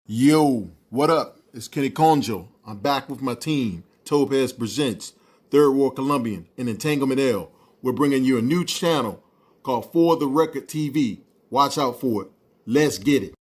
Yo, what up? It's Kenny Conjo. I'm back with my team. Topaz presents Third War Colombian and Entanglement L. We're bringing you a new channel called For the Record TV. Watch out for it. Let's get it.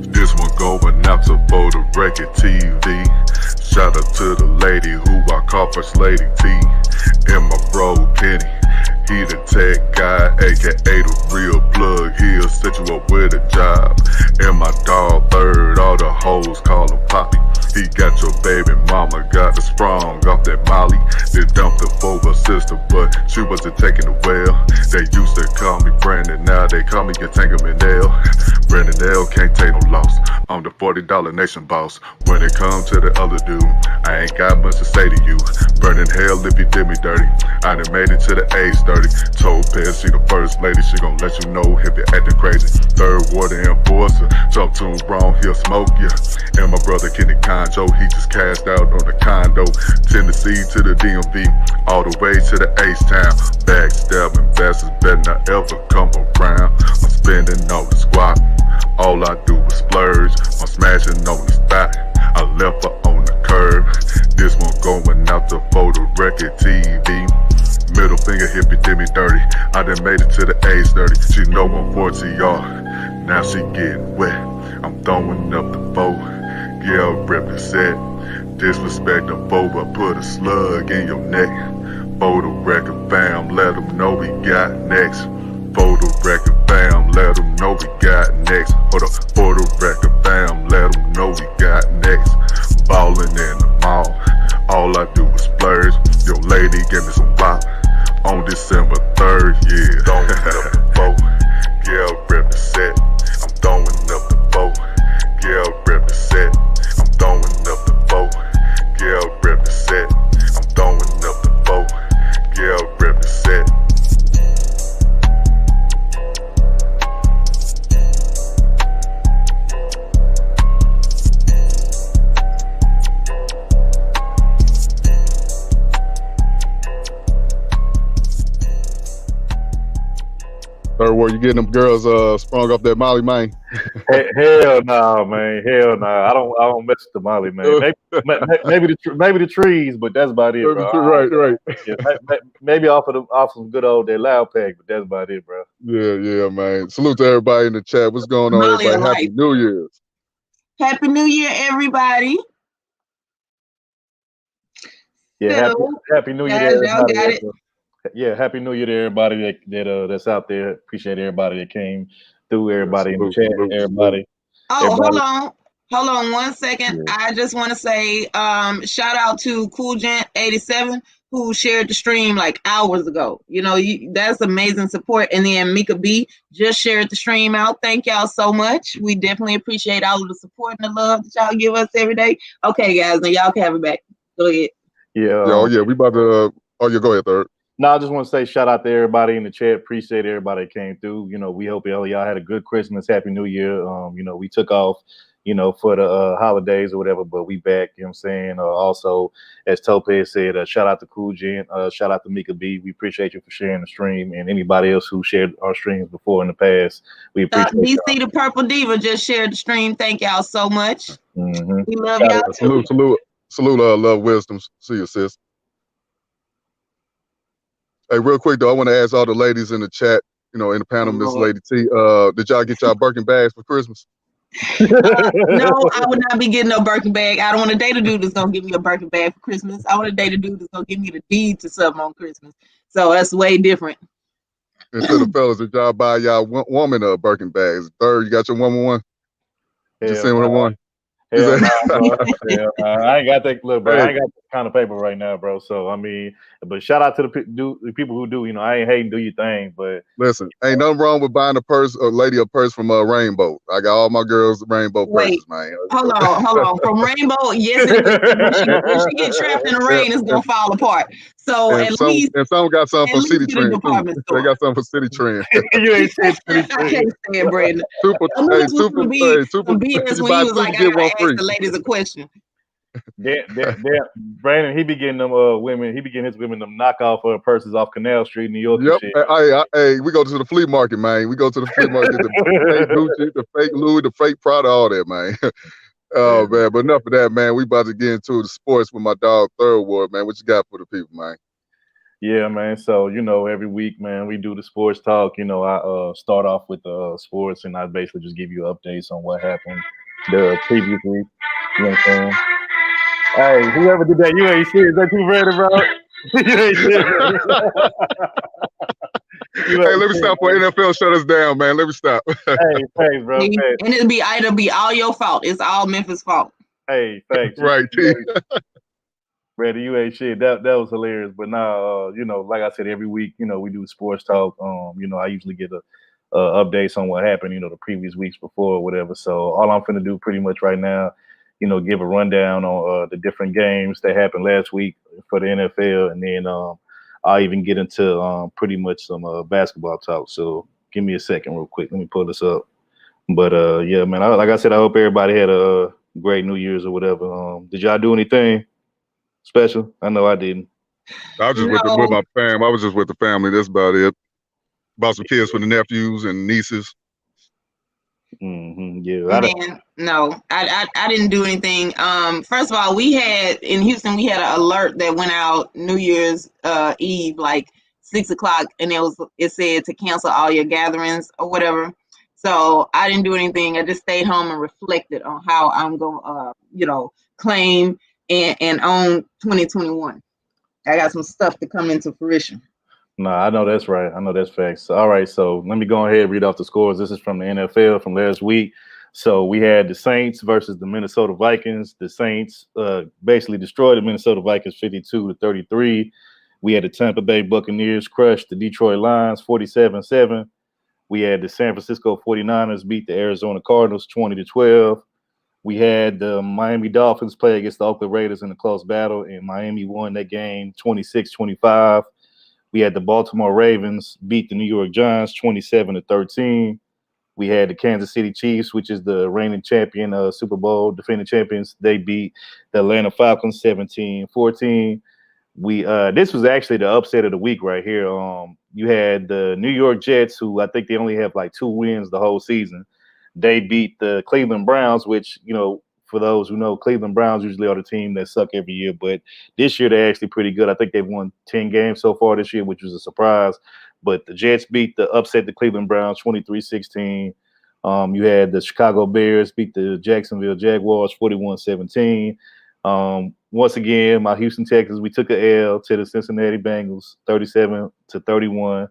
This one going out to For the Record TV. Shout out to the lady who I call First Lady T. And my bro Kenny, he the tech guy, aka the real plug. He'll set you up with a job. And my dog Third, all the hoes call him Poppy. He got your baby mama, got the sprung off that Molly. They dumped her for her sister, but she wasn't taking it well. They used to call me Brandon, now they call me Entanglement L. Brandon L can't take no loss. I'm the $40 nation boss. When it comes to the other dude, I ain't got much to say to you. Burning hell if you did me dirty. I done made it to the age 30. Topaz, she the first lady, she gon' let you know if you're acting crazy. Third water enforcer, talk to him wrong, he'll smoke ya. And my brother Kenny Conjo, he just cashed out on the condo. Tennessee to the DMV, all the way to the H-Town. Backstabbing bastards better not ever come around. I'm spending all the squad, all I do is splurge. I'm smashing on the spot, I left her on the curb. This one going out to For the Record TV. Middle finger if you did me dirty. I done made it to the age 30. She know I'm 4TR, now she getting wet. I'm throwing up the foe, yeah, represent. Disrespect the foe, but put a slug in your neck. For the record fam, let them know we got next. For the record fam, let them know we got next. Hold up, for the record fam, let them know we got next. Ballin' in the mall, all I do is splurge. Your lady gave me some bop on December 3rd, yeah. Throwing up the foe, yeah, represent. I'm throwing up the foe, yeah, represent. I'm throwing up the foe, yeah, represent. I'm throwing up the foe, yeah, represent. Third War, you getting them girls sprung off that Molly, man? Hell no, man. Hell no. I don't mess with the Molly, man. Maybe the trees, but that's about it, bro. Right. Yeah, maybe off some good old that loud pack, but that's about it, bro. Yeah, man. Salute to everybody in the chat. What's going on, Molly everybody? Happy New Year's. Happy New Year, everybody. Yeah, So, happy New Year to guys, y'all everybody. got it. Yeah, happy New Year to everybody that's out there. Appreciate everybody that came through, everybody in the chat, everybody. Oh, hold on 1 second. Yeah. I just want to say shout out to Cool Gent 87 who shared the stream like hours ago. You know, that's amazing support. And then Mika B just shared the stream out. Thank y'all so much. We definitely appreciate all of the support and the love that y'all give us every day. Okay, guys, now y'all can have it back. Go ahead. Yeah, we about to. Go ahead, Third. No, I just want to say shout out to everybody in the chat. Appreciate everybody that came through. You know, we hope y'all had a good Christmas, Happy New Year. You know, we took off, you know, for the holidays or whatever, but we back, you know what I'm saying? Also, as Topaz said, shout out to Cool Gent, shout out to Mika B. We appreciate you for sharing the stream, and anybody else who shared our streams before in the past. We appreciate DC the Purple Diva just shared the stream. Thank y'all so much. Mm-hmm. We love y'all too. Salute, love, wisdom. See you, sis. Hey, real quick though, I want to ask all the ladies in the chat, you know, in the panel, Miss Lady T, did y'all get y'all Birkin bags for Christmas? No, I would not be getting no Birkin bag. I don't want to date a dude that's gonna give me a Birkin bag for Christmas. I want to date a dude that's gonna give me the deed to something on Christmas. So that's way different. And to the fellas, did y'all buy y'all woman Birkin bags? Third, you got your woman one? Just saying what I want. Hell no, I ain't got that. Look, bro, I ain't got that kind of paper right now, bro. So I mean, but shout out to the people who do. You know, I ain't hating. Do your thing, but listen, ain't nothing wrong with buying a lady a purse from Rainbow. I got all my girls Rainbow purses, man. Hold on. From Rainbow, yes, when she get trapped in the rain, it's gonna fall apart. So and some got something from City Trend too. They got something from City Trend. You ain't said City Trend. I can't stand Brandon. Super. BS when he was like, I gotta ask the ladies a question. Brandon, he be getting them women. He be getting his women them knockoff purses off Canal Street, New York. Yep. Hey, we go to the flea market, man. We go to the flea market. The fake Gucci, the fake Louis, the fake Prada, all that, man. Oh man, but enough of that, man. We about to get into the sports with my dog Third Ward, man. What you got for the people, man? Yeah, man. So, you know, every week, man, we do the sports talk. You know, I start off with the sports, and I basically just give you updates on what happened the previous week. You know what I'm saying? Hey, whoever did that, you ain't shit. Is that too random, bro? You ain't shit. Hey, let me stop for NFL shut us down, man. Let me stop. Hey, thanks, bro. And it'll be all your fault. It's all Memphis' fault. Hey, thanks. Right, Brady, you ain't shit. That was hilarious. But now, you know, like I said, every week, you know, we do sports talk. You know, I usually get updates on what happened, you know, the previous weeks before or whatever. So all I'm finna do pretty much right now, you know, give a rundown on the different games that happened last week for the NFL, and then I'll even get into pretty much some basketball talk. So give me a second real quick. Let me pull this up. But yeah, man, like I said, I hope everybody had a great New Year's or whatever. Did y'all do anything special? I know I didn't. I was just with my fam. I was just with the family. That's about it. Bought some kids for the nephews and nieces. Mm-hmm. Yeah. I didn't do anything. First of all, we had in Houston, we had an alert that went out New Year's Eve, like 6:00, and it said to cancel all your gatherings or whatever. So I didn't do anything. I just stayed home and reflected on how I'm gonna, claim and own 2021. I got some stuff to come into fruition. No, I know that's right. I know that's facts. All right, so let me go ahead and read off the scores. This is from the NFL from last week. So we had the Saints versus the Minnesota Vikings. The Saints basically destroyed the Minnesota Vikings 52-33. We had the Tampa Bay Buccaneers crush the Detroit Lions 47-7. We had the San Francisco 49ers beat the Arizona Cardinals 20-12. We had the Miami Dolphins play against the Oakland Raiders in a close battle, and Miami won that game 26-25. We had the Baltimore Ravens beat the New York Giants 27-13. We had the Kansas City Chiefs, which is the reigning champion, Super Bowl defending champions. They beat the Atlanta Falcons 17-14. This was actually the upset of the week right here. You had the New York Jets, who I think they only have like 2 wins the whole season. They beat the Cleveland Browns, which, you know, for those who know, Cleveland Browns usually are the team that suck every year, but this year they're actually pretty good. I think they've won 10 games so far this year, which was a surprise. But the Jets upset the Cleveland Browns 23-16. You had the Chicago Bears beat the Jacksonville Jaguars 41-17. Once again, my Houston Texans, we took an L to the Cincinnati Bengals 37-31.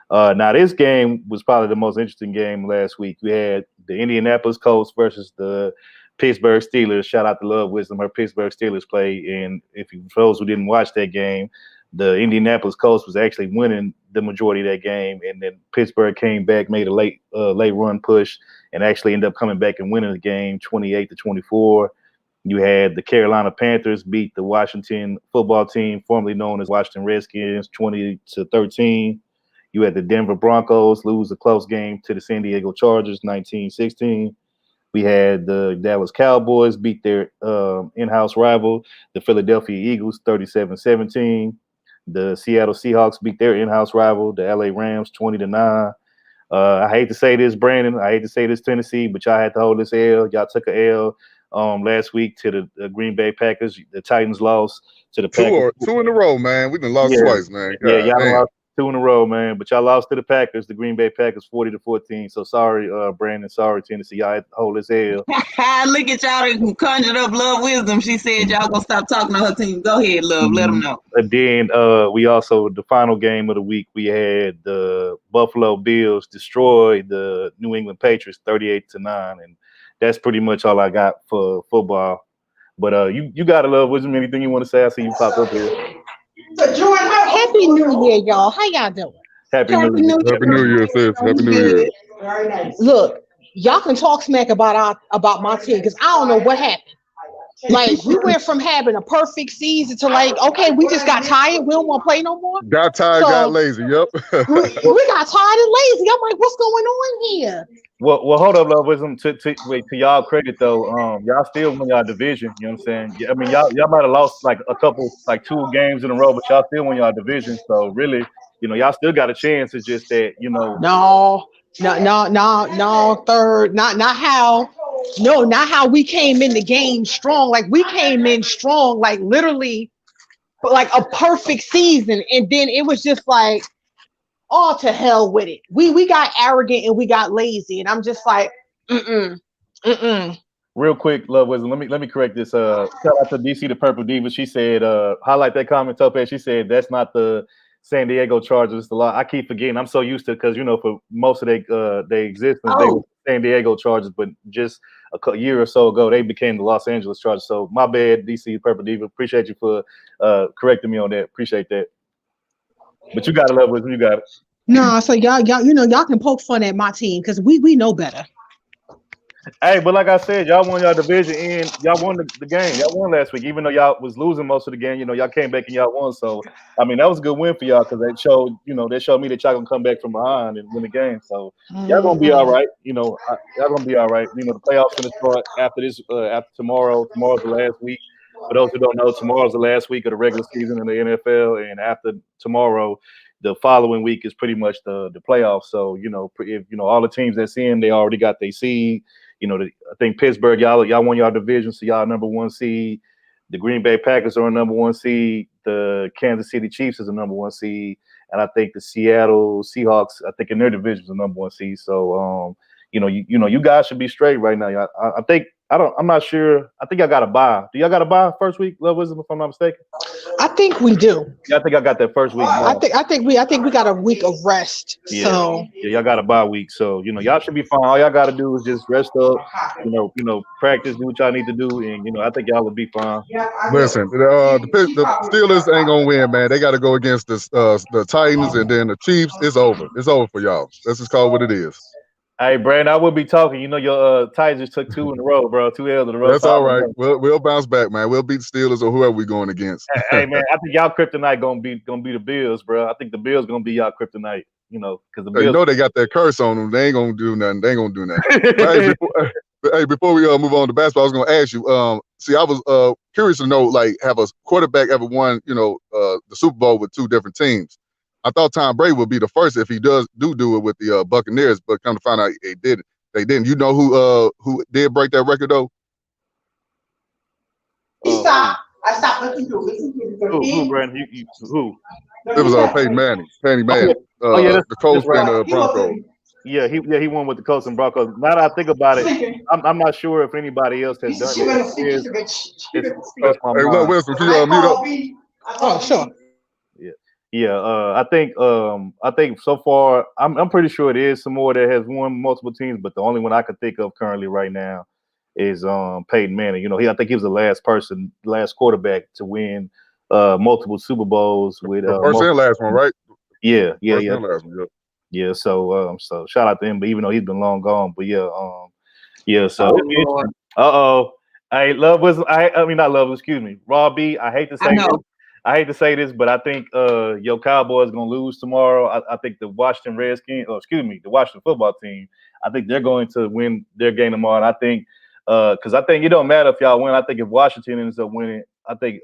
Now, this game was probably the most interesting game last week. We had the Indianapolis Colts versus the Pittsburgh Steelers. Shout out to Love Wisdom. Her Pittsburgh Steelers play. And for those who didn't watch that game, the Indianapolis Colts was actually winning the majority of that game, and then Pittsburgh came back, made a late run push, and actually ended up coming back and winning the game 28-24. You had the Carolina Panthers beat the Washington football team, formerly known as Washington Redskins, 20-13. You had the Denver Broncos lose a close game to the San Diego Chargers, 19-16. We had the Dallas Cowboys beat their in-house rival, the Philadelphia Eagles, 37-17. The Seattle Seahawks beat their in-house rival, the LA Rams, 20-9. I hate to say this, Brandon. I hate to say this, Tennessee, but y'all had to hold this L. Y'all took a L last week to the Green Bay Packers. The Titans lost to the Packers. Two in a row, man. We done lost twice, man. God, y'all lost 2 in a row, man. But y'all lost to the Packers, the Green Bay Packers, 40-14. So sorry, Brandon. Sorry, Tennessee. Y'all had to hold this L. Look at y'all who conjured up Love Wisdom. She said y'all gonna stop talking to her team. Go ahead, Love. Let them know. And then we also, the final game of the week, we had the Buffalo Bills destroy the New England Patriots 38-9. And that's pretty much all I got for football. But you got to Love Wisdom. Anything you want to say? I see you pop up here. Happy New Year, y'all. How y'all doing? Happy New Year. Happy New Year, sis. Happy New Year. Very nice. Look, y'all can talk smack about my team because I don't know what happened. Like, we went from having a perfect season to like, okay, we just got tired. We don't want to play no more. Got tired, got lazy. Yep. we got tired and lazy. I'm like, what's going on here? Well, hold up, Love Wisdom. To y'all credit though, y'all still win y'all division. You know what I'm saying? I mean, y'all might have lost like a couple, like 2 games in a row, but y'all still win y'all division. So really, y'all still got a chance. It's just that, No, third, not how we came in the game strong. Like, we came in strong, like literally, like a perfect season, and then it was just like, oh, to hell with it. We got arrogant and we got lazy, and I'm just like, Real quick, Love Wisdom. Let me correct this. Shout out to DC the Purple Diva. She said, highlight that comment, Topaz. She said that's not the San Diego Chargers. It's the law. I keep forgetting. I'm so used to it because for most of their existence, they were San Diego Chargers, but just a year or so ago, they became the Los Angeles Chargers. So my bad, DC Purple Diva. Appreciate you for correcting me on that. Appreciate that. But you got to Love Wisdom. You got it. No, so y'all can poke fun at my team because we know better. Hey, but like I said, y'all won y'all division and y'all won the game. Y'all won last week, even though y'all was losing most of the game. Y'all came back and y'all won. So I mean, that was a good win for y'all because they showed me that y'all gonna come back from behind and win the game. So y'all gonna be all right. Y'all gonna be all right. The playoffs gonna start after this. After tomorrow. Tomorrow's the last week. For those who don't know, tomorrow's the last week of the regular season in the NFL, and after tomorrow, the following week is pretty much the playoffs. So if all the teams that's in, they already got their seed. I think Pittsburgh, y'all won y'all division, so y'all number 1 seed. The Green Bay Packers are a number 1 seed. The Kansas City Chiefs is a number 1 seed, and I think the Seattle Seahawks, I think in their division is a number 1 seed. So you guys should be straight right now. I'm not sure. I think I got a bye. Do y'all got a bye first week, Love Wisdom, if I'm not mistaken? I think we do. Yeah, I think I got that first week. I think we got a week of rest. Yeah. So yeah, y'all got a bye week. So y'all should be fine. All y'all got to do is just rest up. Practice, do what y'all need to do, and I think y'all will be fine. Listen, the Steelers ain't gonna win, man. They got to go against the Titans and then the Chiefs. It's over. It's over for y'all. Let's just call it what it is. Hey, Brandon, I will be talking. Your Titans just took 2 in a row, bro. 2 L's in a row. That's all right. We'll bounce back, man. We'll beat the Steelers or whoever we're going against. Hey, man, I think y'all kryptonite gonna be the Bills, bro. I think the Bills gonna be y'all kryptonite. Because the Bills. They got that curse on them. They ain't gonna do nothing. They ain't gonna do nothing. Before we move on to basketball, I was gonna ask you. I was curious to know, like, have a quarterback ever won, the Super Bowl with 2 different teams? I thought Tom Brady would be the first if he do it with the Buccaneers, but come to find out they didn't. They didn't. You know who did break that record though? I stopped looking through. Who, Brandon? Who? It was Peyton Manning. The Colts and the Broncos. Yeah, he won with the Colts and Broncos. Now that I think about it, I'm not sure if anybody else has done it. It's my Hey, mom. Wilson, can you mute up? Oh, sure. Yeah. I think so far I'm pretty sure it is some more that has won multiple teams, but the only one I can think of currently right now is Peyton Manning. I think he was the last quarterback to win multiple Super Bowls with The first and last one, right? Yeah. First and last one, Yeah, so shout out to him, but even though he's been long gone, but so I love was I mean not love, excuse me. Raw B, I hate to say this, but I think your Cowboys gonna lose tomorrow. I think the Washington Redskins, the Washington football team, I think they're going to win their game tomorrow. And I think because I think it don't matter if y'all win. I think if Washington ends up winning, I think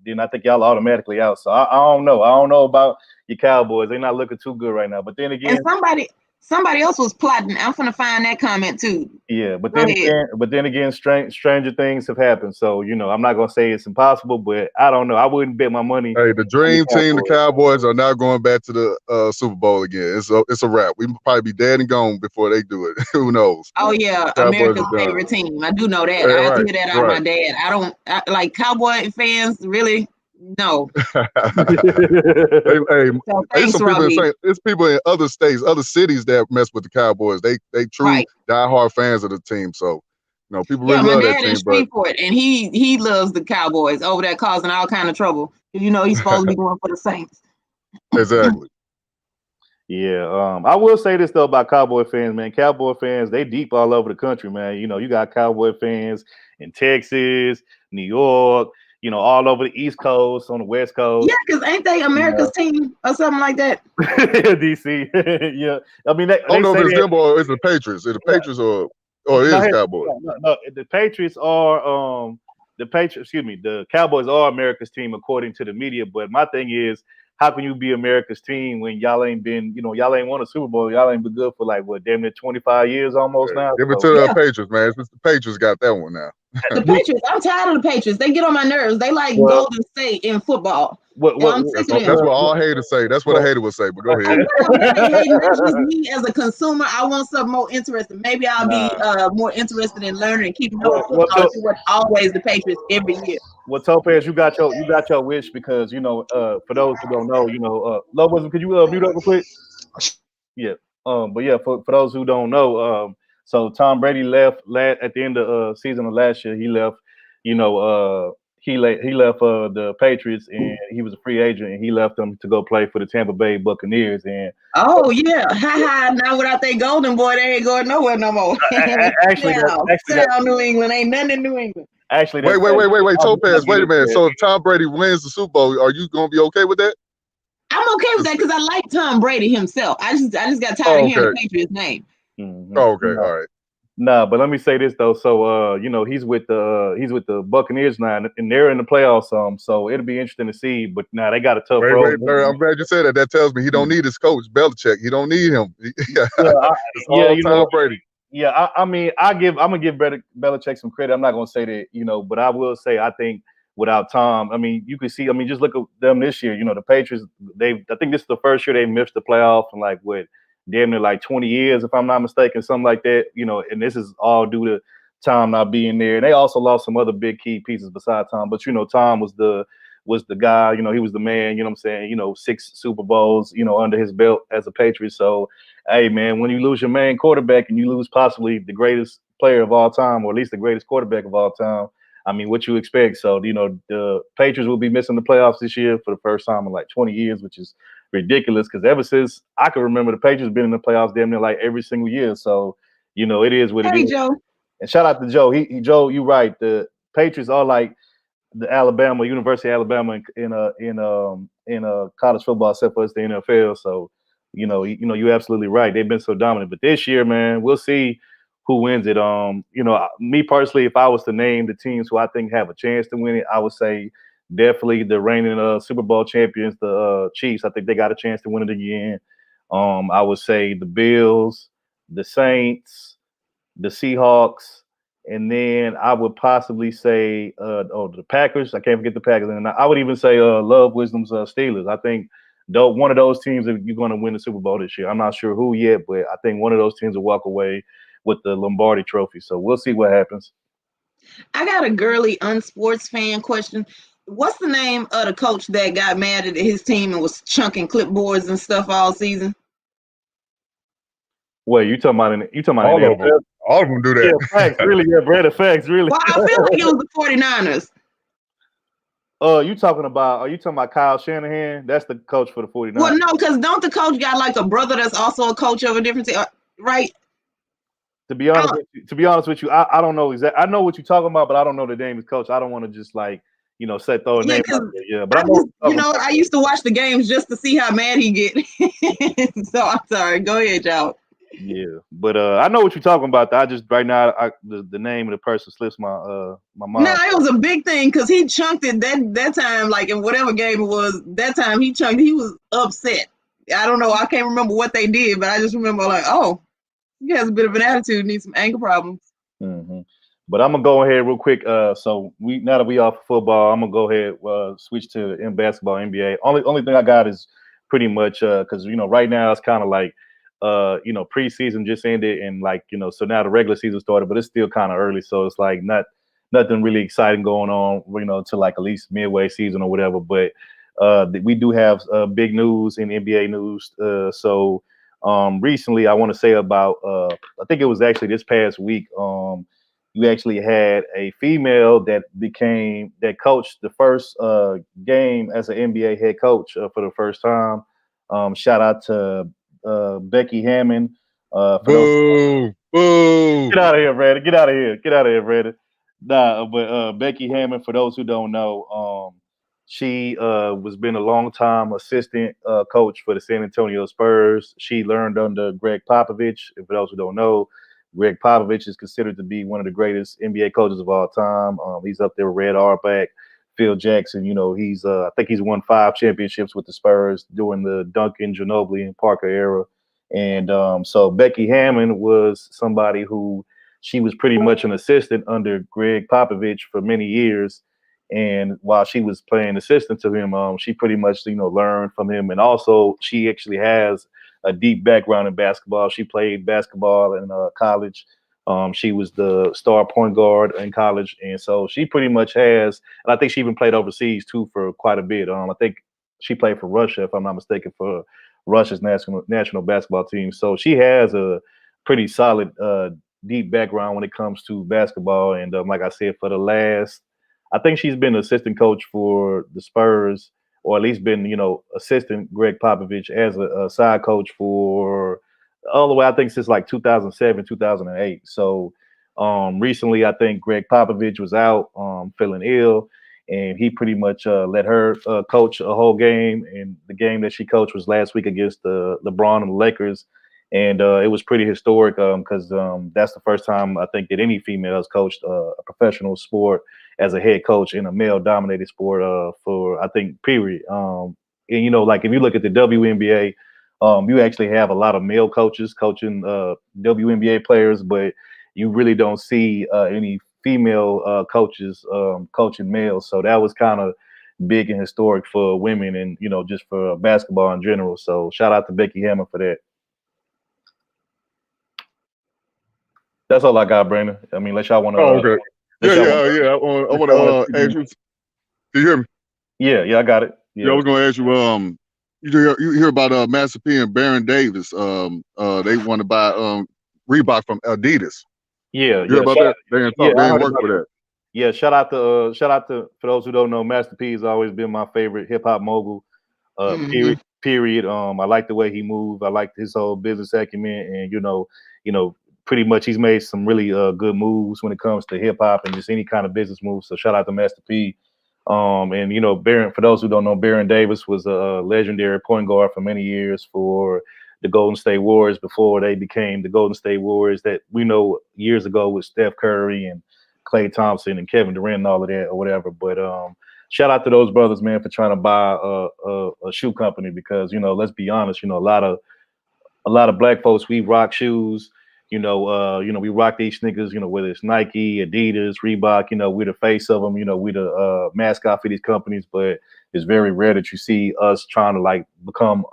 then I think y'all automatically out. So I don't know. I don't know about your Cowboys. They're not looking too good right now. But then again, and somebody else was plotting. I'm gonna find that comment too. Yeah, but then again, stranger things have happened. So I'm not gonna say it's impossible, but I don't know. I wouldn't bet my money. Hey, the dream team, the Cowboys, are not going back to the Super Bowl again. It's a wrap. We probably be dead and gone before they do it. Who knows? Oh yeah, America's favorite team. I do know that. I have to hear that out of my dad. I like Cowboy fans. Really? No. It's people in other states, other cities that mess with the Cowboys. They true diehard fans of the team. So people really love that team. Shreveport, and he loves the Cowboys over there, causing all kind of trouble. He's supposed to be going for the Saints. Exactly. Yeah. I will say this though about Cowboy fans, man. Cowboy fans, they deep all over the country, man. You got Cowboy fans in Texas, New York. All over the East Coast, on the West Coast. Yeah, because ain't they America's team or something like that? DC. Yeah. I mean, they know if it's them or it's the Patriots. It's the Patriots or it is Cowboys. No, the Patriots are the Cowboys are America's team according to the media. But my thing is, how can you be America's team when y'all ain't been, y'all ain't won a Super Bowl? Y'all ain't been good for damn near 25 years almost now. Give it to the Patriots, man. It's the Patriots got that one now. The Patriots, I'm tired of the Patriots. They get on my nerves. They like Golden State in football. That's what all haters say. That's what a hater would say. But go ahead. That's just me as a consumer. I want something more interesting. Maybe I'll be more interested in learning and keeping up with football. What always the Patriots every year. Well, Topaz, you got your wish because for those who don't know, Lobos, could you mute up real quick? Yeah. But yeah, for those who don't know, so Tom Brady left at the end of season of last year. He left, he left the Patriots, and he was a free agent, and he left them to go play for the Tampa Bay Buccaneers. And now without that golden boy, they ain't going nowhere no more. Actually, New England ain't nothing in New England. Actually, wait, Topaz, wait a minute. So if Tom Brady wins the Super Bowl, are you gonna be okay with that? I'm okay with that because I like Tom Brady himself. I just got tired of hearing the Patriots name. Mm-hmm. Oh, okay, all right. No, but let me say this though. So he's with the Buccaneers now, and they're in the playoffs. So it'll be interesting to see. But now they got a tough road. I'm glad you said that. That tells me he don't need his coach Belichick. He don't need him. Tom Brady. Yeah, I'm gonna give Belichick some credit. I'm not gonna say that, but I will say I think without Tom, I mean, you can see. I mean, just look at them this year. The Patriots. I think this is the first year they missed the playoff in damn near 20 years, if I'm not mistaken, something like that. And this is all due to Tom not being there. And they also lost some other big key pieces besides Tom. But Tom was the guy. He was the man. You know what I'm saying? 6 Super Bowls. Under his belt as a Patriot. So, hey man, when you lose your main quarterback and you lose possibly the greatest player of all time, or at least the greatest quarterback of all time, I mean, what you expect? So, the Patriots will be missing the playoffs this year for the first time in 20 years, which is ridiculous because ever since I can remember, the Patriots been in the playoffs damn near every single year. So, it is what it is. Joe. And shout out to Joe. Joe, you right. The Patriots are like the University of Alabama in college football, except for it's the NFL. So, you're absolutely right. They've been so dominant. But this year, man, we'll see who wins it. Me personally, if I was to name the teams who I think have a chance to win it, I would say definitely the reigning Super Bowl champions, the Chiefs. I think they got a chance to win it again. I would say the Bills, the Saints, the Seahawks, and then I would possibly say the Packers. I can't forget the Packers. And I would even say Love Wisdom's Steelers. I think one of those teams are going to win the Super Bowl this year. I'm not sure who yet, but I think one of those teams will walk away with the Lombardi Trophy. So we'll see what happens. I got a girly unsports fan question. What's the name of the coach that got mad at his team and was chunking clipboards and stuff all season? Wait, you talking about all of them? All of them do that. Yeah, facts, really. Yeah, Brad, facts, really. Well, I feel like it was the 49ers. Are you talking about Kyle Shanahan? That's the coach for the 49ers. Well, no, because don't the coach got like a brother that's also a coach of a different team, right? To be honest with you, I don't know exactly. I know what you're talking about, but I don't know the name of the coach. I don't want to just like say throw a name out there. Yeah, but I used to watch the games just to see how mad he get. So I'm sorry. Go ahead, y'all. Yeah, but I know what you're talking about. I just right now the name of the person slips my mind. No, it was a big thing because he chunked it that time, like in whatever game it was. That time he chunked. He was upset. I don't know. I can't remember what they did, but I just remember like, oh, he has a bit of an attitude, needs some anger problems. Mm-hmm. But I'm gonna go ahead real quick. So now that we off football, I'm gonna go ahead switch to in basketball, NBA. Only thing I got is pretty much because right now it's kind of like preseason just ended and like so now the regular season started, but it's still kind of early, so it's like nothing really exciting going on to like at least midway season or whatever. But we do have big news in NBA news. So recently I want to say about I think it was actually this past week. You actually had a female that coached the first game as an NBA head coach for the first time. Shout out to Becky Hammond. Boo! Get out of here, Brandon. Get out of here, Brandon. Nah, but Becky Hammond, for those who don't know, she was been a long time assistant coach for the San Antonio Spurs. She learned under Greg Popovich. And for those who don't know, Greg Popovich is considered to be one of the greatest NBA coaches of all time. He's up there with Red Auerbach, Phil Jackson. He's I think he's won 5 championships with the Spurs during the Duncan, Ginobili, and Parker era. And so Becky Hammond was somebody who she was pretty much an assistant under Greg Popovich for many years. And while she was playing assistant to him, she pretty much learned from him. And also she actually has a deep background in basketball. She played basketball in college. She was the star point guard in college, and so she pretty much has. And I think she even played overseas too for quite a bit. I think she played for Russia, if I'm not mistaken, for Russia's national basketball team. So she has a pretty solid, deep background when it comes to basketball. And like I said, I think she's been assistant coach for the Spurs, or at least been, assistant Greg Popovich as a side coach for all the way, I think, since like 2007, 2008. So recently, I think Greg Popovich was out feeling ill, and he pretty much let her coach a whole game. And the game that she coached was last week against LeBron and the Lakers. And it was pretty historic because that's the first time I think that any female has coached a professional sport as a head coach in a male-dominated sport for, I think, period. And, like if you look at the WNBA, you actually have a lot of male coaches coaching WNBA players, but you really don't see any female coaches coaching males. So that was kind of big and historic for women and, just for basketball in general. So shout out to Becky Hammond for that. That's all I got, Brandon. I mean, unless y'all want to. Oh, okay. Yeah. I want to ask you. Do you hear me? Yeah, I got it. Yeah, I was going to ask you. You hear about Master P and Baron Davis? They want to buy Reebok from Adidas. Yeah, you hear about that? They didn't work for that. Yeah, shout out to for those who don't know, Master P has always been my favorite hip hop mogul. Period. I like the way he moved. I like his whole business acumen, and pretty much he's made some really good moves when it comes to hip hop and just any kind of business moves. So shout out to Master P. And Baron, for those who don't know, Baron Davis was a legendary point guard for many years for the Golden State Warriors before they became the Golden State Warriors that we know years ago with Steph Curry and Klay Thompson and Kevin Durant and all of that or whatever. But shout out to those brothers, man, for trying to buy a shoe company because let's be honest, a lot of black folks, we rock shoes. We rock these sneakers, whether it's Nike, Adidas, Reebok, we're the face of them, we're the mascot for these companies, but it's very rare that you see us trying to like become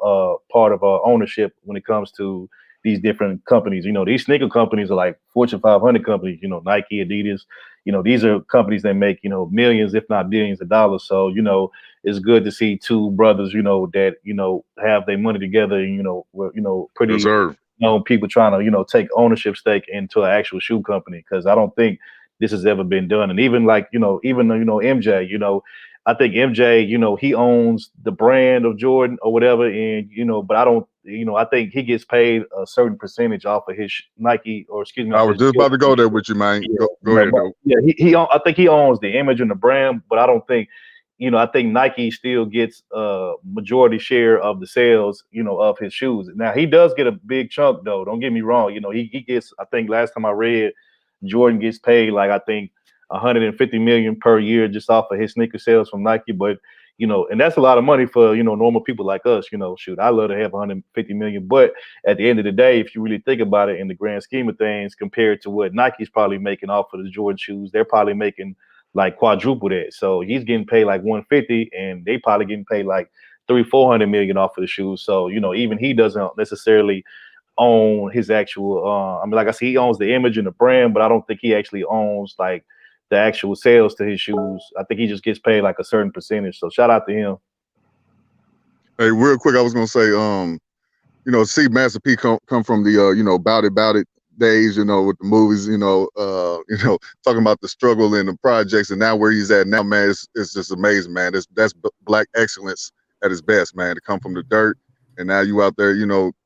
part of ownership when it comes to these different companies. These sneaker companies are like Fortune 500 companies, Nike, Adidas, these are companies that make, millions, if not billions of dollars. So, it's good to see two brothers, that, have their money together and, pretty deserve. People trying to, take ownership stake into an actual shoe company because I don't think this has ever been done. And even like, even though, MJ, I think MJ, he owns the brand of Jordan or whatever, and but I don't, I think he gets paid a certain percentage off of his Nike, or excuse me, I was just about to go there with you, man. Yeah, go ahead, though. Yeah, I think he owns the image and the brand, but I don't think, I think Nike still gets a majority share of the sales, of his shoes. Now he does get a big chunk though. Don't get me wrong. He gets, I think last time I read, Jordan gets paid like, I think 150 million per year just off of his sneaker sales from Nike. But, and that's a lot of money for, normal people like us, shoot, I love to have 150 million. But at the end of the day, if you really think about it in the grand scheme of things, compared to what Nike's probably making off of the Jordan shoes, they're probably making like quadruple that. So he's getting paid like 150, and they probably getting paid like 300-400 million off of the shoes. So, even he doesn't necessarily own his actual, I mean, like I said, he owns the image and the brand, but I don't think he actually owns like the actual sales to his shoes. I think he just gets paid like a certain percentage. So shout out to him. Hey, real quick, I was gonna say, see Master P come from the Bout It days, with the movies, talking about the struggle in the projects, and now where he's at now, man, it's just amazing, man. That's black excellence at its best, man. To come from the dirt, and now you out there,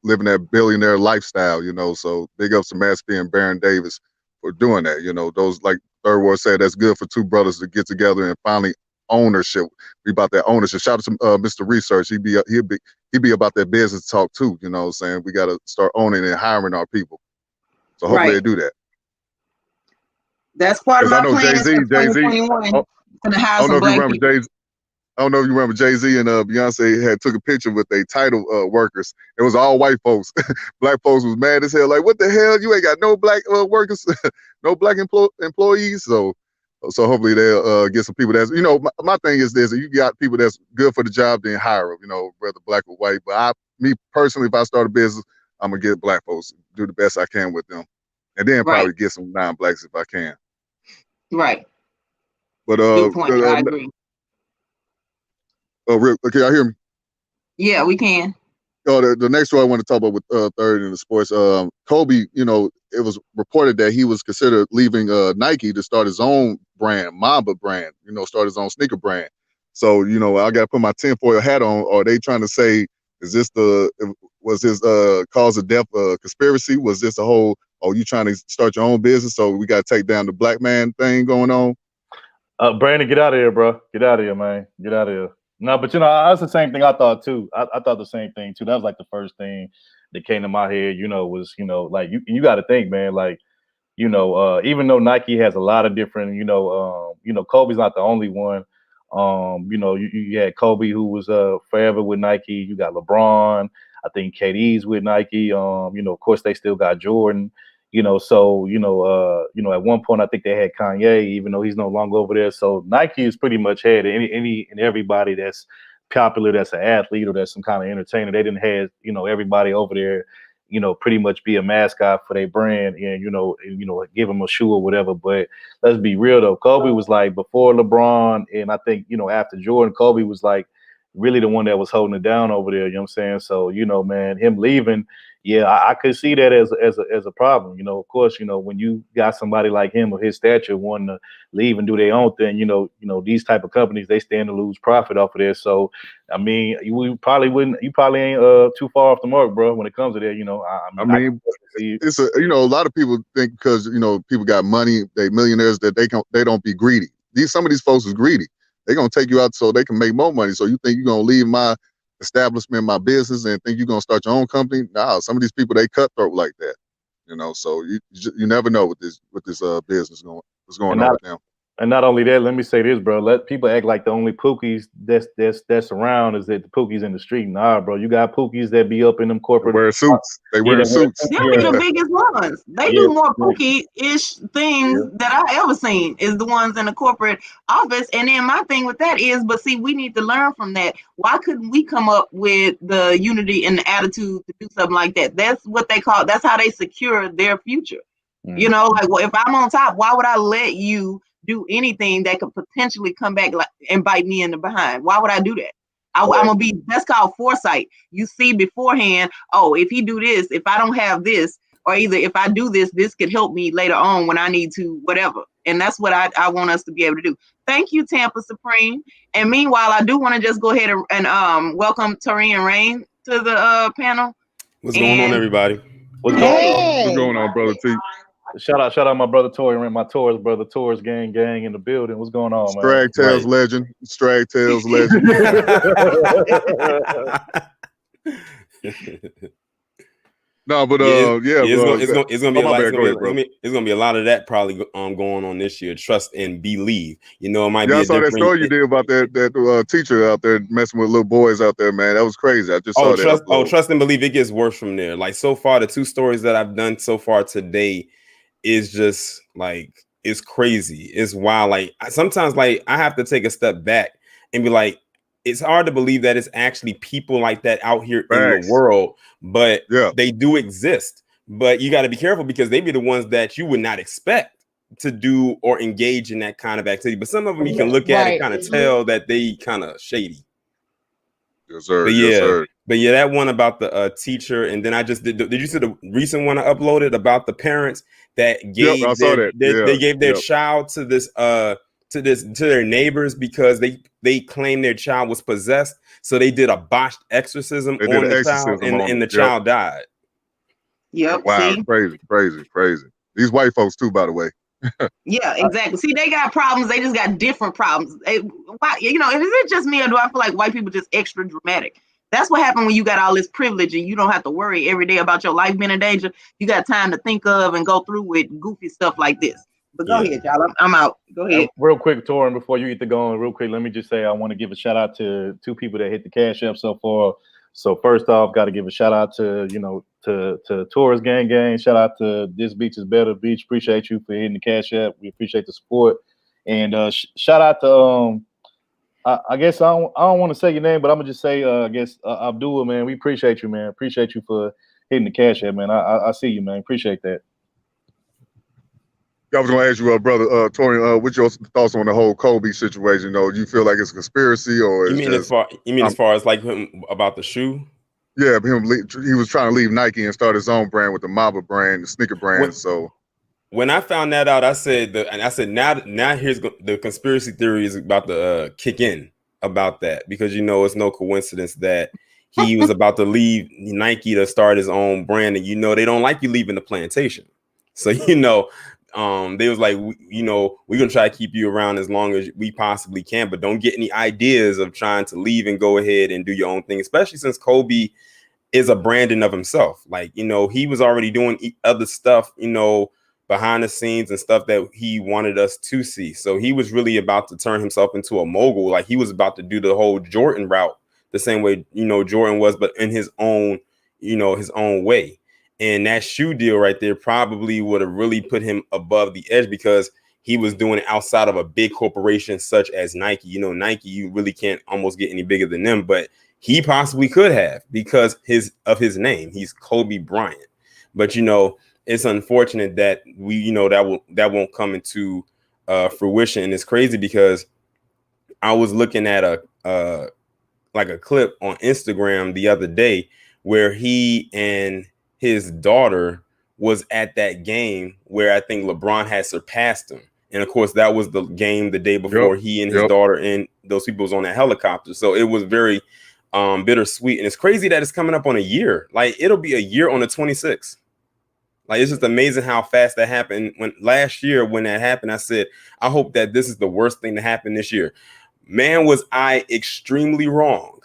living that billionaire lifestyle, So big ups to Master P and Baron Davis for doing that. Those, like Third Ward said, that's good for two brothers to get together and finally ownership. Be about that ownership. Shout out to Mr. Research. He'd be about that business talk too. You know what I'm saying? We got to start owning and hiring our people. So hopefully they do that. That's part of my plan for Jay-Z. 2021. Gonna hire some black people. I don't know if you remember Jay-Z and Beyonce had took a picture with their title workers. It was all white folks. Black folks was mad as hell. Like, what the hell? You ain't got no black workers, no black employees. So hopefully they'll get some people that's, my thing is this: you got people that's good for the job, then hire them, whether black or white. But me personally, if I start a business, I'm gonna get black folks, do the best I can with them, and then probably get some non-blacks if I can. Right. But good point. I agree. Can y'all hear me? Yeah, we can. The next one I want to talk about with third in the sports. Kobe, it was reported that he was considered leaving Nike to start his own brand, Mamba brand, start his own sneaker brand. So, I got to put my tinfoil hat on. Are they trying to say, was this cause of death conspiracy? Was this a whole, you trying to start your own business? So we got to take down the black man thing going on? Brandon, get out of here, bro. Get out of here, man. Get out of here. No, but that's the same thing I thought too. I thought the same thing too. That was like the first thing that came to my head, was, like you got to think, man, like, even though Nike has a lot of different, Kobe's not the only one. You had Kobe, who was forever with Nike. You got LeBron. I think KD's with Nike. Of course they still got Jordan. So at one point I think they had Kanye, even though he's no longer over there. So Nike has pretty much had any and everybody that's popular, that's an athlete or that's some kind of entertainer. They didn't have everybody over there, pretty much be a mascot for their brand and give them a shoe or whatever. But let's be real though, Kobe was like before LeBron, and I think after Jordan, Kobe was like really the one that was holding it down over there. You know what I'm saying? So man, him leaving. Yeah, I could see that as a problem. Of course, when you got somebody like him of his stature wanting to leave and do their own thing, these type of companies, they stand to lose profit off of there. So, I mean, you probably ain't too far off the mark, bro, when it comes to that. It's a lot of people think because people got money, they millionaires, that they don't be greedy. Some of these folks is greedy. They're gonna take you out so they can make more money. So you think you're gonna leave my establishment, my business, and think you're gonna start your own company? Nah, some of these people, they cutthroat like that, So you never know with this business what's going on with them. And not only that, let me say this, bro. Let people act like the only Pookies that's around is that the Pookies in the street. Nah, bro, you got Pookies that be up in them corporate. They wear suits. They wear suits. They'll be the biggest ones. They do more Pookie-ish things that I ever seen is the ones in the corporate office. And then my thing with that is, but see, we need to learn from that. Why couldn't we come up with the unity and the attitude to do something like that? That's what that's how they secure their future. Like, well, if I'm on top, why would I let you do anything that could potentially come back and bite me in the behind? Why would I do that? I'm gonna that's called foresight. You see beforehand, if he do this, if I don't have this, or either if I do this, this could help me later on when I need to, whatever. And that's what I want us to be able to do. Thank you, Tampa Supreme. And meanwhile, I do want to just go ahead and welcome Torian Rain to the panel. What's going on, everybody? What's going on? What's going on, brother T? Shout out my brother Tori, my Taurus brother, Taurus gang in the building. What's going on, man? Stragtails legend. Stragtails legend. No, but it's gonna be a lot of that probably going on this year. Trust and believe. You know, it might be. I saw that story you did about that teacher out there messing with little boys out there, man. That was crazy. I just saw that. Trust and believe. It gets worse from there. Like so far, the 2 stories that I've done so far today is just like it's crazy. It's wild. Like sometimes, like I have to take a step back and be like, it's hard to believe that it's actually people like that out here in the world, but they do exist. But you got to be careful because they be the ones that you would not expect to do or engage in that kind of activity. But some of them you can look at and kind of tell that they kind of shady. Yes, sir. But yeah, that one about the teacher, and then I just did you see the recent one I uploaded about the parents that gave they gave their child to this to their neighbors because they claimed their child was possessed, so they did a botched exorcism on the child, and the child died. Yep. Wow, crazy. These white folks too, by the way. Yeah, exactly. See, they got problems. They just got different problems. Is it just me, or do I feel like white people just extra dramatic? That's what happened when you got all this privilege and you don't have to worry every day about your life being in danger. You got time to think of and go through with goofy stuff like this. But go ahead, y'all. I'm out. Go ahead. Real quick, Torin, before you get to going, real quick, let me just say I want to give a shout out to 2 people that hit the Cash App so far. So first off, got to give a shout out to Taurus Gang. Shout out to This Beach is Better Beach. Appreciate you for hitting the Cash App. We appreciate the support. And shout out to I guess I don't want to say your name, but I'm gonna just say Abdullah, man. We appreciate you, man. Appreciate you for hitting the Cash App, man. I see you, man. Appreciate that. I was going to ask you, brother Torian, what's your thoughts on the whole Kobe situation? Do you feel like it's a conspiracy, or as far as like him about the shoe? Yeah, he was trying to leave Nike and start his own brand with the Mamba brand, the sneaker brand. When I found that out, I said now here's the conspiracy theory is about to kick in about that, because it's no coincidence that he was about to leave Nike to start his own brand, and they don't like you leaving the plantation, so they was like, we're gonna try to keep you around as long as we possibly can, but don't get any ideas of trying to leave and go ahead and do your own thing, especially since Kobe is a branding of himself. Like, he was already doing other stuff, behind the scenes and stuff that he wanted us to see. So he was really about to turn himself into a mogul. Like, he was about to do the whole Jordan route the same way, Jordan was, but in his own way. And that shoe deal right there probably would have really put him above the edge, because he was doing it outside of a big corporation such as Nike. Nike, you really can't almost get any bigger than them, but he possibly could have because of his name. He's Kobe Bryant. But, it's unfortunate that that won't come into fruition. And it's crazy because I was looking at a clip on Instagram the other day where he and his daughter was at that game where I think LeBron had surpassed him. And of course, that was the game the day before he and his daughter and those people was on that helicopter. So it was very bittersweet. And it's crazy that it's coming up on a year. Like, it'll be a year on the 26th. Like, it's just amazing how fast that happened. When last year, when that happened, I said, I hope that this is the worst thing to happen this year. Man, was I extremely wrong.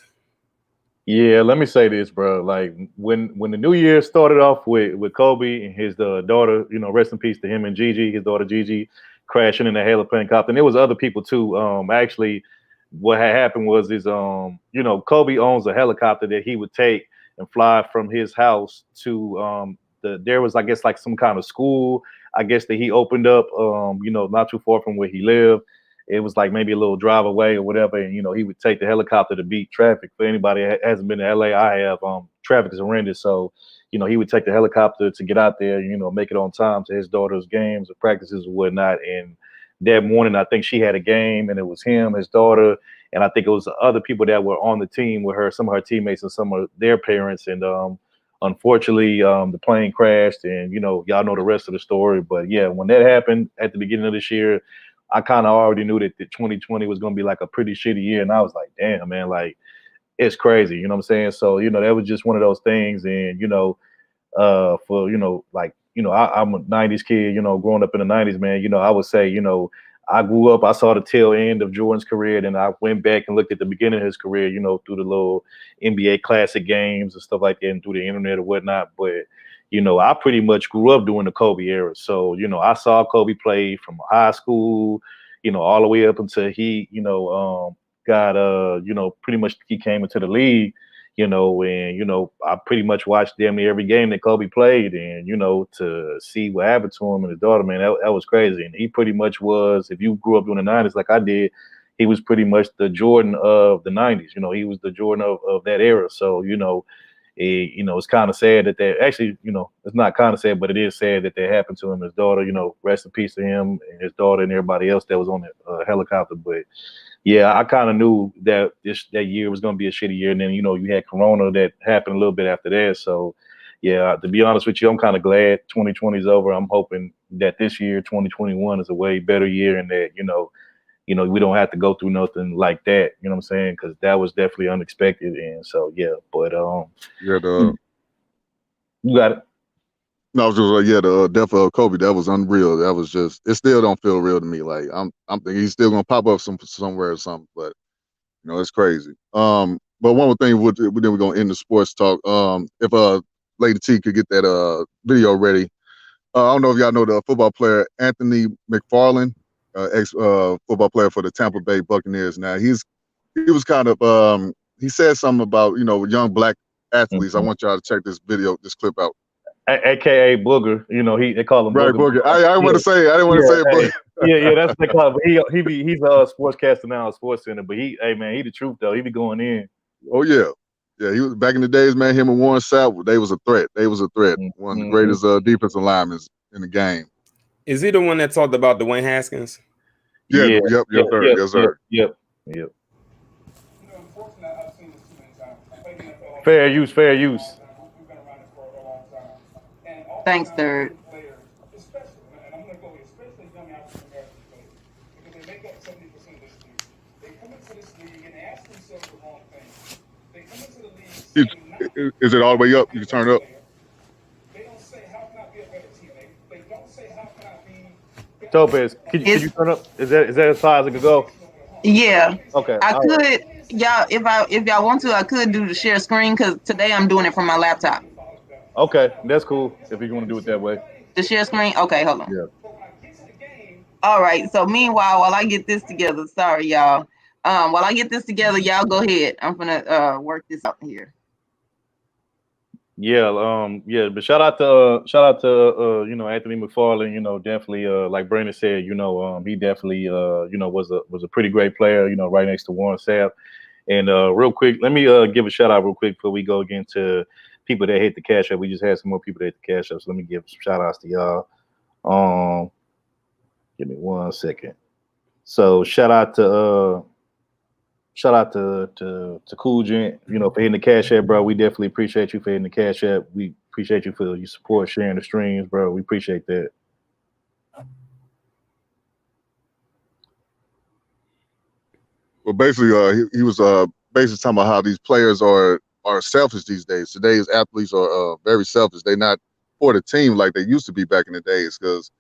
Yeah, let me say this, bro. Like, when the new year started off with Kobe and his daughter, rest in peace to him and Gigi, his daughter Gigi, crashing in the helicopter, and there was other people too. Actually, what had happened was Kobe owns a helicopter that he would take and fly from his house to there was, I guess, like some kind of school, I guess, that he opened up, not too far from where he lived. It was like maybe a little drive away or whatever. And, he would take the helicopter to beat traffic. For anybody that hasn't been to LA, I have. Traffic is horrendous. So, he would take the helicopter to get out there, make it on time to his daughter's games or practices or whatnot. And that morning, I think she had a game, and it was him, his daughter, and I think it was other people that were on the team with her, some of her teammates and some of their parents. And unfortunately, the plane crashed, and y'all know the rest of the story. But yeah, when that happened at the beginning of this year, I kind of already knew that the 2020 was going to be like a pretty shitty year, and I was like, damn, man, like it's crazy. You know what I'm saying? So that was just one of those things, and for I'm a 90s kid, growing up in the 90s, man. I would say, I grew up, I saw the tail end of Jordan's career, and I went back and looked at the beginning of his career, through the little NBA classic games and stuff like that, and through the internet or whatnot. But I pretty much grew up during the Kobe era. So I saw Kobe play from high school, all the way up until he got pretty much he came into the league. And I pretty much watched damn near every game that Kobe played, and to see what happened to him and his daughter, man, that was crazy. And he pretty much was, if you grew up during the 90s like I did, he was pretty much the Jordan of the 90s. He was the Jordan of that era. So it's kind of sad that actually, it's not kind of sad, but it is sad that that happened to him. His daughter, rest in peace to him and his daughter and everybody else that was on the helicopter. But yeah, I kind of knew that that year was going to be a shitty year. And then, you had Corona that happened a little bit after that. So, yeah, to be honest with you, I'm kind of glad 2020 is over. I'm hoping that this year, 2021, is a way better year, and that, we don't have to go through nothing like that. You know what I'm saying? Because that was definitely unexpected. And so, yeah, but you got it. No, I was just like, the death of Kobe, that was unreal. That was just, it still don't feel real to me. Like I'm thinking he's still gonna pop up somewhere or something, but it's crazy. But one more thing, then we're gonna end the sports talk. If Lady T could get that video ready. I don't know if y'all know the football player Anthony McFarland, ex football player for the Tampa Bay Buccaneers. Now he was kind of he said something about young black athletes. I want y'all to check this clip out. AKA Booger, they call him right, Booger. I didn't want to say Booger. Yeah, that's what they call him. He's a sportscaster now at Sports Center, but he the truth though. He be going in. Oh yeah, he was back in the days, man. Him and Warren Sapp, they was a threat. One of the greatest defensive linemen in the game. Is he the one that talked about Dwayne Haskins? Yeah. Yes, sir. Yep. Fair use. Thanks, Third. Is it all the way up? You can turn it up. Topaz, could you turn up? Is that as far as it could go? Yeah. Okay. I could, y'all. If y'all want to, I could do the share screen because today I'm doing it from my laptop. Okay, that's cool. If you want to do it that way. The share screen. Okay, hold on. Yeah. All right. So meanwhile, while I get this together, sorry y'all. While I get this together, y'all go ahead. I'm gonna work this out here. Yeah, but shout out to Anthony McFarland, definitely like Brandon said, he definitely was a pretty great player, right next to Warren Sapp. And real quick, let me give a shout out real quick before we go again to people that hit the cash up. We just had some more people that hit the cash up, so let me give some shout outs to y'all. Give me 1 second. So shout out to Cool Gent, for hitting the cash app, bro. We definitely appreciate you for hitting the cash app. We appreciate you for your support, sharing the streams, bro. We appreciate that. Well, basically, he was basically talking about how these players are selfish these days. Today's athletes are very selfish. They're not for the team like they used to be back in the days, because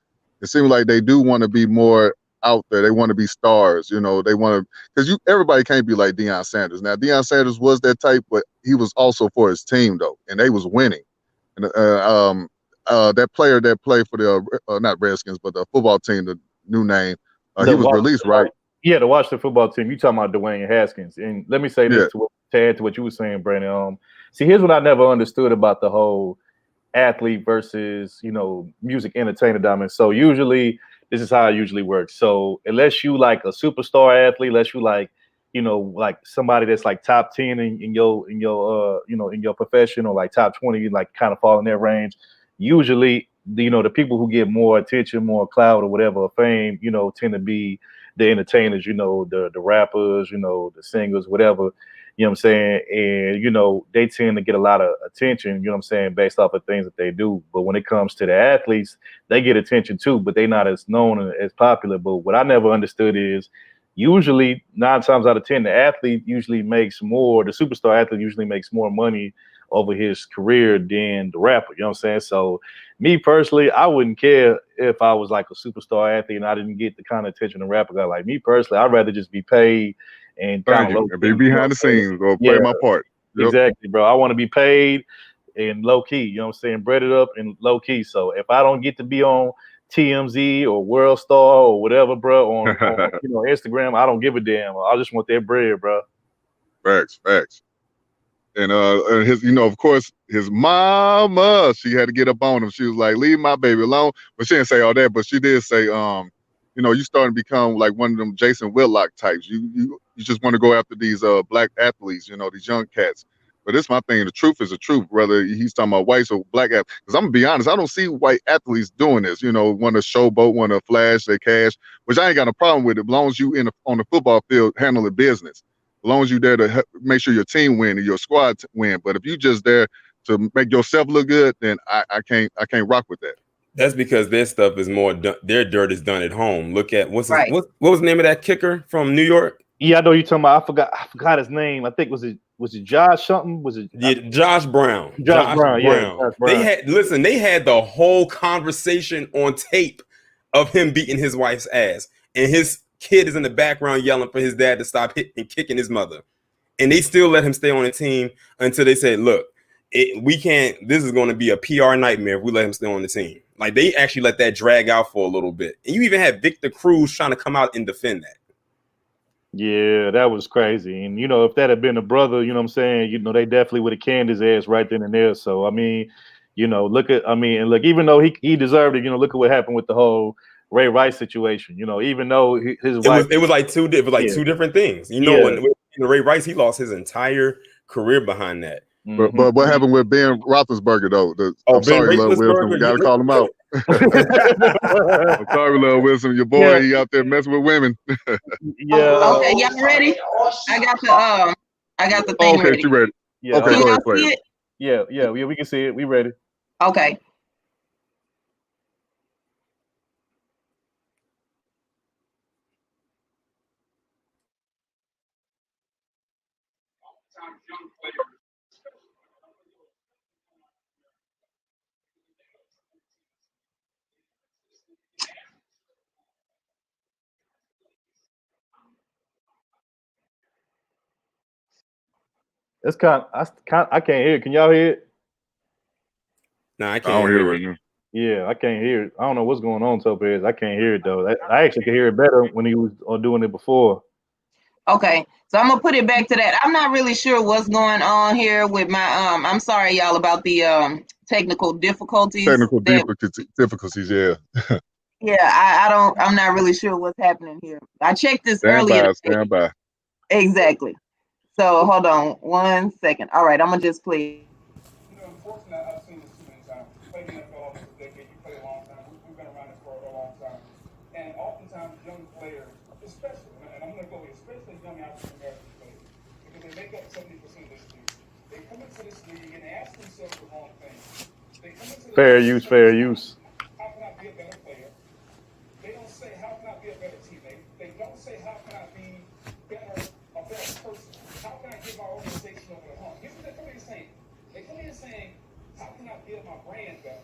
it seems like they do want to be more out there. They want to be stars, they want to, because everybody can't be like Deion Sanders. Now, Deion Sanders was that type, but he was also for his team though, and they was winning. And that player that played for the not Redskins, but the football team, the new name, he was released, right? Yeah, the Washington football team. You talking about Dwayne Haskins? And let me say this to add to what you were saying, Brandon. See, here's what I never understood about the whole athlete versus music entertainer dominance. So usually this is how it usually works. So unless you like a superstar athlete, unless you like somebody that's like top 10 in your profession, or like top 20, like kind of fall in that range, usually the people who get more attention, more clout or whatever, fame, tend to be the entertainers, the rappers, the singers, whatever. You know what I'm saying? And, you know, they tend to get a lot of attention, you know what I'm saying, based off of things that they do. But when it comes to the athletes, they get attention too, but they're not as known and as popular. But what I never understood is usually 9 times out of 10, the athlete usually makes more, the superstar athlete usually makes more money over his career than the rapper. You know what I'm saying? So me personally, I wouldn't care if I was like a superstar athlete and I didn't get the kind of attention the rapper got. Like me personally, I'd rather just be paid and kind of low Be behind the scenes or play my part. Yep. Exactly, bro. I want to be paid in low key. You know what I'm saying? Breaded up in low key. So if I don't get to be on TMZ or World Star or whatever, bro, on you know, Instagram, I don't give a damn. I just want that bread, bro. Facts. And his, you know, of course, his mama, she had to get up on him. She was like, "Leave my baby alone." But she didn't say all that. But she did say, you know, you starting to become like one of them Jason Whitlock types. You just want to go after these black athletes, you know, these young cats. But this my thing. The truth is the truth, whether he's talking about whites or black athletes. Because I'm gonna be honest, I don't see white athletes doing this. You know, want to showboat, want to flash their cash, which I ain't got a problem with it, as long as you on the football field handling business. As long as you're there to make sure your team win and your squad win. But if you just there to make yourself look good, then I can't rock with that. That's because their stuff is more their dirt is done at home. Look at what was the name of that kicker from New York? Yeah, I know you're talking about. I forgot his name. I think was it Josh something? Was it Josh Brown? Josh Brown. Yeah, Josh Brown. They had the whole conversation on tape of him beating his wife's ass, and his kid is in the background yelling for his dad to stop hitting and kicking his mother, and they still let him stay on the team until they said, "Look, we can't. This is going to be a PR nightmare if we let him stay on the team." Like they actually let that drag out for a little bit, and you even had Victor Cruz trying to come out and defend that. Yeah, that was crazy. And, you know, if that had been a brother, you know what I'm saying, you know, they definitely would have canned his ass right then and there. So, I mean, you know, even though he deserved it, you know, look at what happened with the whole Ray Rice situation. You know, even though his wife. It was like two different things. You know, when Ray Rice, he lost his entire career behind that. But what happened with Ben Roethlisberger, though? I'm sorry, Love Wilson. We got to call him out. I'm sorry, Love Wilson. Your boy, he out there messing with women. Yeah. Okay, y'all ready? I got the thing ready. Okay, you ready? Yeah. Okay, go ahead, play it. Yeah, we can see it. We ready. Okay. It's I can't hear it. Can y'all hear it? No, I can't. I don't hear it right now. Yeah, I can't hear it. I don't know what's going on, Topaz. I can't hear it though. I actually could hear it better when he was doing it before. Okay, so I'm gonna put it back to that. I'm not really sure what's going on here with my I'm sorry, y'all, about the technical difficulties. Difficulties, yeah. Yeah, I'm not really sure what's happening here. I checked this earlier. Stand by. Exactly. So hold on 1 second. All right, I'm gonna just play. You know, unfortunately, I've seen this too many times. Played in the NFL almost a decade. You play a long time. We've been around this for a long time. And oftentimes, young players, especially, and I'm going to go with especially young African American players, because they make up 70% of this league. They come into this league and they ask themselves the wrong thing. They come into fair use. How can I be a better player? They don't say, how can I be a better teammate? They don't say, how can I be a better person? How can I get my organization over the hump? Here's what they're coming in saying. They come in saying, how can I build my brand better?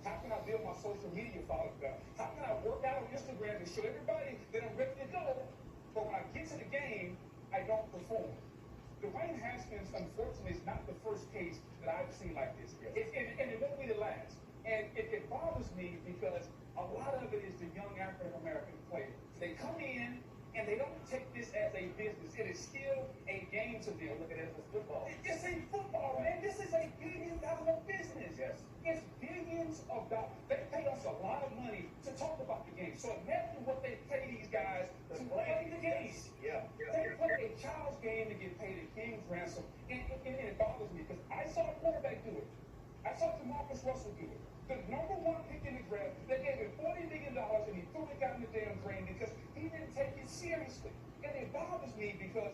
How can I build my social media following better? How can I work out on Instagram to show everybody that I'm ready to go? But when I get to the game, I don't perform. Dwayne Haskins, unfortunately, is not the first case that I've seen like this. And it won't be the last. And it bothers me because a lot of it is the young African American player. They come in and they don't take this as a business. It is still a game to them. Look at it as football. This ain't football, man. This is a billion-dollar business. Yes. It's billions of dollars. They pay us a lot of money to talk about the game. So imagine what they pay these guys to play the game. Yeah. They play a child's game to get paid a king's ransom. And it bothers me because I saw a quarterback do it. I saw DeMarcus Russell do it. The number one pick in the draft, they gave him $40 million and he threw it down the damn drain because he didn't take it seriously. And it bothers me because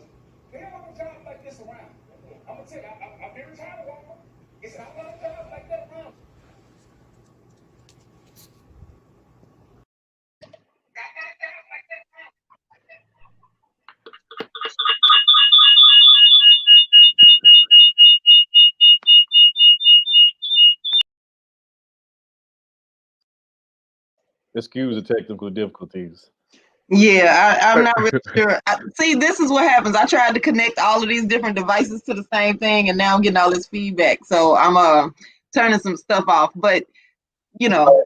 They have a job like this around. I'm gonna tell you, I've been retired a while. It's not a lot of jobs like that around. Excuse the technical difficulties. Yeah, I'm not really sure. See, this is what happens. I tried to connect all of these different devices to the same thing, and now I'm getting all this feedback. So I'm turning some stuff off. But so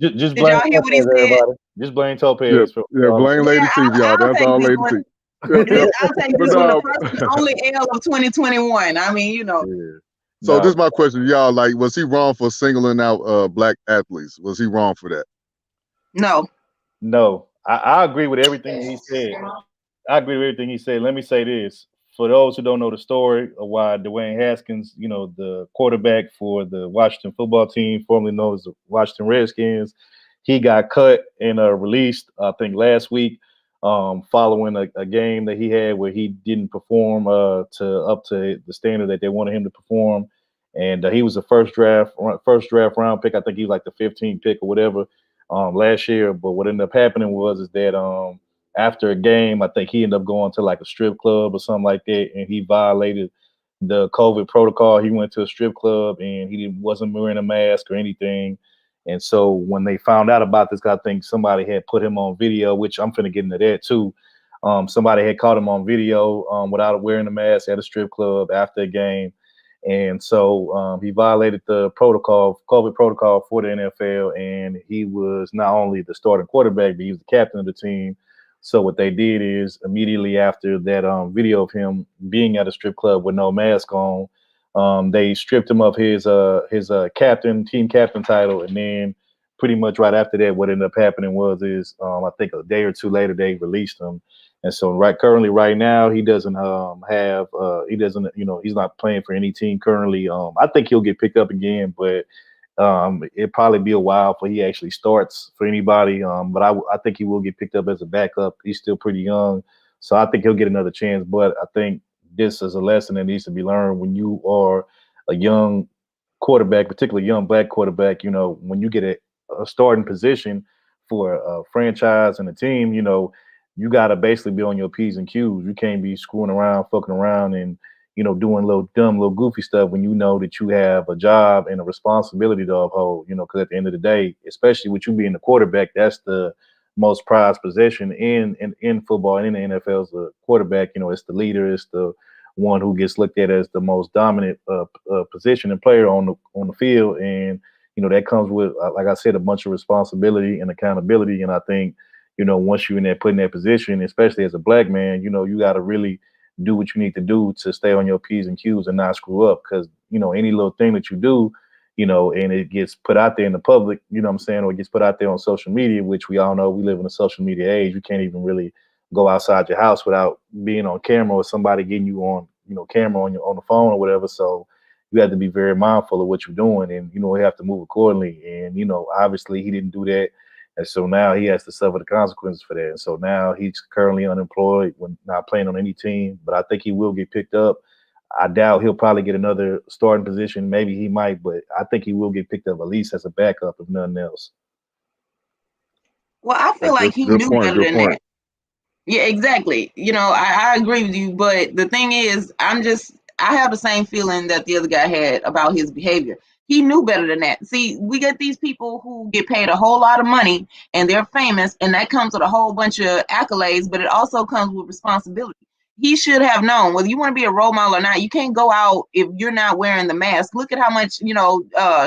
Just did blame y'all hear what he Topaz, said? everybody. Just blame Yeah, Topaz for yeah. Blame Lady T, y'all. I'll That's take all this Lady one. T. Yeah. I'll take But this one. The no. first and only L of 2021. I mean, Yeah. So No. this is my question to y'all. Like, was he wrong for singling out black athletes? Was he wrong for that? No. I agree with everything he said. Let me say this. For those who don't know the story of why Dwayne Haskins, the quarterback for the Washington football team, formerly known as the Washington Redskins, he got cut and released, I think, last week, following a game that he had where he didn't perform up to the standard that they wanted him to perform. And he was a first draft round pick. I think he was like the 15th pick or whatever last year. But what ended up happening was that after a game, I think he ended up going to like a strip club or something like that, and he violated the COVID protocol. He went to a strip club and he wasn't wearing a mask or anything. And so when they found out about this, I think somebody had put him on video, which I'm finna get into that too. Somebody had caught him on video without wearing a mask at a strip club after a game. And so he violated the COVID protocol for the NFL, and he was not only the starting quarterback, but he was the captain of the team. So what they did is immediately after that video of him being at a strip club with no mask on, they stripped him of his team captain title, and then pretty much right after that, what ended up happening was I think a day or two later they released him. And so currently right now he doesn't he's not playing for any team currently. I think he'll get picked up again, but it'll probably be a while before he actually starts for anybody. But I think he will get picked up as a backup. He's still pretty young, so I think he'll get another chance. But I think this is a lesson that needs to be learned when you are a young quarterback, particularly young black quarterback. When you get a starting position for a franchise and a team, you got to basically be on your P's and Q's. You can't be screwing around, fucking around, and doing little goofy stuff when you know that you have a job and a responsibility to uphold. Because at the end of the day, especially with you being the quarterback, that's the most prized possession in football and in the NFL. Is the quarterback. It's the leader. It's the one who gets looked at as the most dominant position and player on the field, and that comes with, like I said, a bunch of responsibility and accountability. And I think once you're put in that position, especially as a black man, you got to really do what you need to do to stay on your P's and Q's and not screw up. Because, any little thing that you do, and it gets put out there in the public, what I'm saying, or it gets put out there on social media, which we all know we live in a social media age. You can't even really go outside your house without being on camera or somebody getting you on, camera on the phone or whatever. So you have to be very mindful of what you're doing, and, you have to move accordingly. And, obviously he didn't do that. And so now he has to suffer the consequences for that. And so now he's currently unemployed when not playing on any team, but I think he will get picked up. I doubt he'll probably get another starting position. Maybe he might, but I think he will get picked up at least as a backup, if nothing else. Well, I feel like he knew better than that. Yeah, exactly. I agree with you, but the thing is, I have the same feeling that the other guy had about his behavior. He knew better than that. See, we get these people who get paid a whole lot of money and they're famous, and that comes with a whole bunch of accolades, but it also comes with responsibility. He should have known, whether you want to be a role model or not, you can't go out if you're not wearing the mask. Look at how much,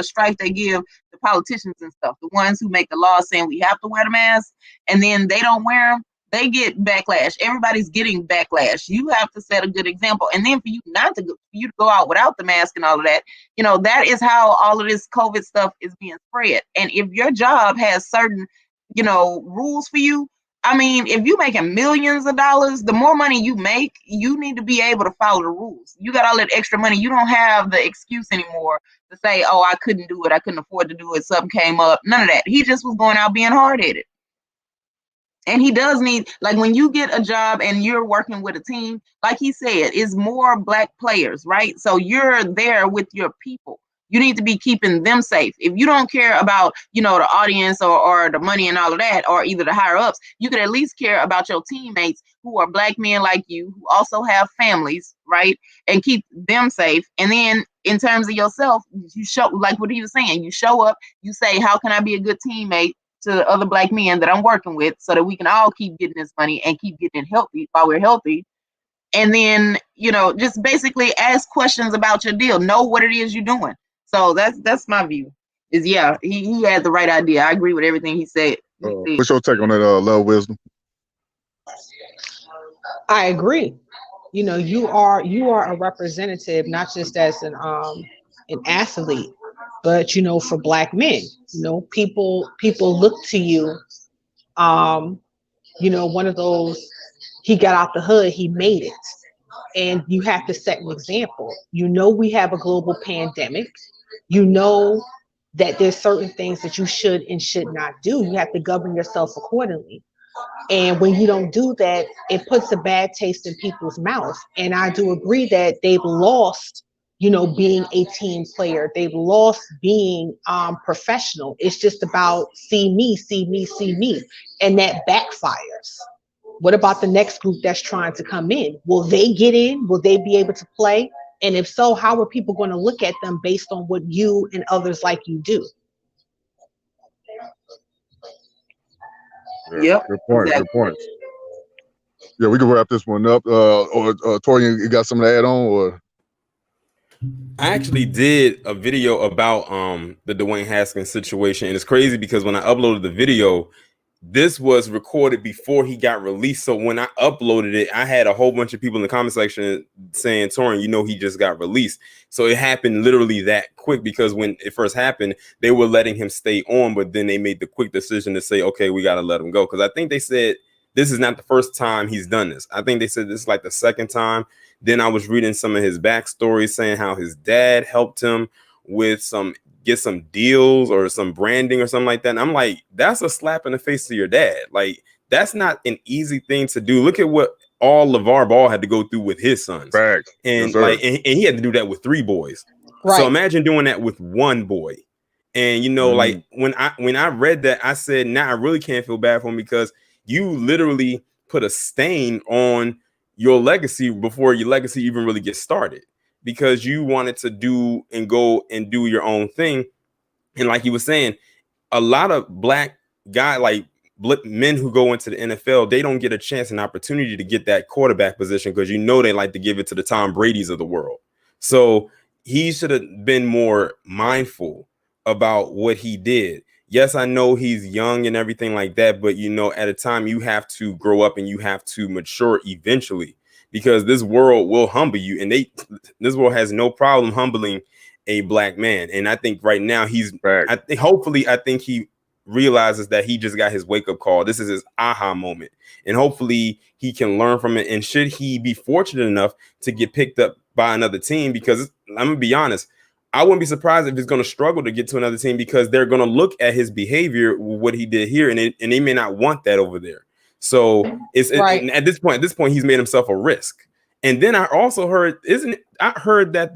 strife they give the politicians and stuff, the ones who make the law saying we have to wear the mask, and then they don't wear them. They get backlash. Everybody's getting backlash. You have to set a good example. And then for you to go out without the mask and all of that, that is how all of this COVID stuff is being spread. And if your job has certain, rules for you, I mean, if you're making millions of dollars, the more money you make, you need to be able to follow the rules. You got all that extra money. You don't have the excuse anymore to say, oh, I couldn't do it. I couldn't afford to do it. Something came up. None of that. He just was going out being hard-headed. And he does need, like, when you get a job and you're working with a team, like he said, is more Black players, right? So you're there with your people. You need to be keeping them safe. If you don't care about, the audience or the money and all of that, or either the higher ups, you could at least care about your teammates who are Black men like you, who also have families, right? And keep them safe. And then in terms of yourself, you show, like what he was saying, you show up, you say, how can I be a good teammate to the other Black men that I'm working with, so that we can all keep getting this money and keep getting it healthy while we're healthy. And then, just basically ask questions about your deal. Know what it is you're doing. So that's my view. Is he had the right idea. I agree with everything he said. What's your take on that, Love Wisdom? I agree. You are a representative, not just as an athlete, but for Black men. People look to you. One of those, he got out the hood, he made it. And you have to set an example. We have a global pandemic. That there's certain things that you should and should not do. You have to govern yourself accordingly. And when you don't do that, it puts a bad taste in people's mouth. And I do agree that they've lost, being a team player. They've lost being professional. It's just about see me, see me, see me. And that backfires. What about the next group that's trying to come in? Will they get in? Will they be able to play? And if so, how are people going to look at them based on what you and others like you do? Yep. Good point. Exactly. Good point. Yeah, we can wrap this one up. Or Torian, you got something to add on? Or I actually did a video about the Dwayne Haskins situation, and it's crazy because when I uploaded the video, this was recorded before he got released. So when I uploaded it, I had a whole bunch of people in the comment section saying, Torian, he just got released. So it happened literally that quick, because when it first happened, they were letting him stay on, but then they made the quick decision to say, okay, we got to let him go. Because I think they said this is not the first time he's done this. I think they said this is like the second time. Then I was reading some of his backstory saying how his dad helped him with get some deals or some branding or something like that. And I'm like, that's a slap in the face to your dad. Like, that's not an easy thing to do. Look at what all LeVar Ball had to go through with his sons. Facts. And Yes, and he had to do that with 3 boys. Right. So imagine doing that with 1 boy. And like when I read that, I said, I really can't feel bad for him, because you literally put a stain on your legacy before your legacy even really gets started, because you wanted to do and go and do your own thing. And like he was saying, a lot of Black guys, like men who go into the NFL, they don't get a chance and opportunity to get that quarterback position, because they like to give it to the Tom Brady's of the world. So he should have been more mindful about what he did. Yes, I know he's young and everything like that, but at a time you have to grow up and you have to mature eventually, because this world will humble you, and this world has no problem humbling a Black man. And I think right now I think he realizes that he just got his wake-up call. This is his aha moment, and hopefully he can learn from it. And should he be fortunate enough to get picked up by another team, because I'm gonna be honest, I wouldn't be surprised if he's going to struggle to get to another team, because they're going to look at his behavior, what he did here, and they may not want that over there. So at this point, he's made himself a risk. And then I also heard, that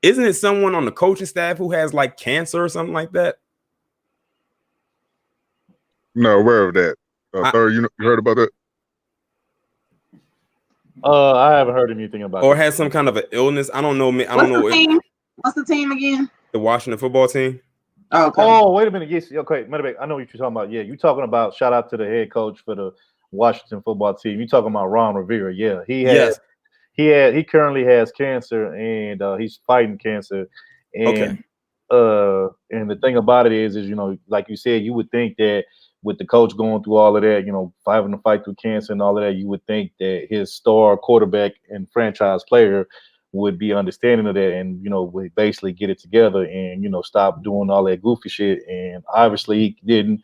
isn't it someone on the coaching staff who has like cancer or something like that? No, aware of that. Third, you heard about that? I haven't heard anything about it. Or has some kind of an illness. I don't know. What's the team again? The Washington football team. Okay. Oh, wait a minute. Yes. Okay. I know what you're talking about. Yeah. You're talking about, shout out to the head coach for the Washington football team. You're talking about Ron Rivera. Yeah. He currently has cancer, and he's fighting cancer. And and the thing about it is, like you said, you would think that with the coach going through all of that, having to fight through cancer and all of that, you would think that his star quarterback and franchise player would be understanding of that, and would basically get it together and stop doing all that goofy shit. And obviously he didn't,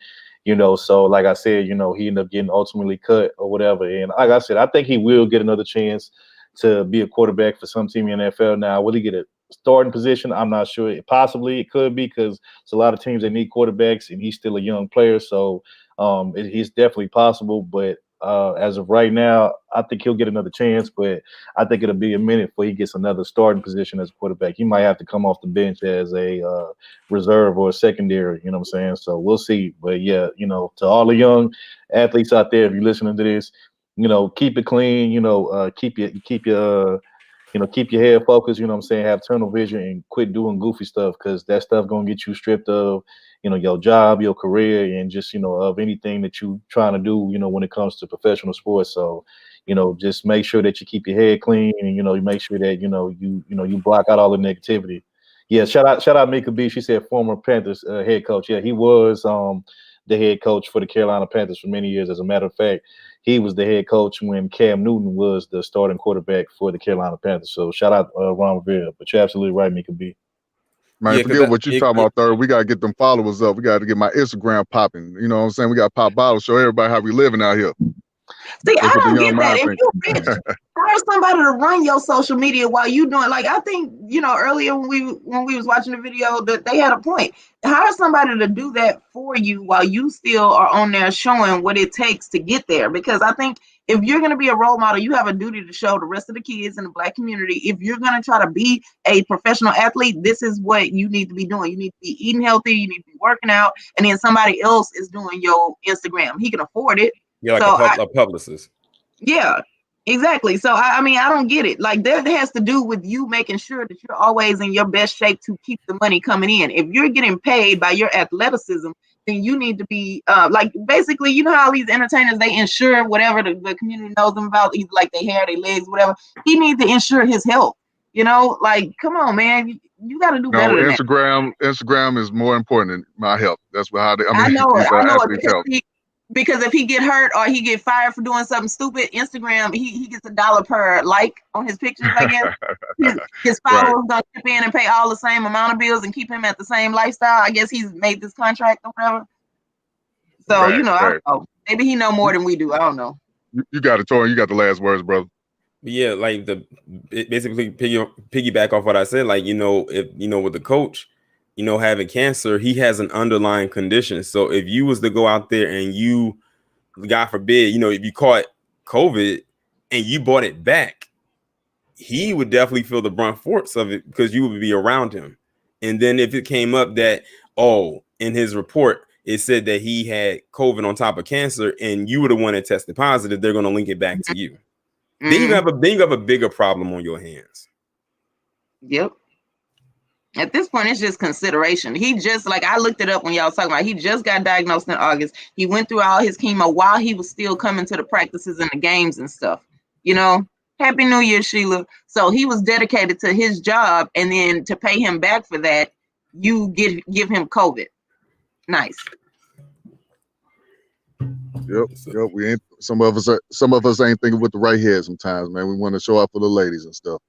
so like I said, he ended up getting ultimately cut or whatever. And like I said, I think he will get another chance to be a quarterback for some team in the NFL. Now, will he get a starting position? I'm not sure. Possibly it could be, because it's a lot of teams that need quarterbacks, and he's still a young player. So He's definitely possible, but as of right now, I think he'll get another chance, but I think it'll be a minute before he gets another starting position as a quarterback. He might have to come off the bench as a reserve or a secondary, you know what I'm saying? So we'll see. But yeah, to all the young athletes out there, if you're listening to this, keep it clean, keep your head focused, you know what I'm saying? Have tunnel vision and quit doing goofy stuff, because that stuff going to get you stripped of, your job, your career, and just, of anything that you trying to do, when it comes to professional sports. So, just make sure that you keep your head clean, and, you make sure that, you block out all the negativity. Yeah. Shout out Mika B. She said former Panthers head coach. Yeah, he was the head coach for the Carolina Panthers for many years. As a matter of fact, he was the head coach when Cam Newton was the starting quarterback for the Carolina Panthers. So shout out Ron Rivera. But you're absolutely right, Mika B. Man, forget what you talking about, Third. We got to get them followers up. We got to get my Instagram popping. You know what I'm saying? We got to pop bottles, show everybody how we living out here. See, I don't get that. If you're rich, hire somebody to run your social media while you doing. Like, I think, earlier when we was watching the video, that they had a point. Hire somebody to do that for you while you still are on there showing what it takes to get there. Because I think if you're going to be a role model, you have a duty to show the rest of the kids in the Black community. If you're going to try to be a professional athlete, this is what you need to be doing. You need to be eating healthy. You need to be working out. And then somebody else is doing your Instagram. He can afford it. You're like a publicist. Yeah, exactly. So, I mean, I don't get it. Like, that has to do with you making sure that you're always in your best shape to keep the money coming in. If you're getting paid by your athleticism, then you need to be like, basically, you know how all these entertainers, they insure whatever the community knows them about, either like their hair, their legs, whatever. He needs to insure his health. Like, come on, man. You got to do better than Instagram is more important than my health. That's how they, I know it. Because if he get hurt or he get fired for doing something stupid, Instagram, he gets $1 per like on his pictures, I guess. His followers gonna chip in and pay all the same amount of bills and keep him at the same lifestyle. I guess he's made this contract or whatever. So, I don't know. Maybe he know more than we do. I don't know. You got it, Tori. You got the last words, brother. Yeah, like basically piggyback off what I said. Like, if with the coach, having cancer, he has an underlying condition. So if you was to go out there and you, God forbid, if you caught COVID and you brought it back, he would definitely feel the brunt force of it, because you would be around him. And then if it came up that, in his report, it said that he had COVID on top of cancer, and you were the one that tested positive, they're going to link it back to you. Mm-hmm. Then you have a bigger problem on your hands. Yep. At this point, it's just consideration. He just, like, I looked it up when y'all was talking about, he just got diagnosed in August. He went through all his chemo while he was still coming to the practices and the games and stuff. Happy New Year, Sheila. So he was dedicated to his job, and then to pay him back for that, you give him COVID. Nice. Yep. We ain't. Some of us ain't thinking with the right head sometimes, man. We want to show up for the ladies and stuff.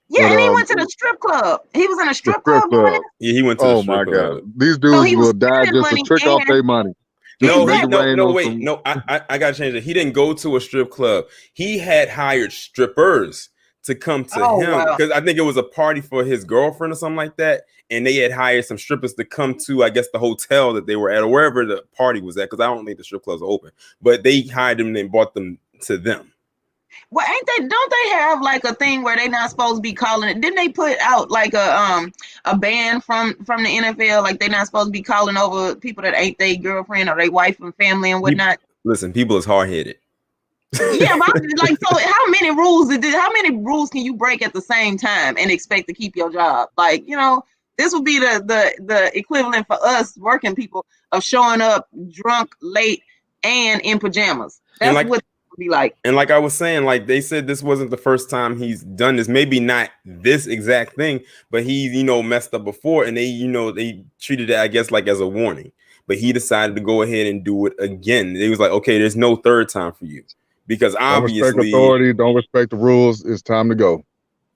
Yeah, and he went to the strip club. He was in a strip club. Yeah, he went to the strip club. Oh my God. These dudes will die just to trick off their money. No, wait. No, I gotta change it. He didn't go to a strip club. He had hired strippers to come to him, because I think it was a party for his girlfriend or something like that. And they had hired some strippers to come to, I guess, the hotel that they were at, or wherever the party was at, because I don't think the strip clubs are open. But they hired them and brought them to them. Well, don't they have like a thing where they're not supposed to be calling it? Didn't they put out like a ban from the NFL? Like, they're not supposed to be calling over people that ain't their girlfriend or their wife and family and whatnot. Listen, people is hard-headed. Yeah, but like, so how many rules can you break at the same time and expect to keep your job? Like, this would be the equivalent for us working people of showing up drunk, late, and in pajamas. That's what be like. And like I was saying, like, they said this wasn't the first time he's done this. Maybe not this exact thing, but he messed up before, and they treated it, I guess, like as a warning. But he decided to go ahead and do it again. It was like, okay, there's no third time for you, because obviously don't respect authority, don't respect the rules. It's time to go.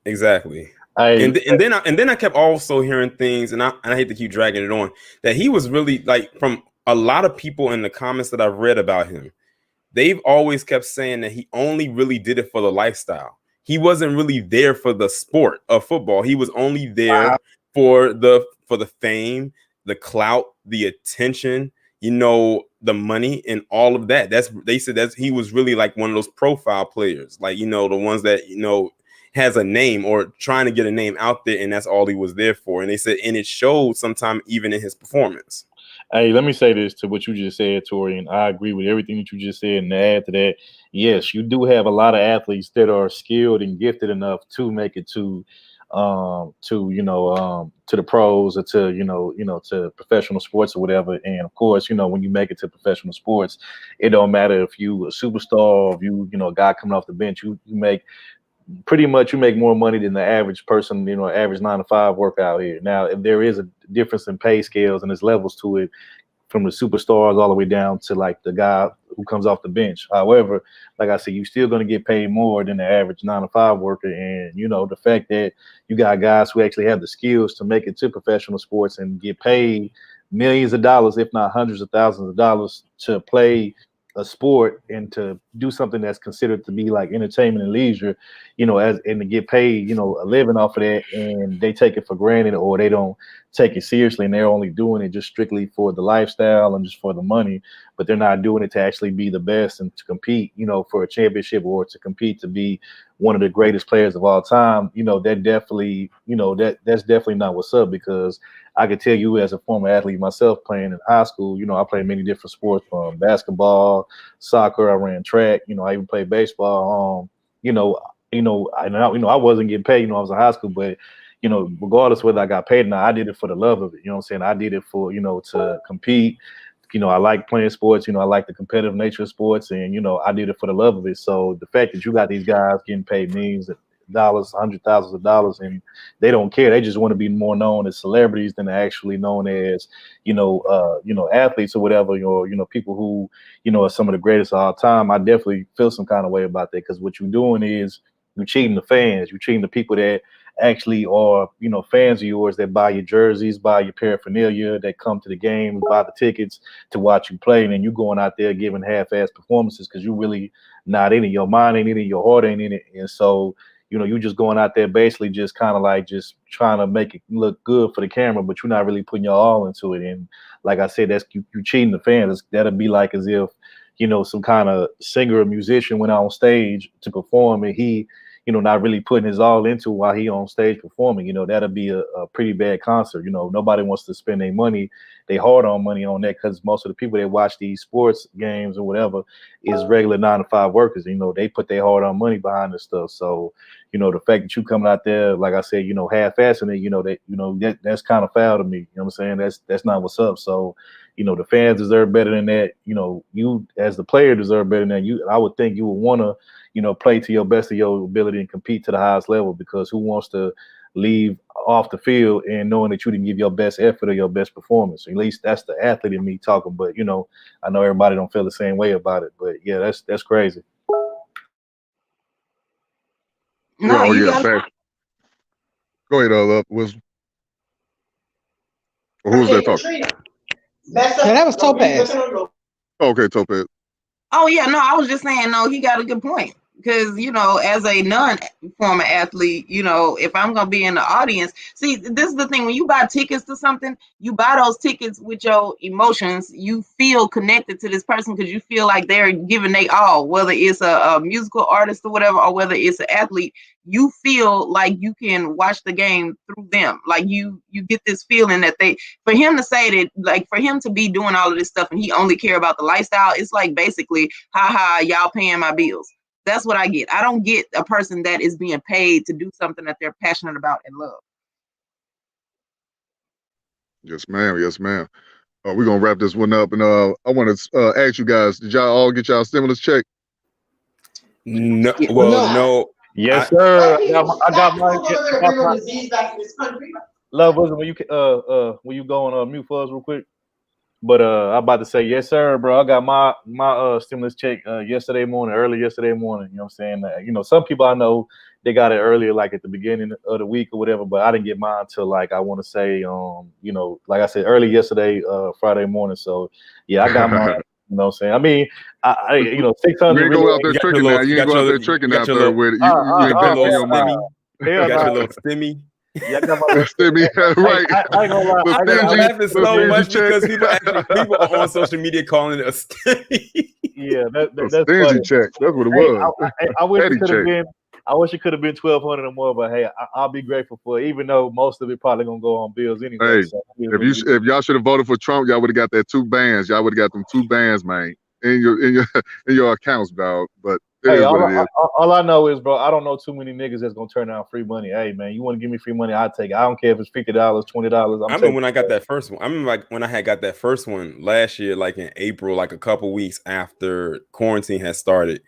Exactly. And then I kept also hearing things, and I hate to keep dragging it on, that he was really, like, from a lot of people in the comments that I've read about him, they've always kept saying that he only really did it for the lifestyle. He wasn't really there for the sport of football. He was only there for the fame, the clout, the attention. you know, the money and all of that. They said that he was really like one of those profile players, like, you know, the ones that, you know, has a name or trying to get a name out there, and that's all he was there for. And they said, and it showed sometime even in his performance. Hey, let me say this to what you just said, Tori, and I agree with everything that you just said. And to add to that, yes, you do have a lot of athletes that are skilled and gifted enough to make it to the pros or to professional sports or whatever. And of course, you know, when you make it to professional sports, it don't matter if you a superstar or if you a guy coming off the bench. You make more money than the average person, you know, average 9-to-5 worker out here. Now, if there is a difference in pay scales and there's levels to it, from the superstars all the way down to like the guy who comes off the bench. However, like I said, you're still going to get paid more than the average 9-to-5 worker. And, you know, the fact that you got guys who actually have the skills to make it to professional sports and get paid millions of dollars, if not hundreds of thousands of dollars, to play a sport and to do something that's considered to be like entertainment and leisure, you know, and to get paid, you know, a living off of that, and they take it for granted or they don't take it seriously and they're only doing it just strictly for the lifestyle and just for the money, but they're not doing it to actually be the best and to compete, you know, for a championship or to compete to be one of the greatest players of all time. You know, that definitely, you know, that's definitely not what's up, because I could tell you as a former athlete myself playing in high school, you know, I played many different sports from basketball, soccer, I ran track, you know, I even played baseball. I wasn't getting paid, you know, I was in high school, but, you know, regardless whether I got paid or not, I did it for the love of it. You know what I'm saying? I did it for, you know, to compete. You know, I like playing sports, you know, I like the competitive nature of sports, and, you know, I did it for the love of it. So the fact that you got these guys getting paid millions of dollars, hundreds of thousands of dollars, and they don't care. They just want to be more known as celebrities than actually known as, athletes or whatever, or, you know, people who, you know, are some of the greatest of all time. I definitely feel some kind of way about that, because what you're doing is you're cheating the fans. You're cheating the people that actually are, you know, fans of yours, that buy your jerseys, buy your paraphernalia, that come to the game, buy the tickets to watch you play, and then you going out there giving half-ass performances because you really not in it. Your mind ain't in it, your heart ain't in it, and so, you know, you just going out there basically just kind of like just trying to make it look good for the camera, but you're not really putting your all into it. And like I said, that's you cheating the fans. That'll be like as if, you know, some kind of singer or musician went out on stage to perform and he, you know, not really putting his all into it while he on stage performing. You know, that'll be a pretty bad concert. You know, nobody wants to spend their money, they hard-earned money on that, because most of the people that watch these sports games or whatever is regular 9-to-5 workers. You know, they put their hard-earned money behind this stuff. So, you know, the fact that you coming out there, like I said, you know, half-assing it, that's kind of foul to me. You know what I'm saying? That's not what's up. So, you know, the fans deserve better than that. You know, you as the player deserve better than that. I would think you would want to, you know, play to your best of your ability and compete to the highest level, because who wants to leave off the field and knowing that you didn't give your best effort or your best performance? At least that's the athlete in me talking. But, you know, I know everybody don't feel the same way about it. But yeah, that's crazy. No, you got Go ahead, Wisdom. Or who's that talking? No, that was Topaz. Okay, Topaz. Oh yeah, no, I was just saying, no, he got a good point. Because, you know, as a non-former athlete, you know, if I'm going to be in the audience, see, this is the thing. When you buy tickets to something, you buy those tickets with your emotions. You feel connected to this person because you feel like they're giving they all, whether it's a musical artist or whatever, or whether it's an athlete. You feel like you can watch the game through them. Like you get this feeling that for him to say that, like for him to be doing all of this stuff and he only care about the lifestyle, it's like basically, y'all paying my bills. That's what I get. I don't get a person that is being paid to do something that they're passionate about and love. Yes, ma'am. Yes, ma'am. We're going to wrap this one up. And I want to ask you guys, did y'all all get y'all stimulus check? No. Well, no. Yes, sir. I got mine. Love, will you go on mute for us real quick? But I'm about to say, yes, sir, bro. I got my stimulus check early yesterday morning. You know what I'm saying? You know, some people I know, they got it earlier, like at the beginning of the week or whatever, but I didn't get mine till like, I want to say, you know, like I said, early yesterday, Friday morning. So yeah, I got mine. You know what I'm saying? I mean, I you know, 600. You ain't go out there tricking now. You ain't go out there tricking out there with it. You ain't investing your money. You got your little stimmy. Yeah, I got my Stimmy, right. I ain't gonna lie. The I I'm got stingy- laughing the so stingy much check. because people are on social media calling it a stingy. yeah, A that's stingy funny. check. That's what it Hey, was. I wish it Petty could have check. been. I wish it could have been 1,200 or more, but hey, I'll be grateful for it, even though most of it probably gonna go on bills anyway. Hey, So if y'all should have voted for Trump, y'all would have got that 2 bands. Y'all would have got them 2 bands, man, in your accounts, dog. But it is what it is. all I know is, bro, I don't know too many niggas that's gonna turn down free money. Hey, man, you want to give me free money? I'll take it. I don't care if it's $50, $20. I remember when I got that first one. I remember like when I had got that first one last year, like in April, like a couple weeks after quarantine had started.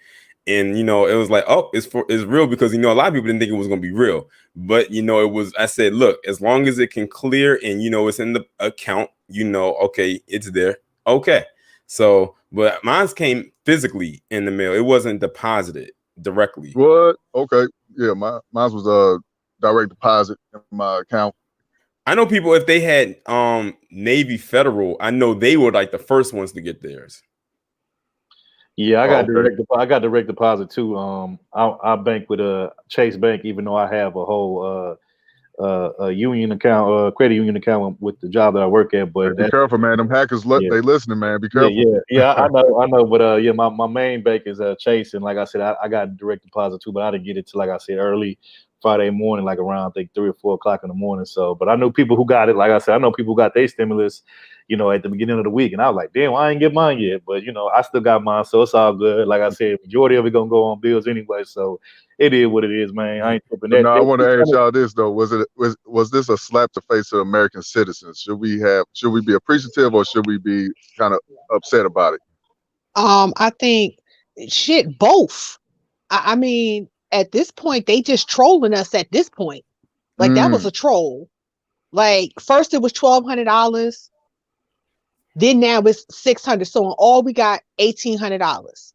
And it was like, oh, it's real, because a lot of people didn't think it was gonna be real. But it was. I said, look, as long as it can clear and it's in the account, okay, it's there. Okay. So, but mine came physically in the mail. It wasn't deposited directly. What? Okay. Yeah, mine was direct deposit in my account. I know people, if they had Navy Federal, I know they were like the first ones to get theirs. Yeah, I got direct deposit too. I bank with a Chase Bank, even though I have a whole union account, credit union account with the job that I work at. But Be careful, man. Them hackers, they listening, man. Be careful. Yeah. I know. But my main bank is Chase, and like I said, I got direct deposit too, but I didn't get it till, like I said, early Friday morning, like around I think 3 or 4 o'clock in the morning. So, but I know people who got it. Like I said, I know people who got their stimulus, at the beginning of the week, and I was like, damn, I ain't get mine yet. But I still got mine, so it's all good. Like I said, majority of it gonna go on bills anyway, so it is what it is, man. I ain't tripping. No, I want to ask y'all this though: was this a slap to face of American citizens? Should we be appreciative, or should we be kind of upset about it? I think both. I mean, at this point, they just trolling us at this point. Like that was a troll. Like first it was $1,200, then now it's $600. So in all we got $1,800.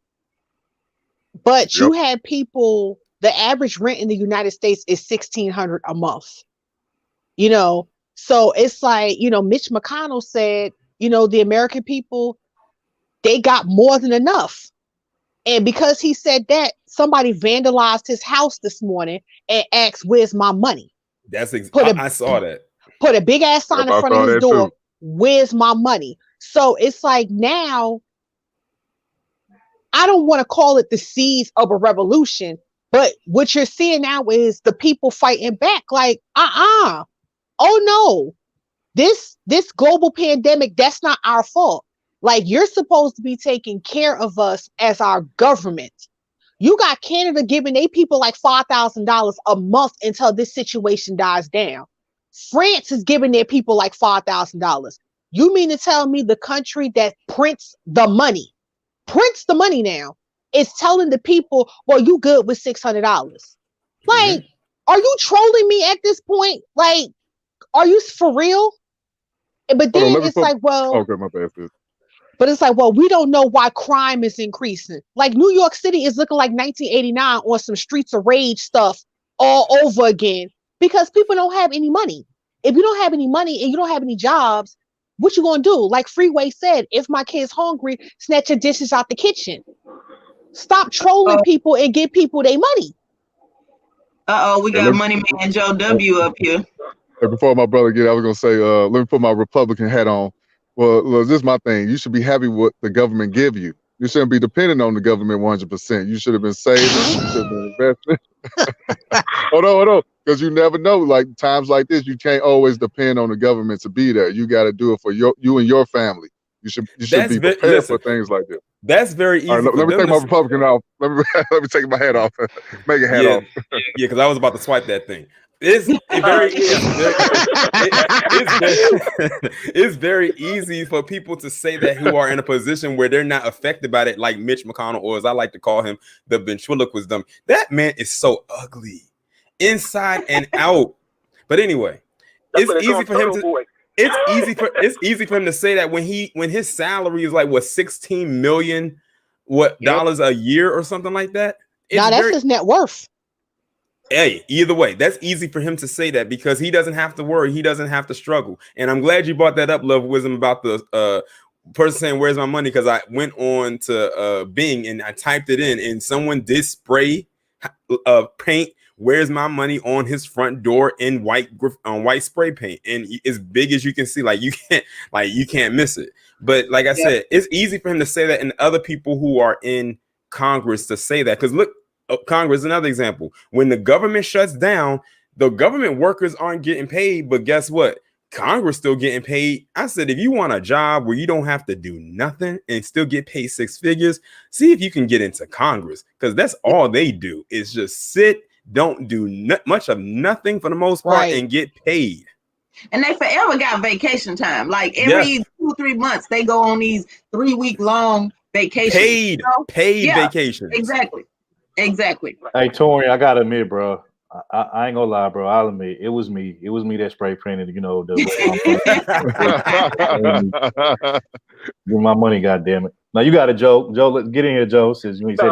But you had people. The average rent in the United States is $1,600 a month. So it's like Mitch McConnell said, the American people, they got more than enough. And because he said that, somebody vandalized his house this morning and asked, "Where's my money?" I saw that. Put a big ass sign in front of his door. Too. Where's my money? So it's like now, I don't want to call it the seeds of a revolution, but what you're seeing now is the people fighting back. Like, oh no, this global pandemic, that's not our fault. Like, you're supposed to be taking care of us as our government. You got Canada giving their people like $5,000 a month until this situation dies down. France is giving their people like $5,000. You mean to tell me the country that prints the money now, is telling the people, well, you good with $600? Like, are you trolling me at this point? Like, are you for real? But then it's like, well, okay, my bad. But it's like, well, we don't know why crime is increasing. Like New York City is looking like 1989 on some Streets of Rage stuff all over again, because people don't have any money. If you don't have any money and you don't have any jobs, what you gonna do? Like Freeway said, if my kid's hungry, snatch your dishes out the kitchen. Stop trolling people and give people their money. We got Money Man Joe W up here. Before my brother get, I was gonna say, let me put my Republican hat on. Well, this is my thing. You should be happy with what the government give you. You shouldn't be dependent on the government 100%. You should have been saving. You should have been investing. Hold on. Because you never know. Like times like this, you can't always depend on the government to be there. You got to do it for you and your family. You should be prepared for things like this. That's very easy. All right, let me take my Republican off. Let me take my hat off. Make a hat off. Yeah, because I was about to swipe that thing. It's very easy for people to say that who are in a position where they're not affected by it, like Mitch McConnell, or as I like to call him, the ventriloquist dummy. That man is so ugly, inside and out. But anyway, it's easy for him to. It's easy for him to say that when his salary is like $16 million dollars a year or something like that. Now that's his net worth. Hey, either way, that's easy for him to say that because he doesn't have to worry. He doesn't have to struggle. And I'm glad you brought that up, Love Wisdom, about the person saying, "Where's my money?" Because I went on to Bing and I typed it in, and someone did spray paint Where's my money on his front door in white spray paint, and as big as you can see, like you can't miss it. But like I said, it's easy for him to say that, and other people who are in Congress to say that. Because look, Congress is another example. When the government shuts down, the government workers aren't getting paid, but guess what? Congress still getting paid. I said, if you want a job where you don't have to do nothing and still get paid 6 figures, see if you can get into Congress, because that's all they do is just sit, don't do much of nothing for the most part, and get paid. And they forever got vacation time. Like every 2-3 months, they go on these 3-week long vacations. Paid vacations. Exactly. Hey, Tori, I gotta admit, bro. I ain't gonna lie, bro. I'll admit it was me. It was me that spray painted. You know, give my money, goddamn it. Now you got a joke. Joe, let's get in here, Joe. Since you say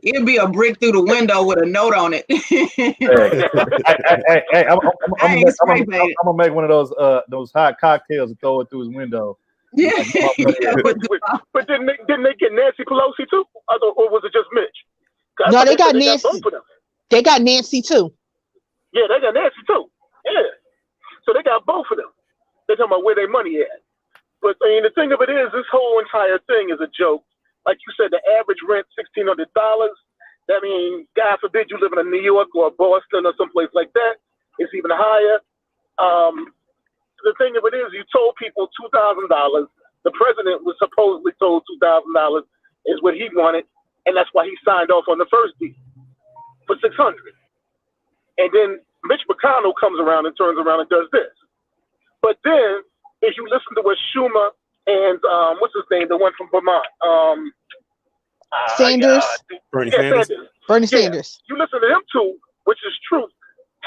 it'd be a brick through the window with a note on it. I'm gonna make one of those hot cocktails and throw it through his window. Yeah. But didn't they get Nancy Pelosi too, or was it just Mitch? No, they got Nancy. They got Nancy too. Yeah, they got Nancy too. Yeah. So they got both of them. They're talking about where their money at. But I mean, the thing of it is, this whole entire thing is a joke. Like you said, the average rent $1,600. That means, God forbid, you live in New York or Boston or someplace like that. It's even higher. The thing of it is, you told people $2,000. The president was supposedly told $2,000 is what he wanted, and that's why he signed off on the first deal for $600. And then Mitch McConnell comes around and turns around and does this. But then, if you listen to what Schumer and what's his name, the one from Vermont, Sanders, Bernie Sanders. Bernie Sanders. You listen to them two, which is true.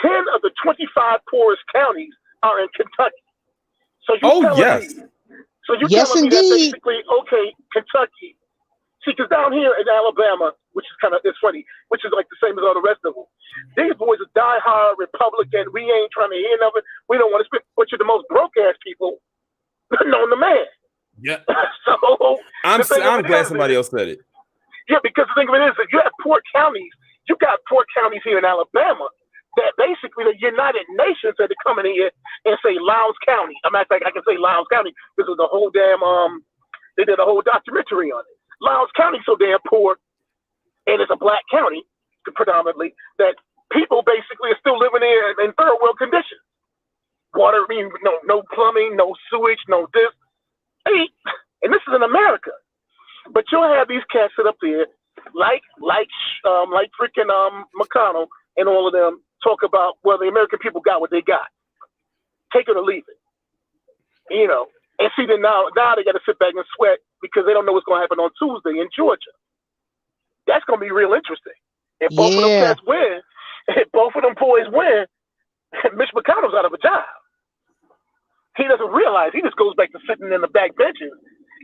10 of the 25 poorest counties are in Kentucky. So you telling me, telling me that basically, okay, Kentucky. See, because down here in Alabama, which is it's funny, which is like the same as all the rest of them. These boys are diehard Republican. We ain't trying to hear nothing. We don't want to spend, but you're the most broke ass people known to man. Yeah. So I'm glad somebody else said it. Yeah, because the thing of it is that you have poor counties. You got poor counties here in Alabama that basically the United Nations had to come in here and say Lowndes County. I'm not like I can say Lowndes County because of the whole damn they did a whole documentary on it. Lowndes County so damn poor, and it's a black county predominantly, that people basically are still living there in third world conditions. Water, no plumbing, no sewage, no this. Hey, and this is in America. But you'll have these cats sit up there like freaking McConnell and all of them talk about, well, the American people got what they got. Take it or leave it. And see, then now they got to sit back and sweat because they don't know what's going to happen on Tuesday in Georgia. That's going to be real interesting. If both of them cats win, if both of them boys win, Mitch McConnell's out of a job. He doesn't realize. He just goes back to sitting in the back benches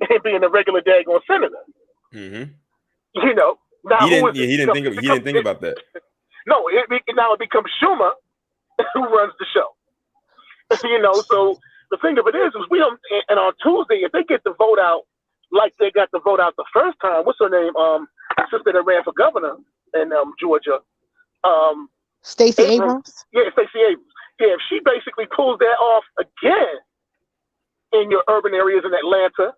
and being a regular daggone senator. Mm-hmm. Now he didn't think about that. No, now it becomes Schumer who runs the show. So the thing of it is we don't. And on Tuesday, if they get the vote out like they got the vote out the first time, what's her name? The sister that ran for governor in Georgia. Stacey Abrams? Yeah, Stacey Abrams. Yeah, if she basically pulls that off again in your urban areas in Atlanta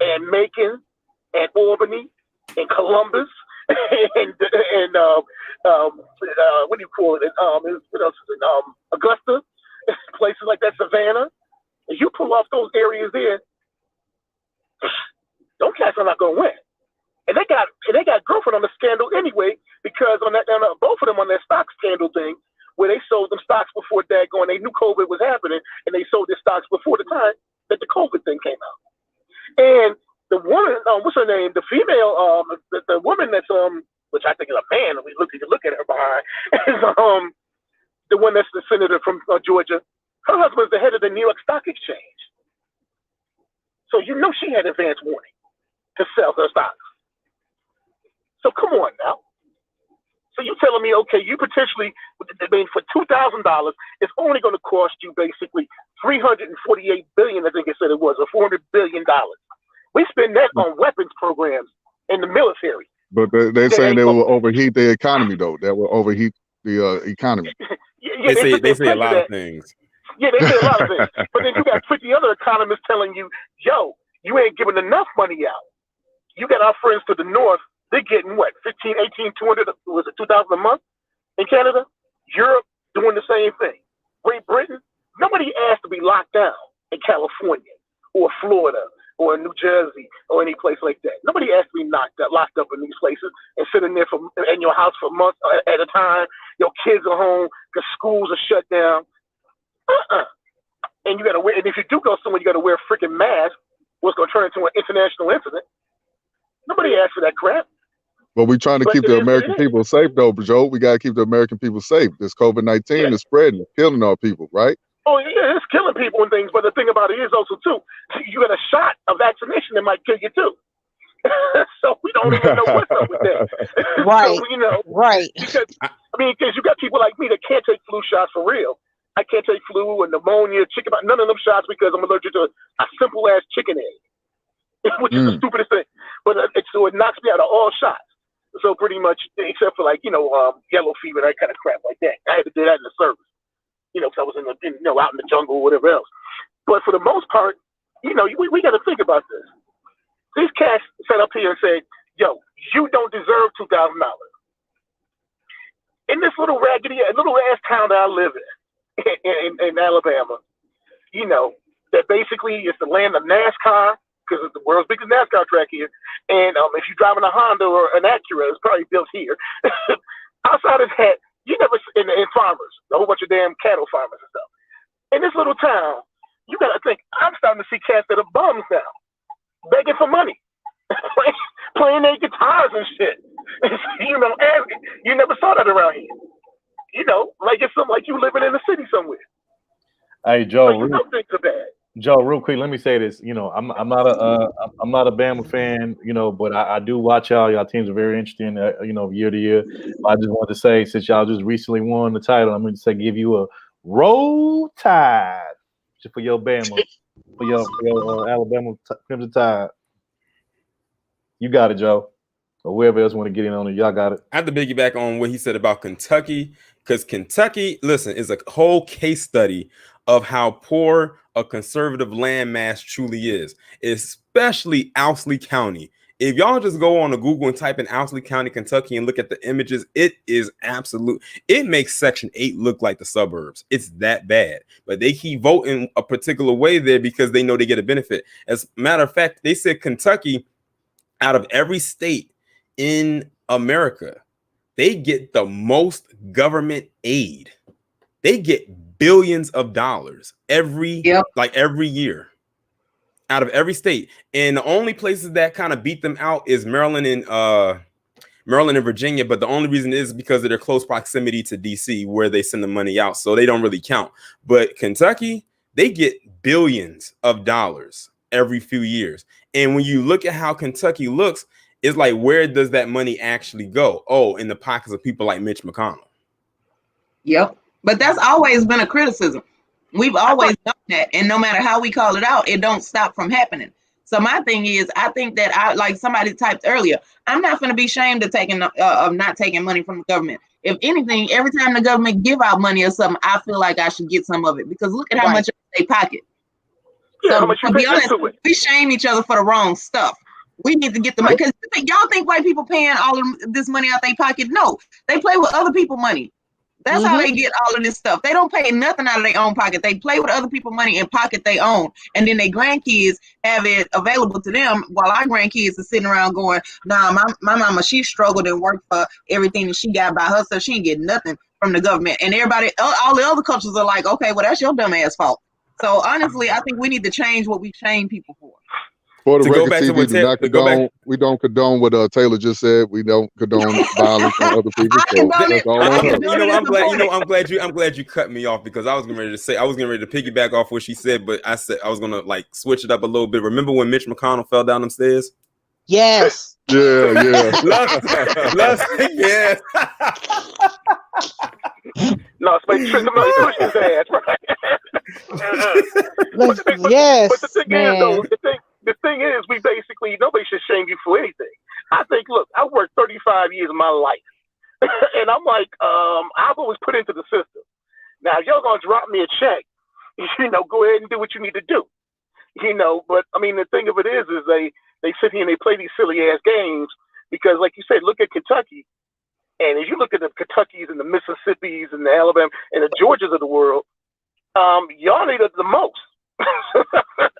and Macon and Albany and Columbus and what do you call it? What else is it? Augusta, places like that, Savannah. If you pull off those areas there, those cats are not going to win. And they got girlfriend on the scandal anyway, because on both of them on their stock scandal thing, where they sold them stocks before daggone, they knew COVID was happening, and they sold their stocks before the time that the COVID thing came out. And the woman, what's her name? The female, the woman that's which I think is a man, if you look at her behind, is the one that's the senator from Georgia. Her husband's the head of the New York Stock Exchange. So she had advance warning to sell her stocks. So come on now. So you're telling me, okay, you potentially, for $2,000, it's only going to cost you basically $348 billion, I think it said it was, or $400 billion. We spend that on weapons programs in the military. But they're saying they will overheat the economy, though. That will overheat the economy. Yeah, They say a lot of that. things. Yeah, they say a lot of things. But then you got 50 other economists telling you, yo, you ain't giving enough money out. You got our friends to the north, they're getting what, 15, 18, 200, was it 2,000 a month in Canada? Europe doing the same thing. Great Britain, nobody asked to be locked down in California or Florida or New Jersey or any place like that. Nobody asked to be locked up in these places and sitting there in your house for months at a time. Your kids are home because schools are shut down. And you got to wear, and if you do go somewhere, you got to wear a freaking mask, what's going to turn into an international incident. Nobody asked for that crap. But we're trying to keep the American people safe, though, Joe. We got to keep the American people safe. This COVID-19 is spreading, killing our people, right? Oh, yeah, it's killing people and things. But the thing about it is also, too, you got a shot of vaccination that might kill you, too. So we don't even know what's up with that. Right. So, right. Because you got people like me that can't take flu shots for real. I can't take flu or pneumonia, none of them shots because I'm allergic to a simple ass chicken egg, which is the stupidest thing. But so it knocks me out of all shots. So pretty much, except for yellow fever, that kind of crap like that. I had to do that in the service, because I was out in the jungle or whatever else. But for the most part, we got to think about this. These cats sat up here and said, "Yo, you don't deserve $2,000." In this little ass town that I live in Alabama, that basically is the land of NASCAR, because it's the world's biggest NASCAR track here. And if you're driving a Honda or an Acura, it's probably built here. Outside of that, you never, in farmers, a whole bunch of damn cattle farmers and stuff. In this little town, you got to think, I'm starting to see cats that are bums now, begging for money, playing their guitars and shit. You never saw that around here. Like it's something like you living in the city somewhere. Hey, Joe. So things are bad. Joe, real quick, let me say this. I'm not a Bama fan, but I do watch y'all. Y'all teams are very interesting, year to year. I just wanted to say, since y'all just recently won the title, I'm going to say give you a roll tide for your Bama, for your Alabama Crimson Tide. You got it, Joe. Or whoever else want to get in on it, y'all got it. I have to piggyback on what he said about Kentucky, because Kentucky, listen, is a whole case study of how poor a conservative landmass truly is, especially Owsley County. If y'all just go on to Google and type in Owsley County, Kentucky, and look at the images, it is absolute. It makes Section 8 look like the suburbs. It's that bad. But they keep voting a particular way there because they know they get a benefit. As a matter of fact, they said Kentucky, out of every state in America, they get the most government aid. They get billions of dollars every year out of every state. And the only places that kind of beat them out is Maryland and Virginia. But the only reason is because of their close proximity to DC, where they send the money out. So they don't really count. But Kentucky, they get billions of dollars every few years. And when you look at how Kentucky looks, it's like, where does that money actually go? Oh, in the pockets of people like Mitch McConnell. Yep. But that's always been a criticism. We've always done that. And no matter how we call it out, it don't stop from happening. So my thing is, I think that like somebody typed earlier, I'm not going to be ashamed of not taking money from the government. If anything, every time the government give out money or something, I feel like I should get some of it, because look at how much they pocket. Yeah, so to be honest, we shame each other for the wrong stuff. We need to get the money, because y'all think white people paying all of this money out their pocket. No, they play with other people's money. That's how they get all of this stuff. They don't pay nothing out of their own pocket. They play with other people's money and pocket their own. And then their grandkids have it available to them, while our grandkids are sitting around going, nah, my mama, she struggled and worked for everything that she got by herself. She ain't getting nothing from the government. And everybody, all the other cultures are like, okay, well, that's your dumb ass fault. So honestly, I think we need to change what we shame people for. For the record, TV, we don't condone what Taylor just said. We don't condone violence on other people. So that's all I'm glad you cut me off, because I was getting ready to piggyback off what she said, but I said I was gonna switch it up a little bit. Remember when Mitch McConnell fell down them stairs? Yes. Yeah. Yes. No, somebody pushed his ass, right? Yes, but the thing man. is, though, the thing is, nobody should shame you for anything. I think, look, I worked 35 years of my life And I'm like, I've always put into the system. Now, if y'all gonna drop me a check, go ahead and do what you need to do. But I mean, the thing of it is they sit here and they play these silly ass games because, like you said, look at Kentucky, and if you look at the Kentuckys and the Mississippis and the Alabama and the Georgias of the world, y'all need it the most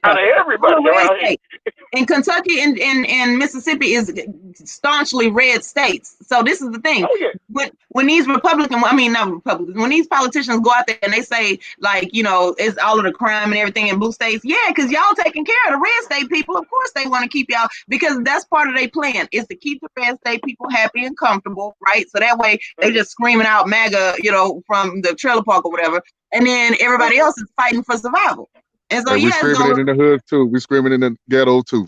out of everybody around here. And Kentucky and Mississippi is staunchly red states. So this is the thing. Oh, yeah. When these not Republicans, when these politicians go out there and they say, like, it's all of the crime and everything in blue states, yeah, because y'all taking care of the red state people. Of course they want to keep y'all, because that's part of their plan, is to keep the red state people happy and comfortable, right? So that way they just screaming out MAGA, from the trailer park or whatever. And then everybody else is fighting for survival. And so, we screaming it in the hood too. We screaming in the ghetto too.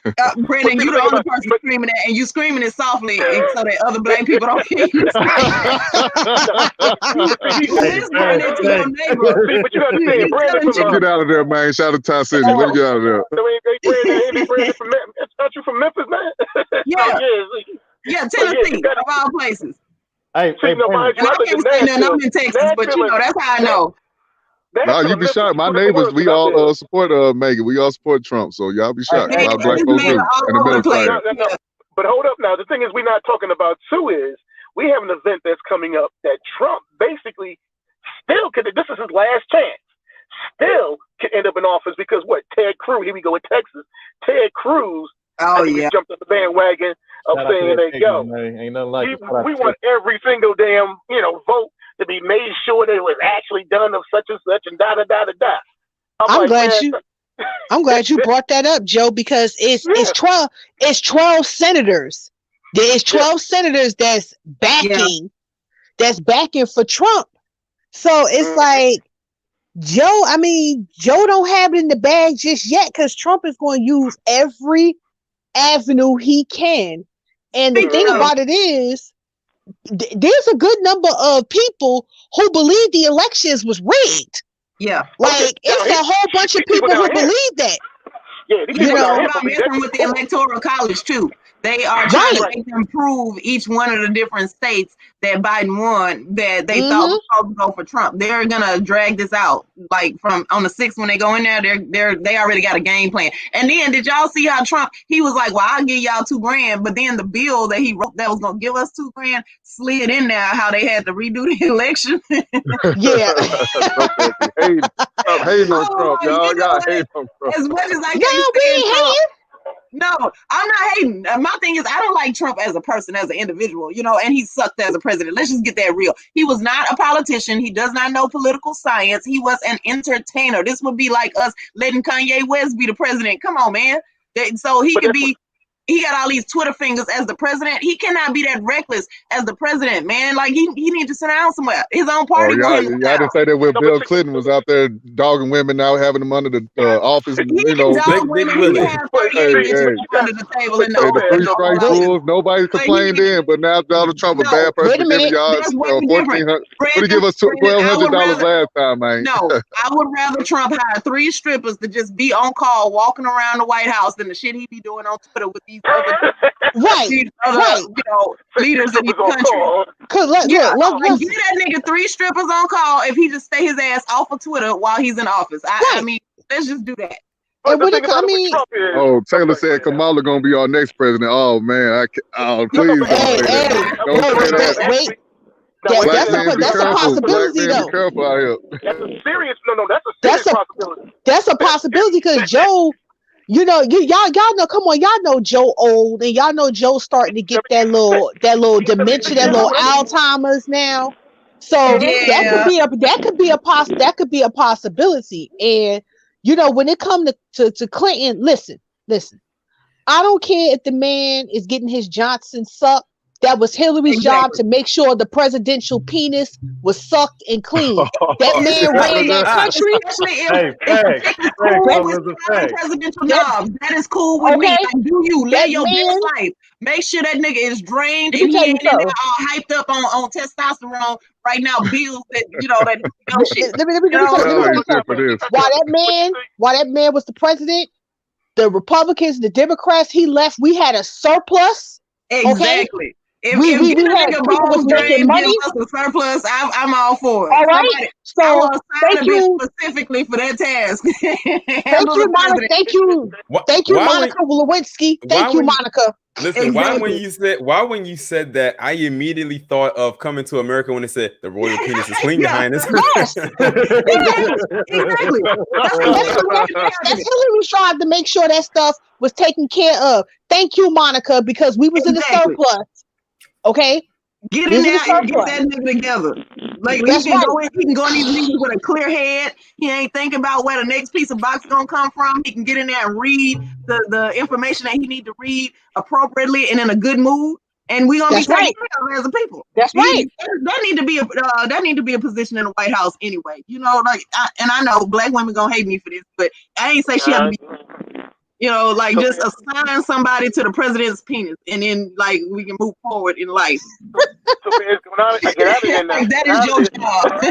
Brandon, you're the only person screaming it, and you screaming it softly, and so that other black people don't hear you. But you understand, Brandon, get out of there, man. Shout out to Ty City. Let me get out of there. Aren't you from Memphis, man? Yeah, Tennessee, of all places. Hey, I'm in Texas, but that's how I know. No, you be shocked. My neighbors, we all support Megan. We all support Trump, so y'all be shocked. A lot of black folks do in the middle side. No. But hold up now. The thing is, we're not talking about too is we have an event that's coming up that Trump basically still could. This is his last chance. Still could end up in office because what? Ted Cruz. Here we go with Texas. Ted Cruz. Jumped up the bandwagon of saying that ain't nothing like we want every single damn vote to be made sure that it was actually done of such and such and da da da da da. I'm glad you brought that up, Joe, because it's 12 senators. There's 12 senators that's backing for Trump. So it's like Joe don't have it in the bag just yet because Trump is going to use every avenue he can. And the thing about it is, there's a good number of people who believe the elections was rigged. Yeah. Like, it's a whole bunch of people who believe that. Yeah, I'm messing with the Electoral College too. They are trying to make them prove each one of the different states that Biden won that they thought was supposed to go for Trump. They're gonna drag this out like from on the 6th when they go in there. They already got a game plan. And then did y'all see how Trump? He was like, "Well, I'll give y'all $2,000,000," but then the bill that he wrote that was gonna give us $2,000,000 slid in there. How they had to redo the election. Stop hating on Trump, y'all. Y'all hate on Trump. As much as I can't stand Trump. No, I'm not hating. My thing is, I don't like Trump as a person, as an individual, and he sucked as a president. Let's just get that real. He was not a politician. He does not know political science. He was an entertainer. This would be like us letting Kanye West be the president. Come on, man. So he could be. He got all these Twitter fingers as the president. He cannot be that reckless as the president, man. Like he needs to sit down somewhere. His own party. Y'all didn't say that when Bill Clinton was out there dogging women out, having them under the office. And, big women. Under the table in the 3 strike rules. Nobody complained then, but now Donald Trump a bad person for giving y'all $1,400. What did he give us $1,200 last time, man? No, I would rather Trump hire 3 strippers to just be on call, walking around the White House than the shit he be doing on Twitter with these other, leaders in these countries. Give that nigga 3 strippers on call if he just stay his ass off of Twitter while he's in office. I mean, let's just do that. Taylor said Kamala gonna be our next president. Oh man, please don't say that. Wait. That's a possibility, though. Be careful out here. That's a serious possibility. That's a possibility because Joe. Y'all know. Come on, y'all know Joe old, and y'all know Joe starting to get that little dementia, that little Alzheimer's now. So that could be a possibility. And when it comes to Clinton, listen. I don't care if the man is getting his Johnson sucked. That was Hillary's job to make sure the presidential penis was sucked and clean. That man ran that country. Presidential job. That is cool with me. Like, do you live your best life? Make sure that nigga is drained and he ain't in there all hyped up on testosterone right now. Bills that that shit. Let me tell you something. While that man was the president, the Republicans, the Democrats, he left. We had a surplus. Exactly. If we get a had nigga people was Bones making Grave gives money. us a surplus, I'm all for it. All right. Somebody, I So will assign thank a you. bitch specifically for that task. Thank Handle you, the Monica. president. Thank you. Thank you, Monica Lewinsky. Thank you, Monica. Listen, why when Exactly. you said that, I immediately thought of Coming to America when it said the royal penis is clean, Your Highness. Yes. Exactly. That's who we tried to make sure that stuff was taken care of. Thank you, Monica, because we was in the surplus. Okay. Get in there and get that nigga together. Like he can go in these meetings with a clear head. He ain't thinking about where the next piece of box is gonna come from. He can get in there and read the information that he need to read appropriately and in a good mood. And we're gonna be taking care of as a people. That's right. That need to be a position in the White House anyway. You know, like I know black women gonna hate me for this, but I ain't say she had to be. You know, like just assign somebody to the president's penis, and then like we can move forward in life. So when I get out of here now, like that is your job.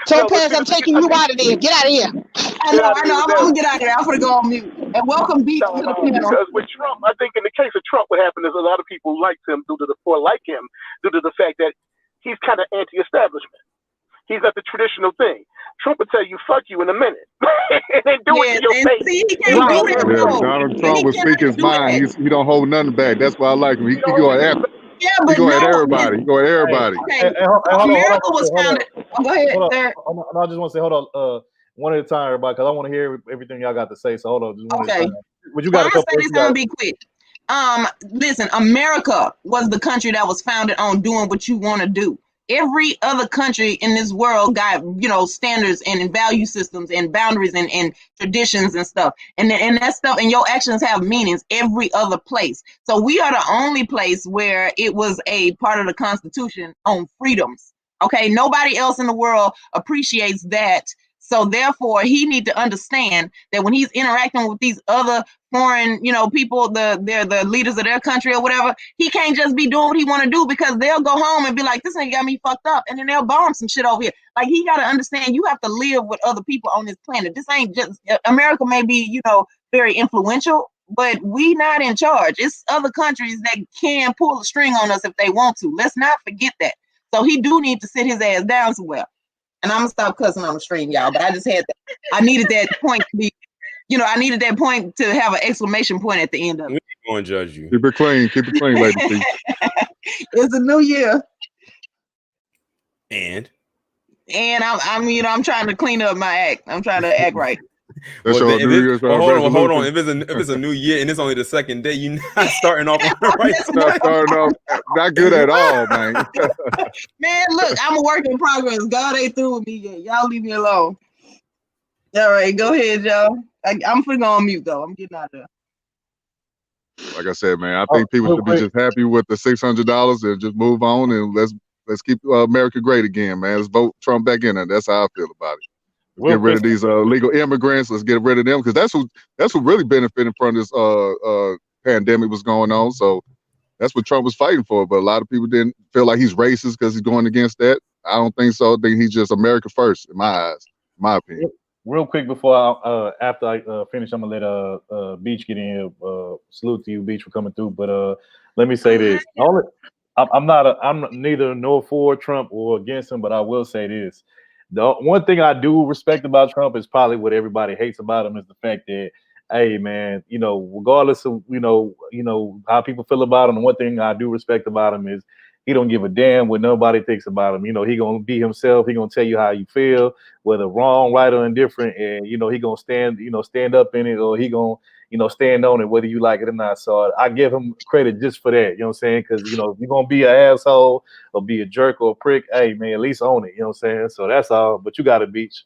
Topaz, I'm taking you out of there. Get out of here. I know. I'm gonna get out of here. I'm gonna go on mute. And welcome, Beach, to the panel. Because with Trump, I think in the case of Trump, what happened is a lot of people liked him due to the fact that he's kind of anti-establishment. He's not the traditional thing. Trump will tell you "fuck you" in a minute, and then do it in your face. See, he can't do that. Yeah, Donald Trump will speak his mind. He don't hold nothing back. That's why I like him. He go at he go at everybody. He go at everybody. Okay. America was founded. Go ahead, sir. I just want to say, hold on, one at a time, everybody, because I want to hear everything y'all got to say. So hold on, just one at a time. But you got I'm gonna say this gonna be quick. Listen, America was the country that was founded on doing what you want to do. Every other country in this world got, standards and value systems and boundaries and traditions and stuff. And that stuff and your actions have meanings every other place. So we are the only place where it was a part of the Constitution on freedoms. Okay. Nobody else in the world appreciates that. So therefore, he need to understand that when he's interacting with these other foreign, people, they're the leaders of their country or whatever, he can't just be doing what he want to do because they'll go home and be like, this ain't got me fucked up. And then they'll bomb some shit over here. Like, he got to understand you have to live with other people on this planet. This ain't just, America may be, very influential, but we not in charge. It's other countries that can pull a string on us if they want to. Let's not forget that. So he do need to sit his ass down somewhere. And I'm gonna stop cussing on the stream, y'all. But I just had I needed that point to be, I needed that point to have an exclamation point at the end of it. We ain't gonna judge you. Keep it clean, lady. It's a new year, and I'm trying to clean up my act. I'm trying to act right. That's hold on. If it's a new year and it's only the second day, you're not starting off on the right side. Not starting off not good at all, man. Man, look, I'm a work in progress. God ain't through with me yet. Y'all leave me alone. All right, go ahead, y'all. I'm finna go on mute though. I'm getting out of there. Like I said, man, I think people should be just happy with the $600 and just move on and let's keep America great again, man. Let's vote Trump back in there. That's how I feel about it. Let's get rid of these illegal immigrants. Let's get rid of them because that's who really benefited from this pandemic was going on. So that's what Trump was fighting for. But a lot of people didn't feel like he's racist because he's going against that. I don't think so. I think he's just America first in my eyes, in my opinion. Real quick before after I finish, I'm gonna let Beach get in here. Salute to you, Beach, for coming through. But let me say this: I'm neither nor for Trump or against him, but I will say this. The one thing I do respect about Trump is probably what everybody hates about him is the fact that, hey man, regardless of how people feel about him, the one thing I do respect about him is he don't give a damn what nobody thinks about him. He gonna be himself. He gonna tell you how you feel, whether wrong, right, or indifferent, and he gonna stand up in it, or he gonna stand on it, whether you like it or not. So I give him credit just for that. You know what I'm saying? Because if you're gonna be an asshole or be a jerk or a prick, hey man, at least own it. You know what I'm saying? So that's all. But you got it, Beach.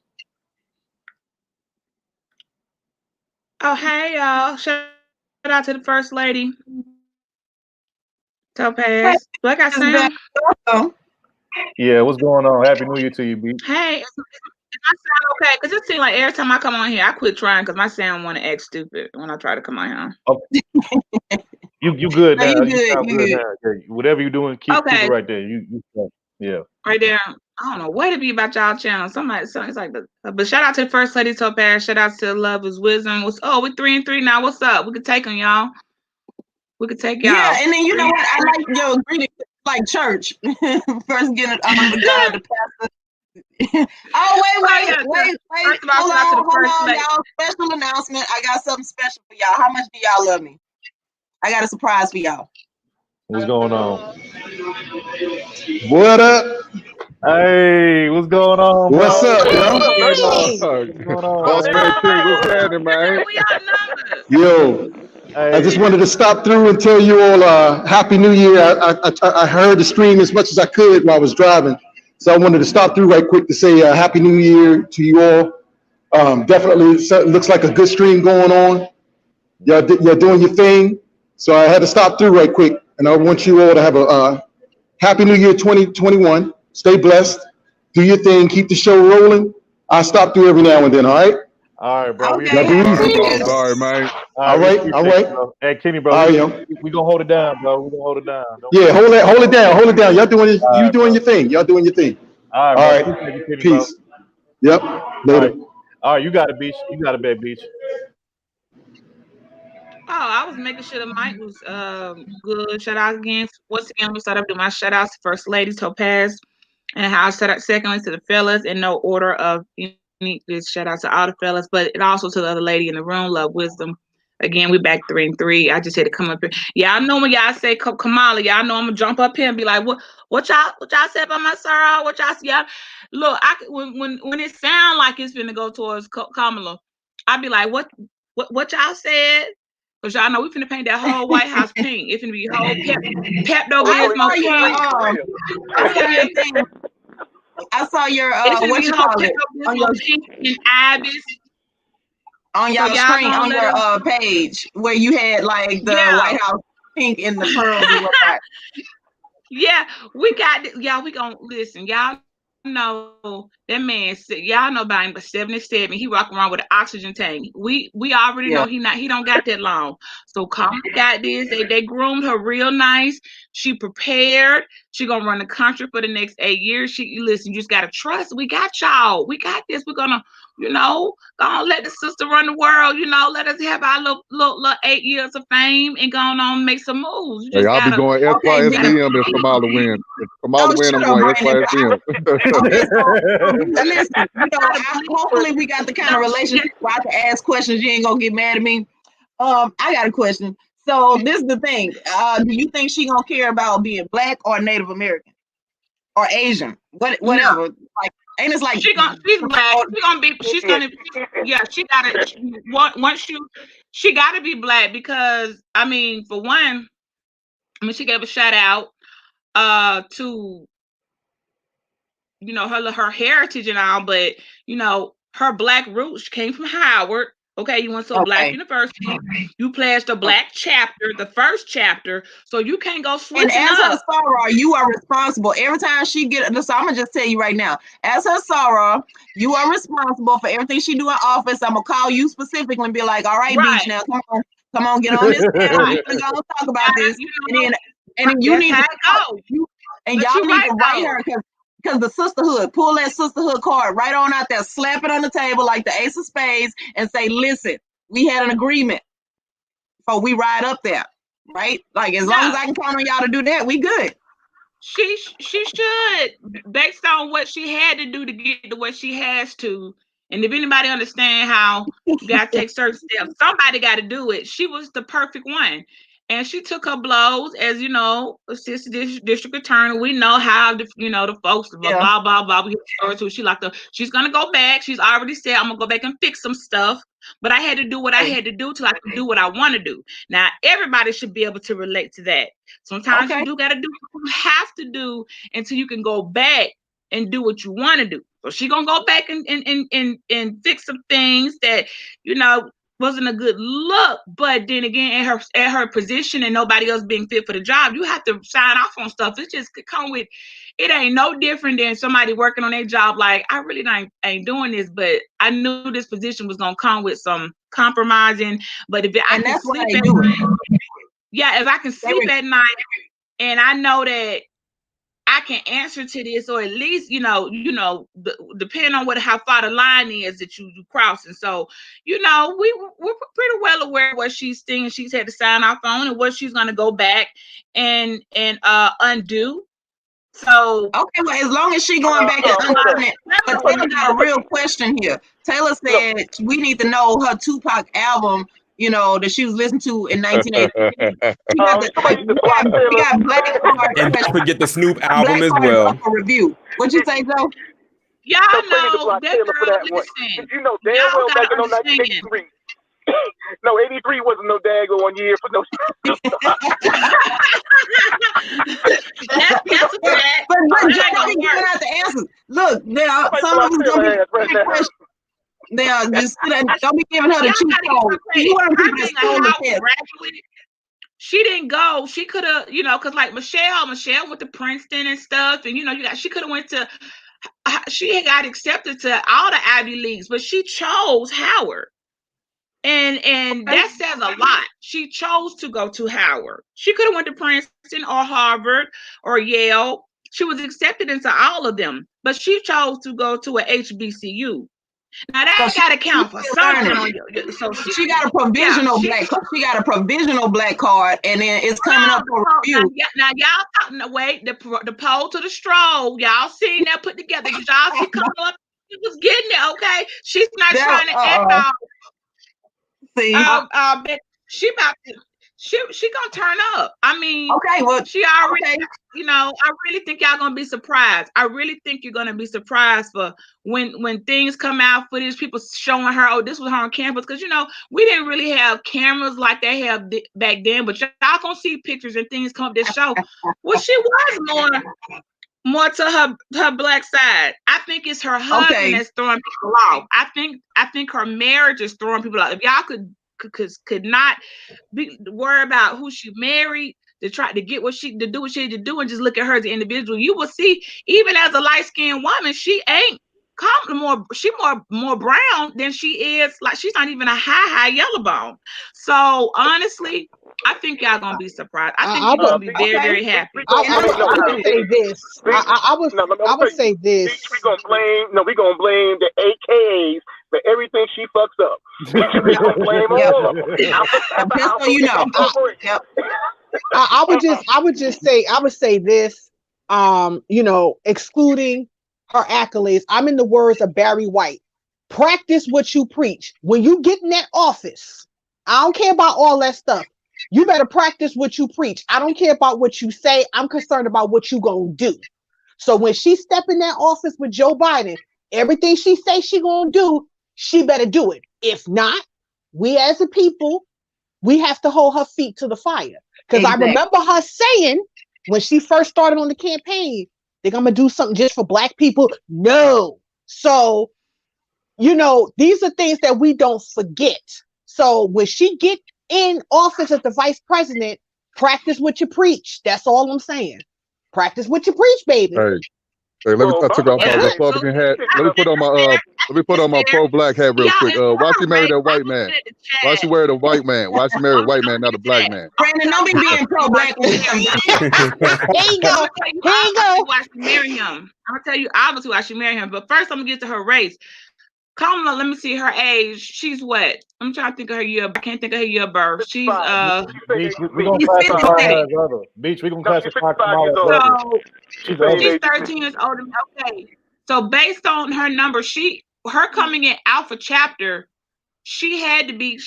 Oh hey y'all! Shout out to the first lady. Topaz. Do I got sound? Yeah, what's going on? Happy New Year to you, Beach. Hey, does I sound okay? Because it seems like every time I come on here, I quit trying because my sound want to act stupid when I try to come on here. Okay. You good now? No, you sound good now. Yeah, whatever you're doing, keep it right there. Yeah. Right there. I don't know what it be about y'all channel. Something's like but shout out to the first lady Topaz. Shout out to Love is Wisdom. We're 3-3 now. What's up? We can take them, y'all. We could take y'all. Yeah, and then you know what? I like your greeting like church. First getting the God, the pastor. Wait. First of all, Hold shout out to the on, first lady. y'all. Special announcement. I got something special for y'all. How much do y'all love me? I got a surprise for y'all. What's going on? What up? Hey, what's going on? What's bro? up, yo? What's going on, Boss man? man King, what's happening, man? We outnumbered. Yo, I just Hey, wanted to stop through and tell you all Happy New Year. I heard the stream as much as I could while I was driving. So I wanted to stop through right quick to say Happy New Year to you all. Definitely looks like a good stream going on. Y'all doing your thing. So I had to stop through right quick. And I want you all to have a Happy New Year 2021. Stay blessed. Do your thing. Keep the show rolling. I'll stop through every now and then, all right? all right, bro. We Okay. Y'all do easy. Boss, all right, man. All right, we all appreciate right. you, bro. Hey, Kenny, bro. All right, we yo. gonna hold it down, bro. We gonna hold it down. Don't Yeah, hold it down. Y'all doing All right, your thing. Y'all doing your thing. All right, All bro. right. Appreciate you, Kenny, bro. Peace. Yep. Later. All right, you got it, Beach. You got it, bad Beach. Oh, I was making sure the mic was good. Shout out again. Once again, we start up doing my shout outs to First Lady Topaz, and how I shout out secondly to the fellas in no order of uniqueness. Shout out to all the fellas, but it also to the other lady in the room, Love Wisdom. Again, we back 3-3. I just had to come up here. Y'all know when y'all say Kamala, y'all know I'm gonna jump up here and be like, what y'all said about my sorrow? What y'all see? Look, when it sound like it's gonna go towards Kamala, I'd be like, what y'all said? Because y'all know we finna paint that whole White House pink. It's finna be whole Pepto-Bismol pink. I saw your what you call it on your pink and Ibis on your screen on your page where you had like the White House pink and the pearls and whatnot. Yeah, we got y'all. We gonna listen, y'all. Know that man. Y'all know about him, but 77. He walk around with an oxygen tank. We already know he don't got that long. So Kamala got this. They groomed her real nice. She prepared. She gonna run the country for the next 8 years. Listen. You just gotta trust. We got y'all. We got this. We're gonna, gonna let the sister run the world. Let us have our little 8 years of fame and go on and make some moves. Hey, I'll be going SYSBM if Kamala win. If Kamala win, I'm going SYSBM. Listen, hopefully we got the kind of relationship where I can ask questions. You ain't gonna get mad at me. I got a question. So this is the thing. Do you think she gonna care about being Black or Native American or Asian? Whatever. Like, ain't it's like she's Black. She gotta be Black because for one, she gave a shout out to her heritage and all, but her Black roots came from Howard. Okay, you went to a Black university. You pledged a Black chapter, the first chapter, so you can't go switching and as up. her soror, you are responsible. Every time she get this, I'm gonna just tell you right now. As her soror, you are responsible for everything she do in office. I'm gonna call you specifically and be like, "All right, Beach, now come on, get on this panel. We're gonna go talk about this." And then you need to go. And y'all need to write her because the sisterhood, pull that sisterhood card right on out there, slap it on the table like the Ace of Spades, and say, "Listen, we had an agreement, so we ride up there, right? Like as long as I can count on y'all to do that, we good." She should, based on what she had to do to get to what she has to. And if anybody understand how you gotta take certain steps, somebody got to do it. She was the perfect one. And she took her blows, as assistant district attorney. We know how the folks blah blah blah. We heard to. She's gonna go back. She's already said, "I'm gonna go back and fix some stuff." But I had to do what I had to do till I can do what I want to do. Now everybody should be able to relate to that. Sometimes you do gotta do what you have to do until you can go back and do what you want to do. So she's gonna go back and fix some things that wasn't a good look, but then again, at her position and nobody else being fit for the job, you have to sign off on stuff. It just could come with, it ain't no different than somebody working on their job. Like, I really ain't doing this, but I knew this position was gonna come with some compromising. But if I can sleep at night, if I can sleep at night, and I know that I can answer to this, or at least, depending on how far the line is that you crossing. So, we're pretty well aware of what she's thinking. She's had to sign off on and what she's going to go back and undo. So okay, well, as long as she going back and undoing it, but Taylor got a real question here. Taylor said we need to know her Tupac album, that she was listening to in 1980. She got Black Card. And don't forget the Snoop album as well. For review. What'd you say, Joe? Y'all know that girl, listen. Did you know damn well back in 1983? No, 83 wasn't no daggone year for no. That's correct. But Joe, I think you're gonna have to answer. Look, there are some of them gonna be questions. They are just don't be giving her the cheat code. You want people to stole the test. She didn't go. She could have, because like Michelle went to Princeton and stuff, and she could have went to. She got accepted to all the Ivy Leagues, but she chose Howard. And that says a lot. She chose to go to Howard. She could have went to Princeton or Harvard or Yale. She was accepted into all of them, but she chose to go to a HBCU. Now that got to count for something. So she got a provisional black card. She got a provisional black card, and then it's coming up for review. Now y'all wait the pole to the stroll. Y'all seen that put together? Did y'all see coming up? She was getting it. Okay, she's not trying to act out. See, she about to. She gonna turn up. I mean, okay, well, she already. I really think y'all gonna be surprised. I really think you're gonna be surprised for when things come out, footage, people showing her, oh, this was her on campus, because we didn't really have cameras like they have back then. But y'all gonna see pictures and things come up that show. Well, she was more to her black side. I think it's her husband that's throwing people off. I think her marriage is throwing people off. If y'all could not be worry about who she married to try to get to do what she had to do and just look at her as an individual, you will see, even as a light-skinned woman, she ain't she more brown than she is. Like, she's not even a high yellow bone. So honestly, I think y'all gonna be surprised. I think you're gonna be very, very happy. I would say this. I would say this. We gonna blame the AKAs for everything she fucks up. We gonna blame all of them. Just so you know. I would say this. Excluding her accolades, I'm in the words of Barry White. Practice what you preach. When you get in that office, I don't care about all that stuff. You better practice what you preach. I don't care about what you say. I'm concerned about what you gonna do. So when she step in that office with Joe Biden, everything she say she gonna do, she better do it. If not, we as a people, we have to hold her feet to the fire. Because I remember her saying when she first started on the campaign, they're gonna do something just for Black people. No. So, these are things that we don't forget. So when she get in office as the vice president, practice what you preach. That's all I'm saying. Practice what you preach, baby. Hey, let me. I took off my Republican hat. Let me put on my pro-black hat real quick. Why she married that white man? Why she married a white man? Why she married a white man, not a black man? Brandon, don't be being pro-black with him. Here you go. Why she marry him? I'm gonna tell you obviously why she married him. But first, I'm gonna get to her race. Kamala, let me see her age. She's what? I'm trying to think of her year. I can't think of her year of birth. She's Beach, we're gonna classify her as other. Beach, we're gonna classify Kamala as other. She's 13 years old. Okay. So based on her number, her coming in Alpha chapter, she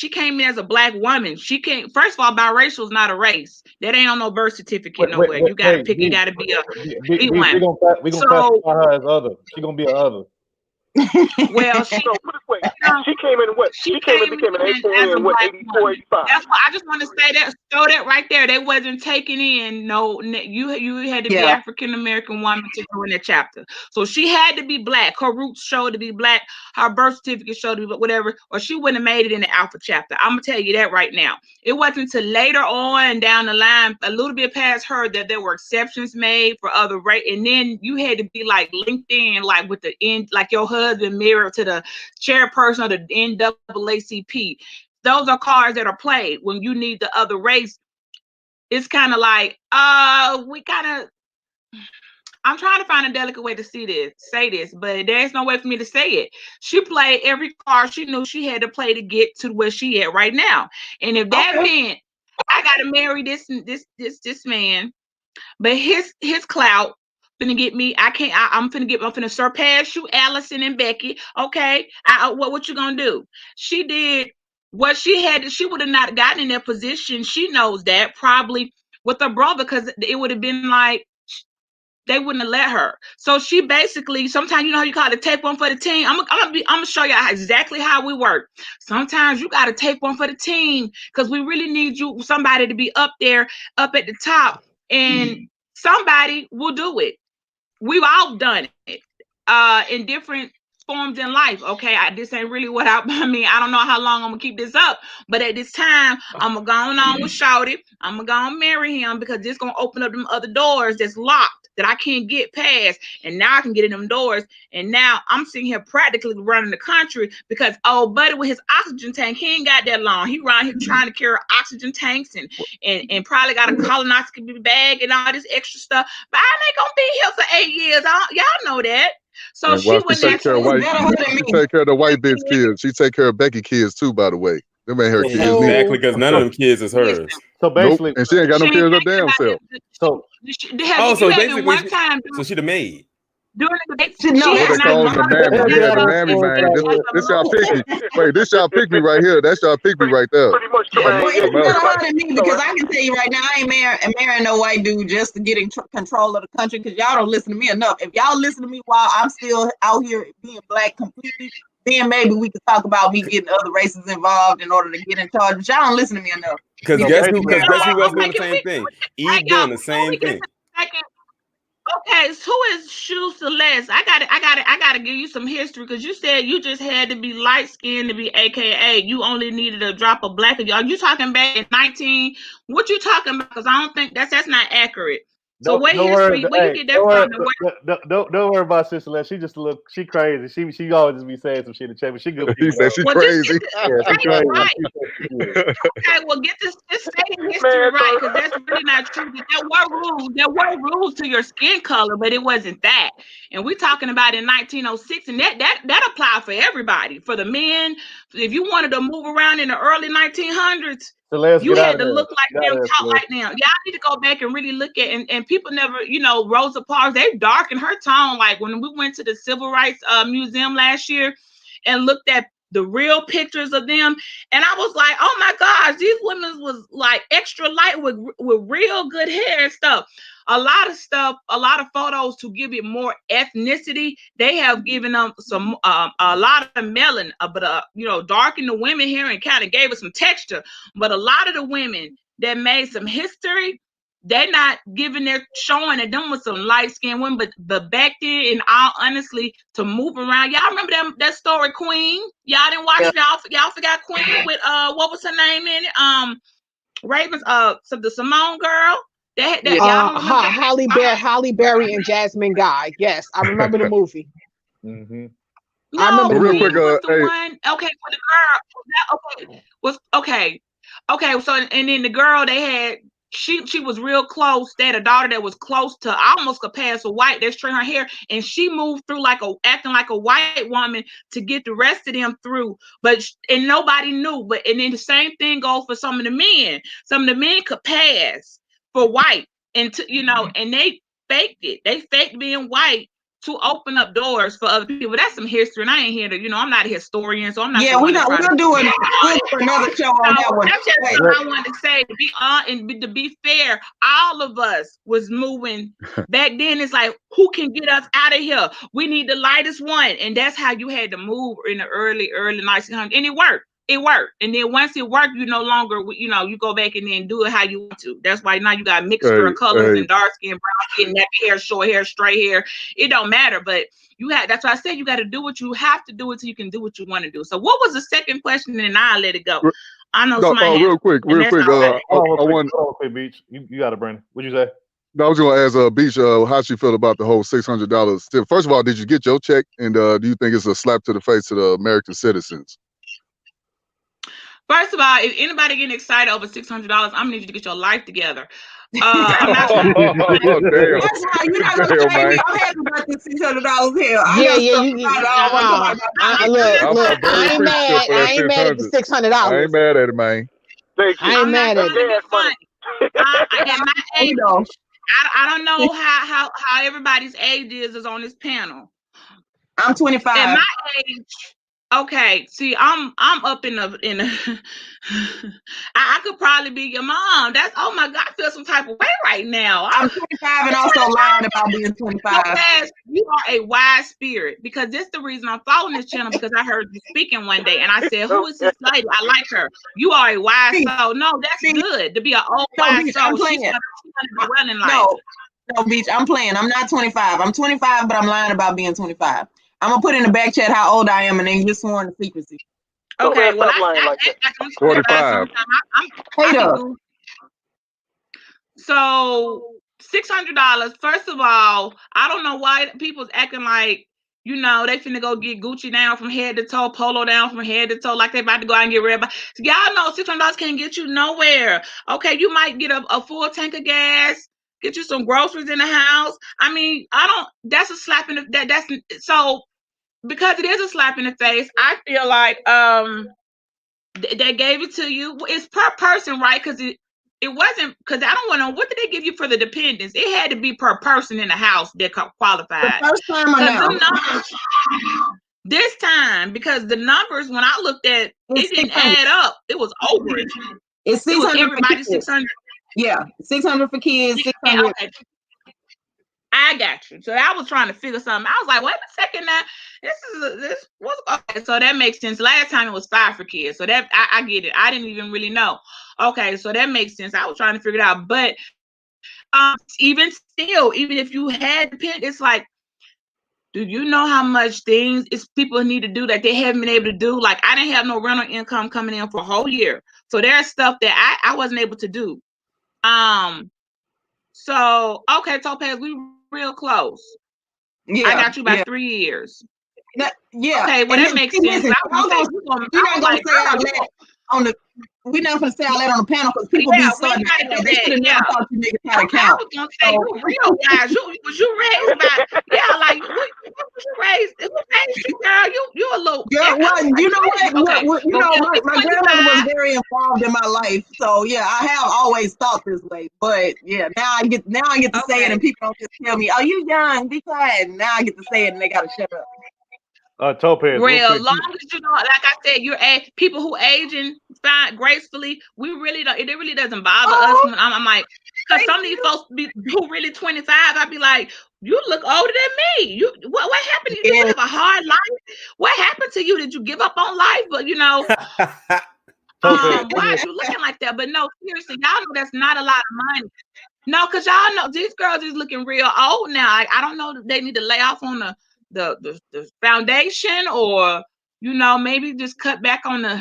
came in as a Black woman. She came, first of all, biracial is not a race. That ain't on no birth certificate nowhere. You gotta pick, you gotta be a we're gonna classify her as other. She's gonna be an other. Well, she came in what? She came in became an 84, 85. That's why I just want to say that. Throw that right there. They wasn't taking in you had to be African American woman to go in that chapter. So she had to be Black. Her roots showed to be Black. Her birth certificate showed to be whatever, or she wouldn't have made it in the Alpha chapter. I'm gonna tell you that right now. It wasn't until later on down the line, a little bit past her, that there were exceptions made for other race, and then you had to be like linked in, like with the end, like your husband married to the chairperson of the NAACP. Those are cards that are played when you need the other race. It's kind of like we kind of I'm trying to find a delicate way to say this, but there's no way for me to say it. She played every card she knew she had to play to get to where she at right now. And if that meant I gotta marry this man, but his clout finna get me. I'm finna surpass you, Allison and Becky. Okay, what you gonna do? She did what she had to. She would have not gotten in that position. She knows that probably with her brother, because it would have been like they wouldn't have let her. So she basically, sometimes, you know how you call it, take one for the team. I'm gonna show you exactly how we work. Sometimes you gotta take one for the team because we really need somebody to be up there, up at the top, and somebody will do it. We've all done it in different forms in life. Okay, this ain't really what I mean. I don't know how long I'm gonna keep this up, but at this time, I'm gonna go on with Shawty. I'm gonna go and marry him because this gonna open up them other doors that's locked that I can't get past, and now I can get in them doors. And now I'm sitting here practically running the country because buddy with his oxygen tank, he ain't got that long. He around here trying to carry oxygen tanks and probably got a colonoscopy bag and all this extra stuff. But I ain't gonna be here for 8 years. Y'all know that. So and she wouldn't take care of the white bitch kids. She take care of Becky kids too, by the way. Them ain't her kids. Exactly, because none of them kids is hers. So basically, and she ain't got no kids her damn self. So so she the maid. During the debate, what they call the mammy. Yeah, the mammy, man. This y'all pick me. Wait, this y'all pick me right here. That's y'all pick me right there. Well, it's better her than me because I can tell you right now, I ain't marrying no white dude just to get in control of the country because y'all don't listen to me enough. If y'all listen to me while I'm still out here being black completely, then maybe we could talk about me getting other races involved in order to get in charge. But y'all don't listen to me enough. Because guess who was doing the same thing? Eve doing the same thing. Okay, so who is Shoe Celeste? I gotta give you some history because you said you just had to be light skinned to be AKA. You only needed a drop of black. Are you talking back in 19? What you talking about? Because I don't think that's not accurate. So what history? Where you get that from? Don't worry about Sister Les. She crazy. She always just be saying some shit in the chat, but she good. He said she crazy. Right. Okay, well get this stating history right, because that's really not true. There were rules to your skin color, but it wasn't that. And we're talking about in 1906, and that applied for everybody. For the men, if you wanted to move around in the early 1900s. You had to look like them, talk like them. Y'all need to go back and really look at and people never, Rosa Parks, they darkened her tone. Like when we went to the Civil Rights Museum last year and looked at the real pictures of them, and I was like, oh my gosh, these women was like extra light with real good hair and stuff. A lot of photos to give it more ethnicity. They have given them some a lot of melanin, but darkened the women here and kind of gave it some texture. But a lot of the women that made some history, they're not giving their showing that them with some light skinned women. But back then, in all honestly, to move around, y'all remember that story Queen? Y'all didn't watch y'all forgot Queen with what was her name in it? Ravens so the Simone girl. Halle Berry and Jasmine Guy. Yes, I remember the movie. Mm-hmm. No, I remember real quick. one. Okay, for the girl. Okay. So and then the girl they had. She was real close. They had a daughter that was close to almost could pass a white. They straightened her hair, and she moved through acting like a white woman to get the rest of them through. And nobody knew. And then the same thing goes for some of the men. Some of the men could pass for white, and and they faked it. They faked being white to open up doors for other people. That's some history, and I ain't here to, I'm not a historian, so I'm not. Yeah, we're doing good for another show on that one. That's just what I wanted to say. To be fair, all of us was moving back then. It's like, who can get us out of here? We need the lightest one, and that's how you had to move in the early 1900s, and it worked. It worked, and then once it worked, you no longer, you go back and then do it how you want to. That's why now you got mixture of colors and dark skin, brown skin, neck hair, short hair, straight hair. It don't matter, but that's why I said you got to do what you have to do until you can do what you want to do. So, what was the second question? And I'll let it go. I know. Real quick. I want. Okay, Beach. You got it, Brandon. What'd you say? No, I was going to ask Beach how she felt about the whole $600. First of all, did you get your check? And do you think it's a slap to the face to the American citizens? First of all, if anybody getting excited over $600, I'm gonna need you to get your life together. I'm not. Oh, damn. That's why you're not gonna Damn, pay me. man. I'm happy about this $600 here. I Yeah, got yeah, stuff you. about it. I don't want to talk about that. Look, I'm very I ain't appreciative mad. for I that ain't mad at the $600. I ain't $600. mad at it, man. Thank you. I ain't I'm not mad at trying to it. be funny. At my age, know. I don't know how everybody's age is on this panel. I'm 25. At my age, okay. See, I'm up in the I could probably be your mom. That's, oh my God, I feel some type of way right now. I'm 25 and also lying about being 25. Lopez, you are a wise spirit, because this is the reason I'm following this channel, because I heard you speaking one day and I said, who is this lady? I like her. You are a wise soul. No, that's good to be an old wise Beach, soul. I'm playing. She's gonna do well in life. No, Beach, I'm playing. I'm not 25. I'm 25, but I'm lying about being 25. I'm gonna put in the back chat how old I am, and then you're sworn to secrecy. Okay, well, like I'm 45. I'm so $600. First of all, I don't know why people's acting like, you know, they finna go get Gucci down from head to toe, Polo down from head to toe, like they about to go out and get red. Y'all know $600 can't get you nowhere. Okay, you might get a full tank of gas, get you some groceries in the house. I mean, that's a slap in the, that's so, because it is a slap in the face, I feel like they gave it to you. It's per person, right? Because it wasn't, because I don't want to know, what did they give you for the dependents? It had to be per person in the house that qualified. The first time or now? This time, because the numbers, when I looked at, it didn't add up. It was overage. It's 600 everybody, 600. Yeah, 600 for kids, 600. Yeah, okay. I got you. So I was trying to figure something. I was like, wait a second now. This was okay. So that makes sense. Last time it was 5 for kids. So that I get it. I didn't even really know. Okay, so that makes sense. I was trying to figure it out. But even still, even if you had dependent, it's like, do you know how much things people need to do that they haven't been able to do? Like, I didn't have no rental income coming in for a whole year. So there's stuff that I wasn't able to do. So okay, Topaz, we real close. Yeah, I got you by 3 years. Yeah. Okay, well, that makes sense. We're not gonna say all that on the panel because people be starting. They should have never taught you niggas how to count. I was gonna say you real guys. Was you raised by? Yeah, like what was you raised? Who raised you, girl? You a little. Girl, well, you know what? You know, my grandmother was very involved in my life, so yeah, I have always thought this way. But yeah, now I get to say it, and people don't just tell me, "Oh, you young, be quiet." Now I get to say it, and they gotta shut up. Topaz. Well, as long as you know, like I said, you're people who aging fine gracefully. We really don't. It really doesn't bother us. When I'm like, because some of these folks who really 25, I'd be like, you look older than me. What happened? Did you have a hard life? What happened to you? Did you give up on life? But you know, why are you looking like that? But no, seriously, y'all know that's not a lot of money. No, because y'all know these girls is looking real old now. I don't know if they need to lay off on the foundation, or you know, maybe just cut back on the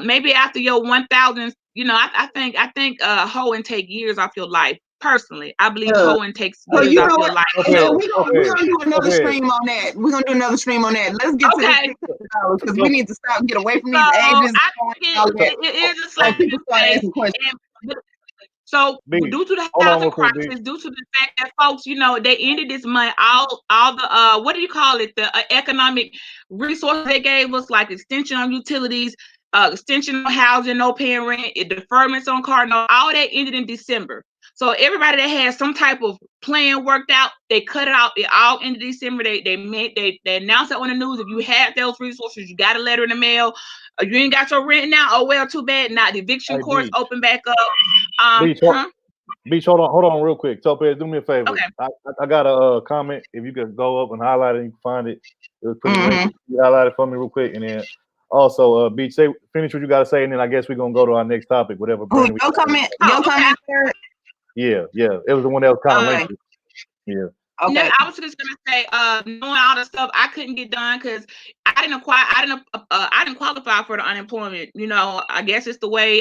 maybe after your 1,000. You know, I think hoeing take years off your life. Personally, I believe hoeing takes years off your life. Okay, we're gonna do another stream on that. We're gonna do another stream on that. Let's get to the $600 because we need to stop and get away from these ages. It is a slap in the face. So due to the housing crisis, due to the fact that folks, you know, they ended this month, all the what do you call it? The economic resources they gave us, like extension on utilities, extension on housing, no paying rent, deferments on car note, all that ended in December. So everybody that had some type of plan worked out, they cut it out. It all ended December. They announced it on the news. If you had those resources, you got a letter in the mail. You ain't got your rent now. Oh well, too bad. Now the eviction courts open back up. Beach, hold on real quick. Topaz, do me a favor. Okay. I got a comment. If you could go up and highlight it, you can find it. It was pretty late. You highlight it for me real quick, and then also Beach, finish what you got to say, and then I guess we're gonna go to our next topic, whatever. Your comment. Yeah. It was the one that was kind of lengthy. Yeah. Okay. No, I was just gonna say, knowing all the stuff I couldn't get done because I didn't qualify for the unemployment. You know, I guess it's the way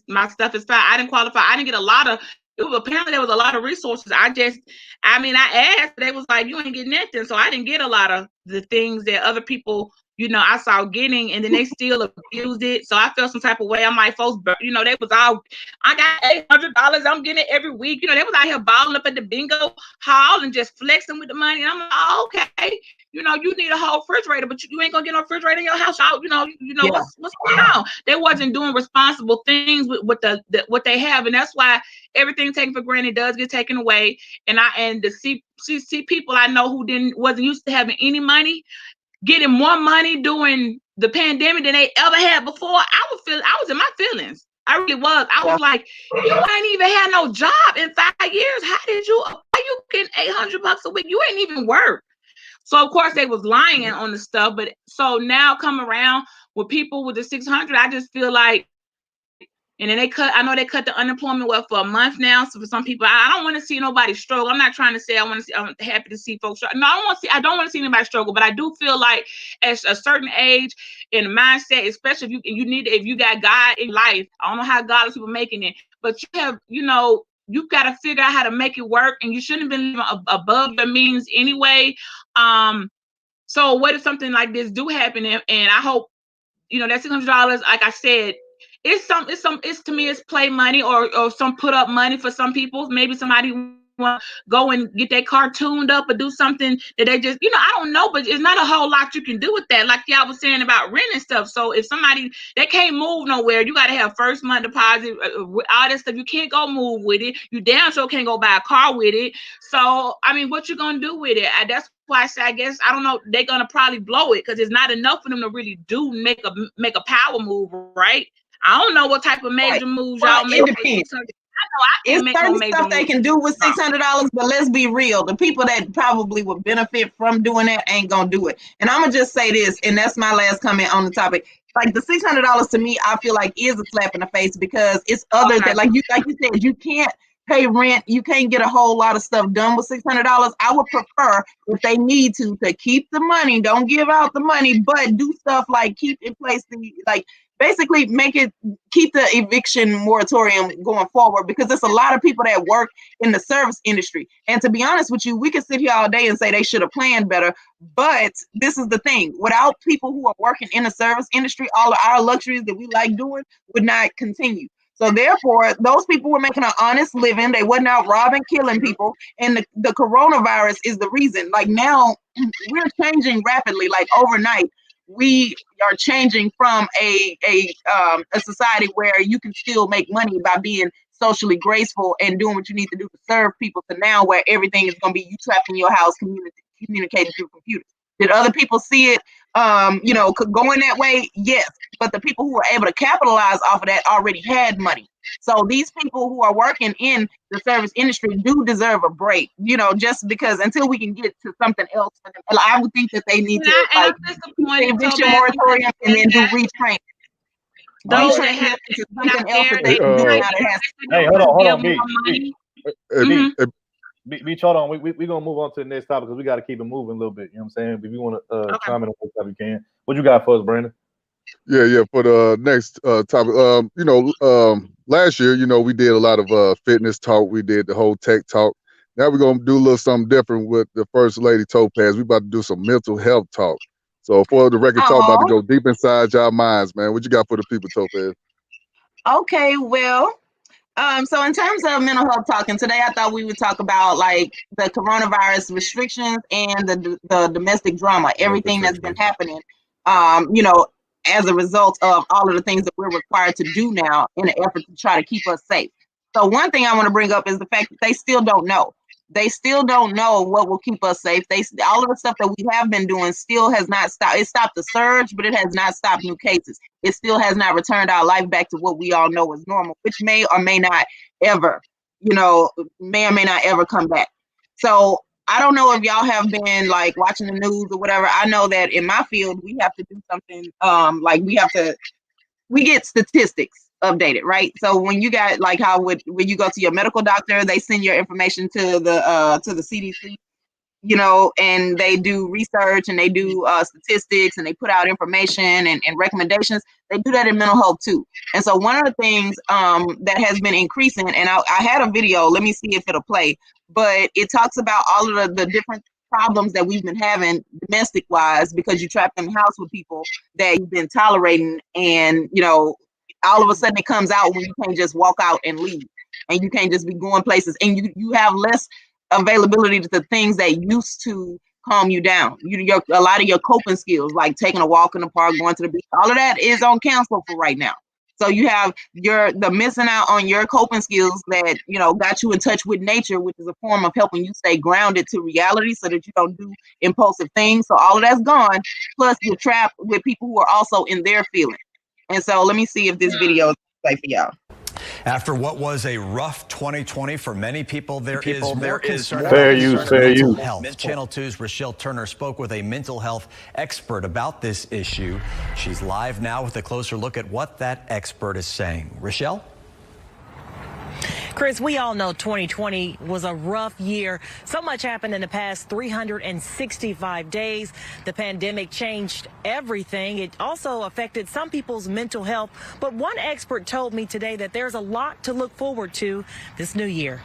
my stuff is fine. I didn't qualify. I didn't get a lot of. Apparently there was a lot of resources. I asked. They was like, you ain't getting nothing. So I didn't get a lot of the things that other people I saw getting, and then they still abused it. So I felt some type of way. I'm like, folks, they was all, I got $800. I'm getting it every week. They was out here balling up at the bingo hall and just flexing with the money. And I'm like, oh, okay. You need a whole refrigerator, but you ain't gonna get no refrigerator in your house. What's going on? They wasn't doing responsible things with what they have, and that's why everything taken for granted does get taken away. And to see people I know who wasn't used to having any money, getting more money during the pandemic than they ever had before. I was in my feelings. I really was. I was like, you ain't even had no job in 5 years. How you getting $800 a week? You ain't even work. So of course they was lying on the stuff, but so now come around with people with the 600, I just feel like, and then I know they cut the unemployment for a month now. So for some people, I don't want to see nobody struggle. I'm not trying to say I'm happy to see folks struggle. No, I don't want to see anybody struggle, but I do feel like at a certain age in mindset, especially if you got God in life, I don't know how godless people making it, but you have, you've got to figure out how to make it work, and you shouldn't have been living above your means anyway. So what if something like this do happen, and I hope, that $600, like I said, it's to me, it's play money or some put up money for some people. Maybe somebody want to go and get their car tuned up or do something that they just, I don't know, but it's not a whole lot you can do with that. Like y'all was saying about rent and stuff. So if they can't move nowhere, you got to have first month deposit, all that stuff. You can't go move with it. You damn sure can't go buy a car with it. So, I mean, what you going to do with it? That's why I say, I guess, I don't know, they're going to probably blow it because it's not enough for them to really make a power move, right? I don't know what type of major moves y'all make. It depends. It's certain stuff they can do with $600, but let's be real. The people that probably would benefit from doing that ain't gonna do it. And I'm gonna just say this, and that's my last comment on the topic. Like the $600 to me, I feel like is a slap in the face because it's other than like you said, you can't pay rent, you can't get a whole lot of stuff done with $600. I would prefer if they need to keep the money, don't give out the money, but do stuff like keep in place basically keep the eviction moratorium going forward, because there's a lot of people that work in the service industry. And to be honest with you, we could sit here all day and say they should have planned better. But this is the thing. Without people who are working in the service industry, all of our luxuries that we like doing would not continue. So therefore, those people were making an honest living. They wasn't out robbing, killing people. And the coronavirus is the reason. Like now, we're changing rapidly, like overnight. We are changing from a society where you can still make money by being socially graceful and doing what you need to do to serve people, to now where everything is going to be you trapped in your house communicating through computers. Did other people see it going that way? Yes. But the people who were able to capitalize off of that already had money. So these people who are working in the service industry do deserve a break, just because until we can get to something else for them. I would think that they need to eviction moratorium and then do retraining. Those that have something else that they can do. Hey, hold on, Beach, hold on. We're going to move on to the next topic because we got to keep it moving a little bit. You know what I'm saying? If you want to comment on what topic you can. What you got for us, Brandon? Yeah. For the next topic, last year, we did a lot of fitness talk. We did the whole tech talk. Now we're going to do a little something different with the First Lady Topaz. We're about to do some mental health talk. So for the record talk, about to go deep inside y'all minds, man. What you got for the people, Topaz? Okay, well, so in terms of mental health talking today, I thought we would talk about like the coronavirus restrictions and the domestic drama, everything that's been happening, as a result of all of the things that we're required to do now in an effort to try to keep us safe. So one thing I want to bring up is the fact that they still don't know. They still don't know what will keep us safe. All of the stuff that we have been doing still has not stopped. It stopped the surge, but it has not stopped new cases. It still has not returned our life back to what we all know is normal, which may or may not ever, come back. So I don't know if y'all have been like watching the news or whatever. I know that in my field, we have to do something we get statistics updated, right? So when you got like when you go to your medical doctor, they send your information to the CDC, and they do research and they do statistics and they put out information and recommendations. They do that in mental health too. And so one of the things that has been increasing, and I had a video, let me see if it'll play, but it talks about all of the different problems that we've been having domestic wise, because you're trapped in the house with people that you've been tolerating, and all of a sudden it comes out when you can't just walk out and leave, and you can't just be going places, and you have less availability to the things that used to calm you down. A lot of your coping skills, like taking a walk in the park, going to the beach, all of that is on cancel for right now. So you have the missing out on your coping skills that got you in touch with nature, which is a form of helping you stay grounded to reality so that you don't do impulsive things. So all of that's gone. Plus you're trapped with people who are also in their feelings. And so let me see if this video is safe for y'all. After what was a rough 2020 for many people, there is more concern fair about use. mental health. Channel 2's Rochelle Turner spoke with a mental health expert about this issue. She's live now with a closer look at what that expert is saying. Rochelle? Chris, we all know 2020 was a rough year. So much happened in the past 365 days. The pandemic changed everything. It also affected some people's mental health. But one expert told me today that there's a lot to look forward to this new year.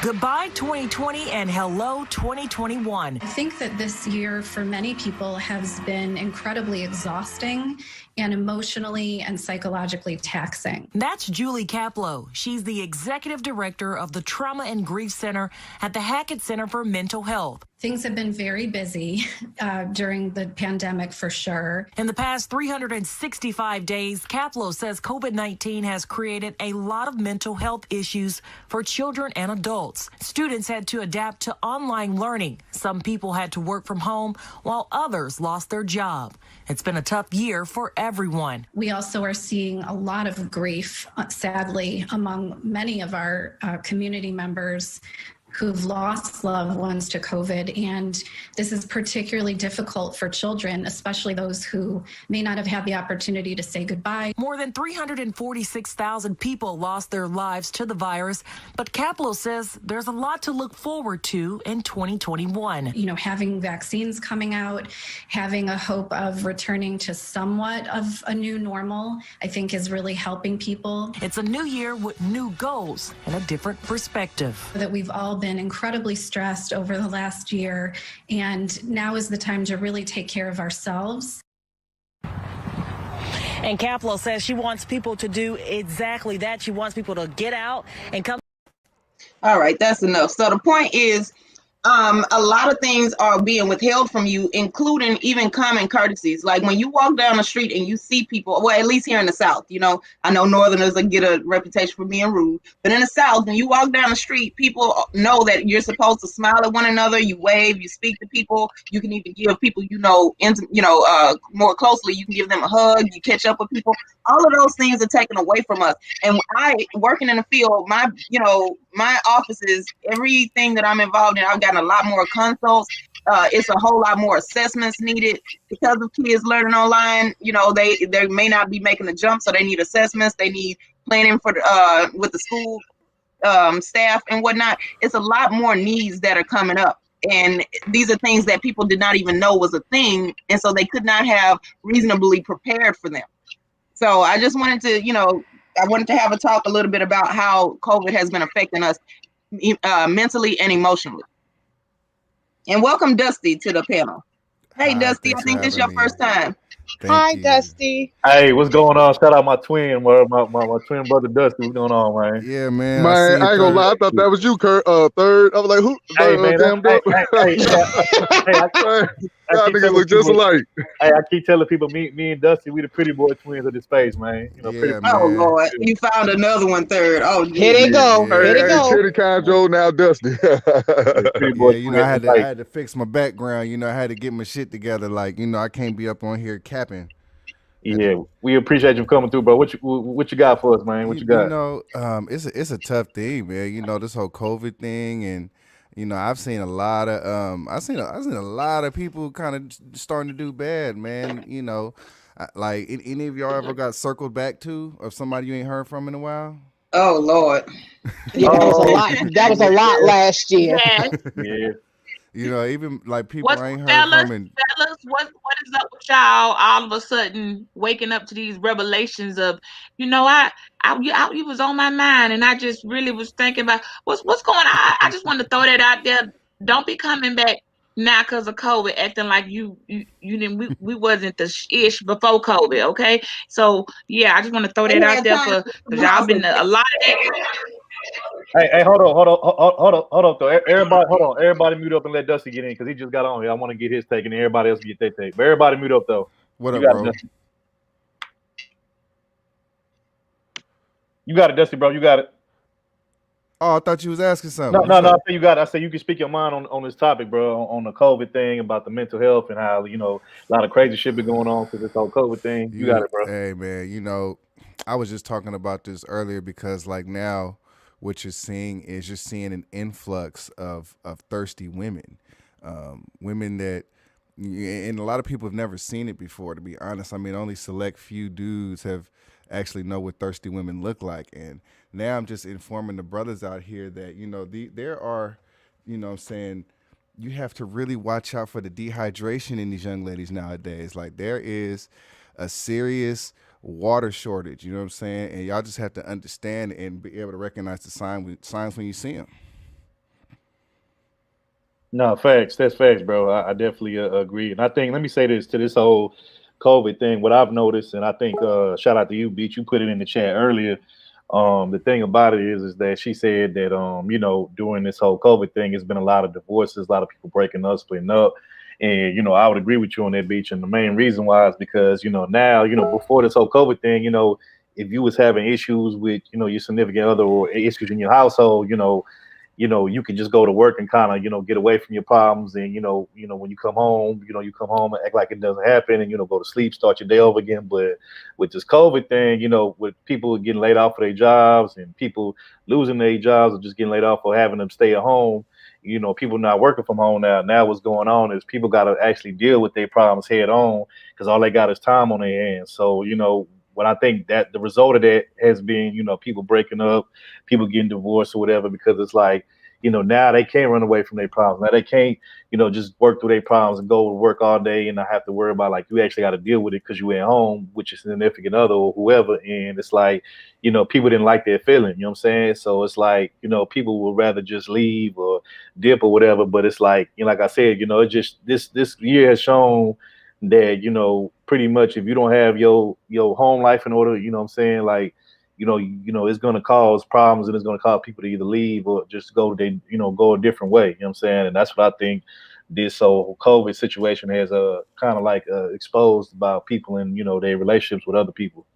Goodbye 2020 and hello 2021. I think that this year for many people has been incredibly exhausting and emotionally and psychologically taxing. That's Julie Kaplow. She's the executive director of the Trauma and Grief Center at the Hackett Center for Mental Health. Things have been very busy during the pandemic for sure. In the past 365 days, Kaplow says COVID-19 has created a lot of mental health issues for children and adults. Students had to adapt to online learning. Some people had to work from home while others lost their job. It's been a tough year for everyone. We also are seeing a lot of grief, sadly, among many of our community members who've lost loved ones to COVID. And this is particularly difficult for children, especially those who may not have had the opportunity to say goodbye. More than 346,000 people lost their lives to the virus, but Kaplow says there's a lot to look forward to in 2021. Having vaccines coming out, having a hope of returning to somewhat of a new normal, I think is really helping people. It's a new year with new goals and a different perspective. That we've all been incredibly stressed over the last year, and now is the time to really take care of ourselves. And Kaplow says she wants people to do exactly that. She wants people to get out and come. All right, that's enough. So the point is, a lot of things are being withheld from you, including even common courtesies. Like when you walk down the street and you see people, well, at least here in the South, I know Northerners get a reputation for being rude, but in the South, when you walk down the street, people know that you're supposed to smile at one another. You wave, you speak to people. You can even give people, more closely. You can give them a hug. You catch up with people. All of those things are taken away from us. And working in the field, my offices, everything that I'm involved in, I've gotten a lot more consults. It's a whole lot more assessments needed because of kids learning online. They may not be making the jump, so they need assessments. They need planning for with the school staff and whatnot. It's a lot more needs that are coming up. And these are things that people did not even know was a thing. And so they could not have reasonably prepared for them. So I just wanted to, I wanted to have a talk a little bit about how COVID has been affecting us mentally and emotionally. And welcome Dusty to the panel. Hey, Hi, Dusty, I thanks think for this is your having me. first time. Hi, you. Dusty. Hey, what's going on? Shout out my twin, my twin brother Dusty. What's going on, man? Yeah, man. Man, I ain't seen gonna lie. I thought that was you, Kurt. Third. I was like, who? Hey, man, damn hey, y'all niggas look just alike. Hey, I keep telling people, me and Dusty, we the pretty boy twins of this space, man. Pretty Yeah, Oh man. Lord, you found another one third. Oh, Here they go. Yeah. Here they Hey, go. Kitty Conjo, now Dusty. pretty boy Yeah, twins. I had to fix my background. I had to get my shit together. Like, I can't be up on here capping. Yeah, we appreciate you coming through, bro. What you got for us, man? What you got? It's a tough thing, man. This whole COVID thing, and I've seen a lot of I've seen a lot of people kind of starting to do bad, man. Like any of y'all ever got circled back to of somebody you ain't heard from in a while? Oh Lord. Yeah, that was a lot. That was a lot last year. Yeah. Yeah. Even like people What's I ain't heard fellas? from. And Fellas, what is up with y'all? All of a sudden, waking up to these revelations of, you was on my mind, and I just really was thinking about what's going on. I just want to throw that out there. Don't be coming back now because of COVID, acting like you didn't. We wasn't the ish before COVID. Okay, so yeah, I just want to throw that out there for because y'all been a lot of that. Hey, hold on, though. Everybody mute up and let Dusty get in because he just got on here. I want to get his take and everybody else get their take. But everybody mute up though. What You up, got it, bro? Dusty. You got it, Dusty, bro. You got it. Oh, I thought you was asking No, something. I say you got it. I say you can speak your mind on this topic, bro, on the COVID thing about the mental health and how a lot of crazy shit been going on because this whole COVID thing. You got it, bro. Hey, man, I was just talking about this earlier because like now what you're seeing is you're seeing an influx of thirsty women, women that, and a lot of people have never seen it before, to be honest. I mean, only select few dudes have actually know what thirsty women look like. And now I'm just informing the brothers out here that, there are, what I'm saying, you have to really watch out for the dehydration in these young ladies nowadays. Like there is a serious water shortage, you know what I'm saying? And y'all just have to understand and be able to recognize the signs when you see them. No, facts. That's facts, bro. I definitely agree. And I think, let me say this to this whole COVID thing. What I've noticed, and I think, shout out to you, Beach. You put it in the chat earlier. The thing about it is that she said that, during this whole COVID thing, it's been a lot of divorces, a lot of people breaking up, splitting up. And, I would agree with you on that, Beach. And the main reason why is because, now, before this whole COVID thing, if you was having issues with, your significant other or issues in your household, you can just go to work and kind of, get away from your problems. And, when you come home, you come home and act like it doesn't happen and, go to sleep, start your day over again. But with this COVID thing, with people getting laid off for their jobs and people losing their jobs or just getting laid off or having them stay at home, people not working from home now. Now what's going on is people got to actually deal with their problems head on because all they got is time on their hands. So, when I think that the result of that has been, people breaking up, people getting divorced or whatever, because it's like, now they can't run away from their problems. Now they can't, just work through their problems and go to work all day and not have to worry about like you actually got to deal with it because you at home with your significant other or whoever. And it's like, people didn't like that feeling, you know what I'm saying? So it's like, people would rather just leave or dip or whatever. But it's like, like I said, it just this year has shown that, pretty much if you don't have your home life in order, you know what I'm saying? Like, it's going to cause problems and it's going to cause people to either leave or just go a different way. You know what I'm saying? And that's what I think this whole COVID situation has kind of like exposed about people and, their relationships with other people.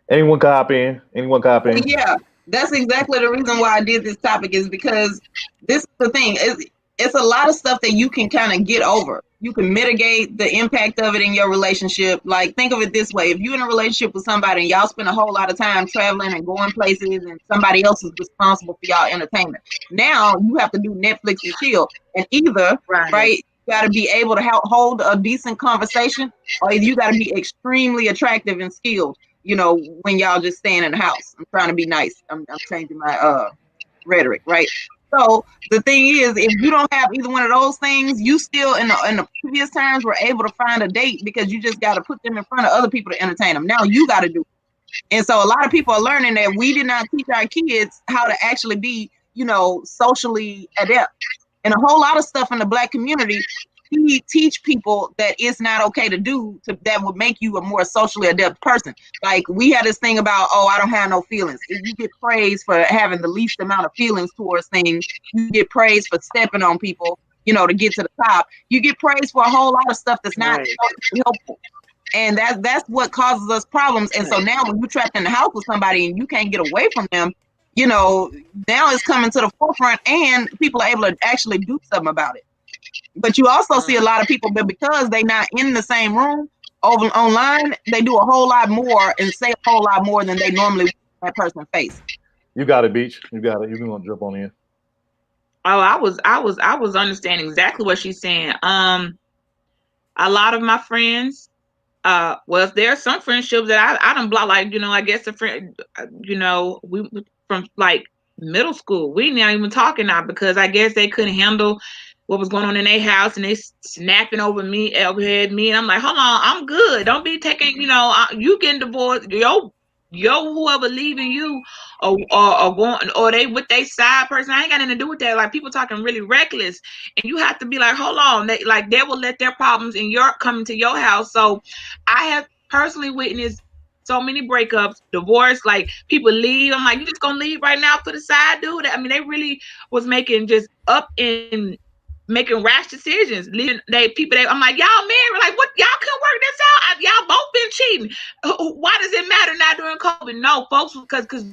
Anyone cop in? Yeah, that's exactly the reason why I did this topic is because this is the thing. It's a lot of stuff that you can kind of get over. You can mitigate the impact of it in your relationship. Like, think of it this way. If you're in a relationship with somebody and y'all spend a whole lot of time traveling and going places and somebody else is responsible for y'all entertainment, now you have to do Netflix and chill. And either, right, you got to be able to hold a decent conversation, or you got to be extremely attractive and skilled, when y'all just staying in the house. I'm trying to be nice. I'm changing my rhetoric, right? So the thing is, if you don't have either one of those things, you still in the previous times were able to find a date because you just got to put them in front of other people to entertain them. Now you got to do it. And so a lot of people are learning that we did not teach our kids how to actually be, socially adept. And a whole lot of stuff in the Black community, we teach people that it's not okay to do that would make you a more socially adept person. Like we had this thing about, I don't have no feelings. If you get praised for having the least amount of feelings towards things, you get praised for stepping on people, to get to the top. You get praised for a whole lot of stuff that's not helpful. And that's what causes us problems. And so now when you're trapped in the house with somebody and you can't get away from them, now it's coming to the forefront and people are able to actually do something about it. But you also see a lot of people, but because they're not in the same room over online, they do a whole lot more and say a whole lot more than they normally would in that person's face. You got it, Beach. You got it. You're gonna jump on in. Oh, I was understanding exactly what she's saying. A lot of my friends, well, there are some friendships that I don't block. Like, I guess the friend, we from like middle school, we not even talking now because I guess they couldn't handle what was going on in their house and they snapping over me, and I'm like, hold on, I'm good. Don't be taking, you getting divorced. Your whoever leaving you or going or they with their side person, I ain't got nothing to do with that. Like people talking really reckless, and you have to be like, hold on, they will let their problems in your come into your house. So I have personally witnessed so many breakups, divorce, like people leave. I'm like, you just gonna leave right now for the side dude? I mean, they really was making just up in making rash decisions. Leaving I'm like, y'all married, like what? Y'all couldn't work this out. Y'all both been cheating. Why does it matter now during COVID? No, folks, because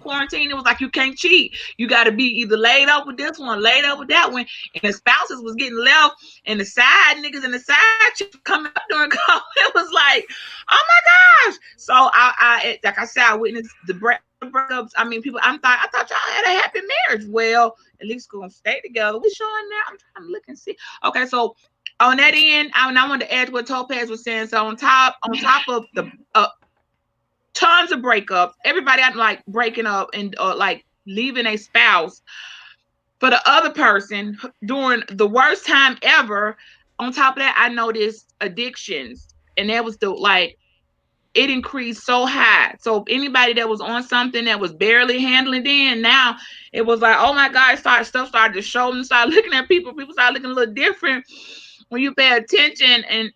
quarantine, it was like you can't cheat. You got to be either laid up with this one, laid up with that one. And the spouses was getting left, and the side niggas and the side chicks coming up during COVID. It was like, oh my gosh. So I like I said, I witnessed the breakups. I mean, people. I thought y'all had a happy marriage. Well, at least gonna stay together. We showing now. I'm trying to look and see. Okay, so on that end, I wanted to add what Topaz was saying. So on top of the tons of breakups, everybody out like breaking up and like leaving a spouse. For the other person during the worst time ever, on top of that, I noticed addictions, and that was it increased so high. So anybody that was on something that was barely handling then, now it was like, oh my God, stuff started to show and started looking at people. People started looking a little different when you pay attention. And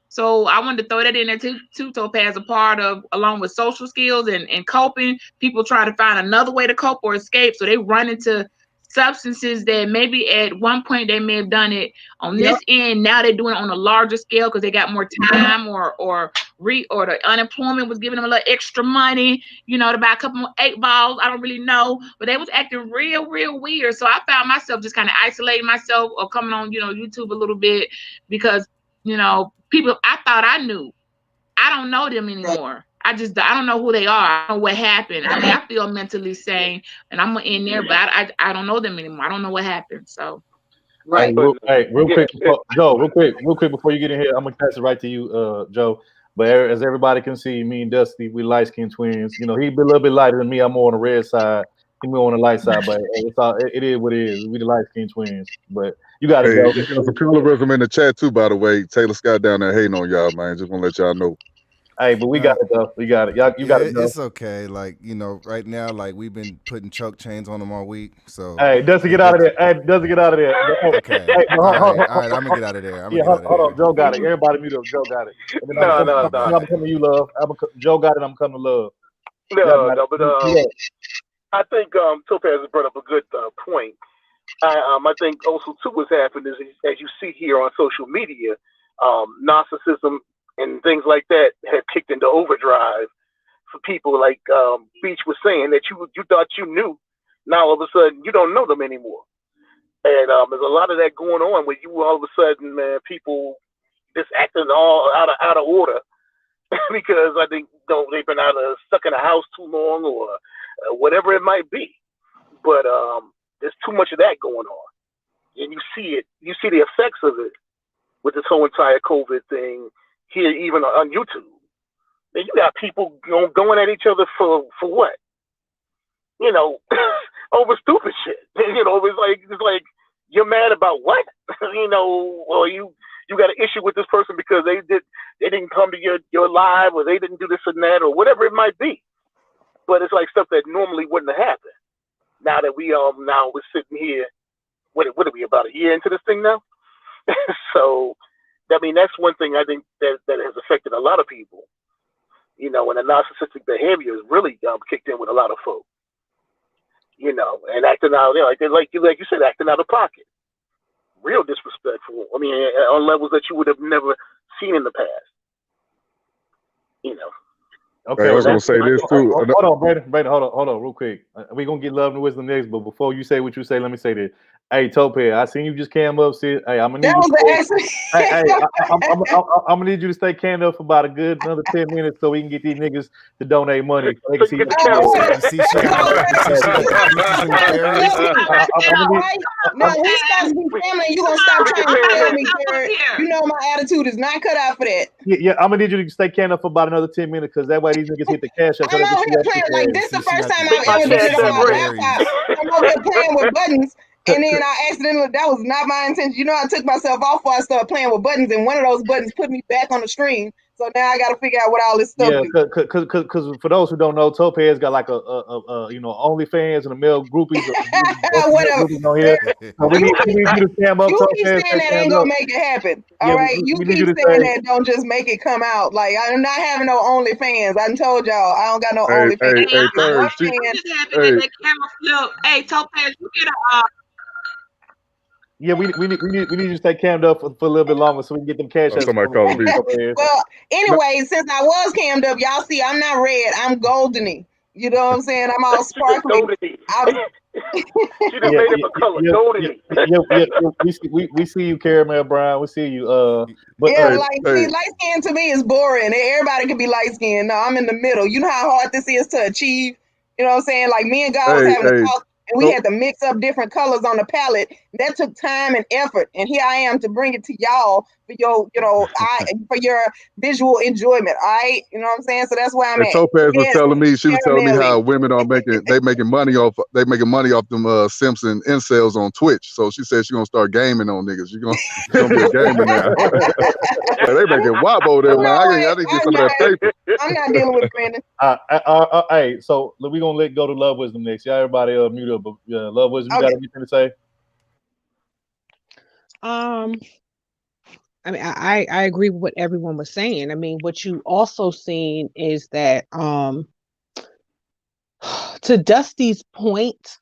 so I wanted to throw that in there too, Topaz, a part of, along with social skills and coping. People try to find another way to cope or escape. So they run into substances that maybe at one point they may have done it on this end. Now they're doing it on a larger scale because they got more time or the unemployment was giving them a little extra money, to buy a couple more 8 balls. I don't really know, but they was acting real weird. So I found myself just kind of isolating myself or coming on, YouTube a little bit because, people I thought I knew. I don't know them anymore. I don't know who they are. I don't know what happened. I mean, I feel mentally sane, and I'm in there, but I don't know them anymore. I don't know what happened. So, right. Hey, real quick, Joe. Real quick before you get in here, I'm gonna pass it right to you, Joe. But as everybody can see, me and Dusty, we light skinned twins. He'd be a little bit lighter than me. I'm more on the red side. He's more on the light side. But it is what it is. We the light skinned twins. But you got it, Joe. There's some colorism in the chat too, by the way. Taylor Scott down there hating on y'all, man. Just want to let y'all know. Hey, but we got it though. We got it. Y'all, you got it. It's okay. Like, right now, like we've been putting choke chains on them all week. So hey, Dusty, get out of there. Hey, Dusty, get out of there. Okay. Hey, all right, I'm gonna get out of there. Hold on. Joe got it. Everybody mute up. Joe got it. No. I'm coming to you, love. Joe got it. I'm coming to love. No, but I think Topaz has brought up a good point. I think also too what's happened is, as you see here on social media, narcissism and things like that have kicked into overdrive for people. Like Beach was saying, that you thought you knew, now all of a sudden you don't know them anymore. And there's a lot of that going on where you all of a sudden, man, people just acting all out of order because I think they've been stuck in a house too long or whatever it might be. But there's too much of that going on, and you see it. You see the effects of it with this whole entire COVID thing. Here, even on YouTube, and you got people going at each other for what? Over stupid shit. It's like you're mad about what? Or you got an issue with this person because they didn't come to your live, or they didn't do this and that, or whatever it might be. But it's like stuff that normally wouldn't have happened. Now that we're sitting here, what are we, about a year into this thing now? So. I mean, that's one thing I think that has affected a lot of people, and the narcissistic behavior has really kicked in with a lot of folks, and acting out, like you said, acting out of pocket, real disrespectful. I mean, on levels that you would have never seen in the past, Okay, I was gonna say this too. Hold on, Brandon. Hold on, real quick. We're gonna get love and wisdom next, but before you say what you say, let me say this. Hey, Topaz, I seen you just came up, sis. Hey, I'm gonna need I'm gonna need you to stay canned up for about a good another 10 minutes so we can get these niggas to donate money. So they can see Now we supposed to be family. You gonna stop trying to tell me, Jared? My attitude is not cut out for that. Yeah, I'm gonna need you to stay canned up for about another 10 minutes because that way these niggas hit the cash up. I'm over here playing like this. The first time I've ever done it on my laptop. I'm over here playing with buttons. And then I accidentally, that was not my intention. I took myself off before I started playing with buttons, and one of those buttons put me back on the stream. So now I got to figure out what all this stuff Yeah, do. because for those who don't know, Topaz got like a OnlyFans and a male groupies. Whatever. On here. So we need you to cam up. You Topaz, keep saying that ain't gonna make it happen. All right, you we keep need you to saying say, that. Don't just make it come out. Like I'm not having no OnlyFans. I done told y'all I don't got no Hey, OnlyFans. hey, Third, I'm just happy hey, that that camera flip. Hey, Topaz, you get a. yeah, we need you to stay cammed up for a little bit longer so we can get them cash. somebody calling me. Well, anyway, since I was cammed up, y'all see I'm not red. I'm goldeny. You know what I'm saying? I'm all sparkly. She just made up a color, goldeny. We see you, Caramel Brown. We see you. But yeah, see, light skin to me is boring. Everybody can be light skinned. No, I'm in the middle. You know how hard this is to achieve. You know what I'm saying? Like me and God was having a talk, and we had to mix up different colors on the palette. That took time and effort, and here I am to bring it to y'all for your, for your visual enjoyment. All right, you know what I'm saying? So that's where I'm And at. Topaz was telling me, she was telling me how caramelly. women are making money off them Simpson incels on Twitch. So she said she's gonna start gaming on niggas. She's gonna be a gamer now. They making wobble there, man. I didn't get some of that paper. I'm not dealing with Brandon. Hey, so we're gonna let go to Love Wisdom next. Y'all, everybody, mute up. But Love Wisdom, you got anything to say? I mean, I agree with what everyone was saying. I mean, what you also seen is that to Dusty's point,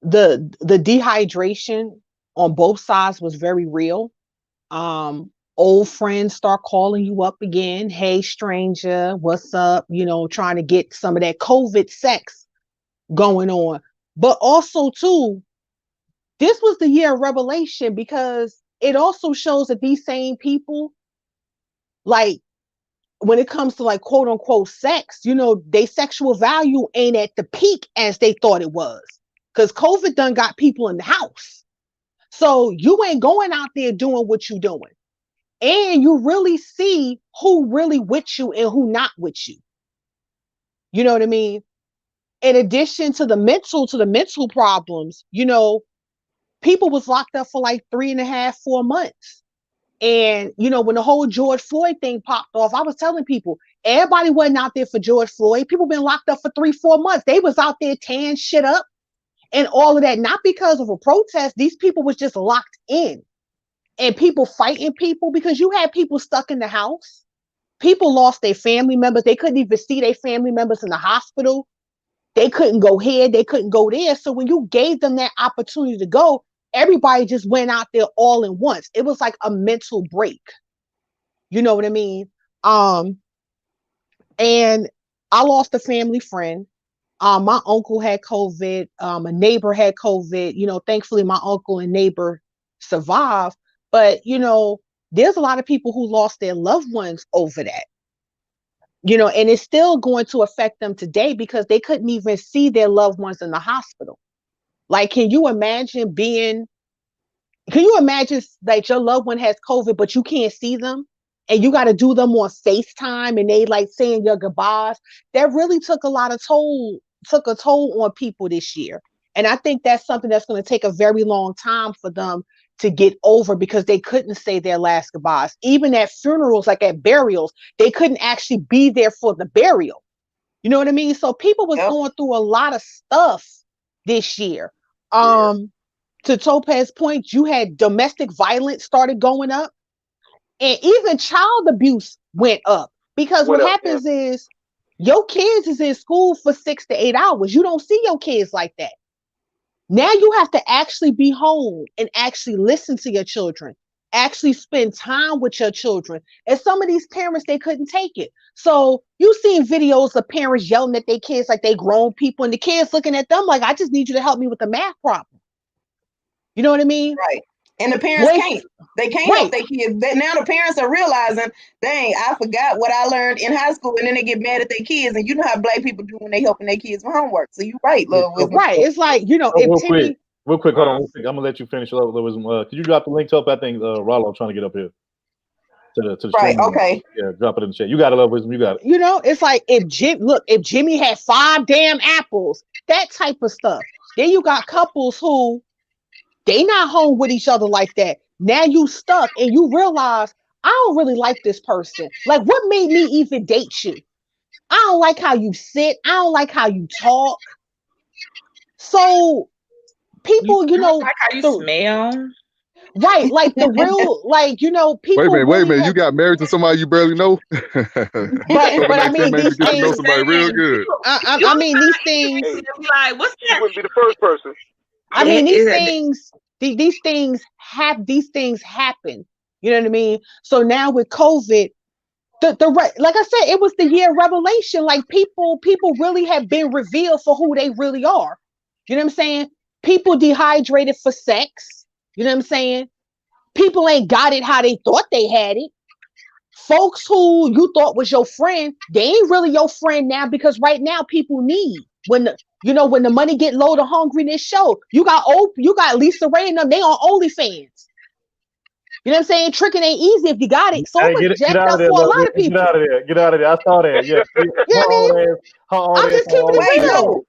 the dehydration on both sides was very real. Old friends start calling you up again. Hey, stranger, what's up? You know, trying to get some of that COVID sex going on. But also, too, this was the year of revelation because it also shows that these same people, like, when it comes to like quote unquote sex, you know, their sexual value ain't at the peak as they thought it was. Because COVID done got people in the house. So you ain't going out there doing what you doing. And you really see who really with you and who not with you. You know what I mean? In addition to the mental problems, you know, people was locked up for like 3.5, 4 months. And, you know, when the whole George Floyd thing popped off, I was telling people, everybody wasn't out there for George Floyd. People been locked up for 3-4 months. They was out there tearing shit up and all of that, not because of a protest. These people was just locked in. And people fighting people because you had people stuck in the house. People lost their family members. They couldn't even see their family members in the hospital. They couldn't go here. They couldn't go there. So when you gave them that opportunity to go, everybody just went out there all at once. It was like a mental break. You know what I mean? And I lost a family friend. My uncle had COVID. A neighbor had COVID. You know, thankfully my uncle and neighbor survived. But, you know, there's a lot of people who lost their loved ones over that. You know, and it's still going to affect them today because they couldn't even see their loved ones in the hospital. Like, can you imagine that your loved one has COVID, but you can't see them and you got to do them on FaceTime and they like saying your goodbyes? That really took a toll on people this year. And I think that's something that's going to take a very long time for them to get over because they couldn't say their last goodbyes. Even at funerals, like at burials, they couldn't actually be there for the burial. You know what I mean? So people was going through a lot of stuff this year. To Topaz's point, you had domestic violence started going up and even child abuse went up because what happens is your kids is in school for 6 to 8 hours. You don't see your kids like that. Now you have to actually be home and actually listen to your children, actually spend time with your children. And some of these parents, they couldn't take it. So you've seen videos of parents yelling at their kids like they grown people and the kids looking at them like, I just need you to help me with the math problem. You know what I mean? Right. And the parents can't. They can't help their kids. Now the parents are realizing, dang, I forgot what I learned in high school, and then they get mad at their kids. And you know how Black people do when they helping their kids with homework. So you're right, Love Wisdom. Right. It's like, you know, real quick, hold on. I'm gonna let you finish Love Wisdom. Could you drop the link up? I think Rollo trying to get up here to the right. stream. Okay. Yeah, drop it in the chat. You got it, Love Wisdom. You got it. You know, it's like if Jimmy had 5 damn apples, that type of stuff. Then you got couples who they not home with each other like that. Now you stuck and you realize I don't really like this person. Like, what made me even date you? I don't like how you sit. I don't like how you talk. So people, you know, like how you smell. Right, like the real, like, you know, people. Wait a really minute. have, You got married to somebody you barely know? but I mean, these get to know things. somebody real good. I mean, these things. Like, what's that? You wouldn't be the first person. I mean, these things. These things happen. You know what I mean? So now with COVID, like I said, it was the year of revelation. Like people really have been revealed for who they really are. You know what I'm saying? People dehydrated for sex. You know what I'm saying? People ain't got it how they thought they had it. Folks who you thought was your friend, they ain't really your friend now, because right now people need, when the money get low, the hungriness show. You got Lisa Ray and them, they on OnlyFans. You know what I'm saying? Tricking ain't easy if you got it. So it was jacked up for a lot of people. Get out of there. I saw that. Yeah. You know what I mean? I'm just keeping it real.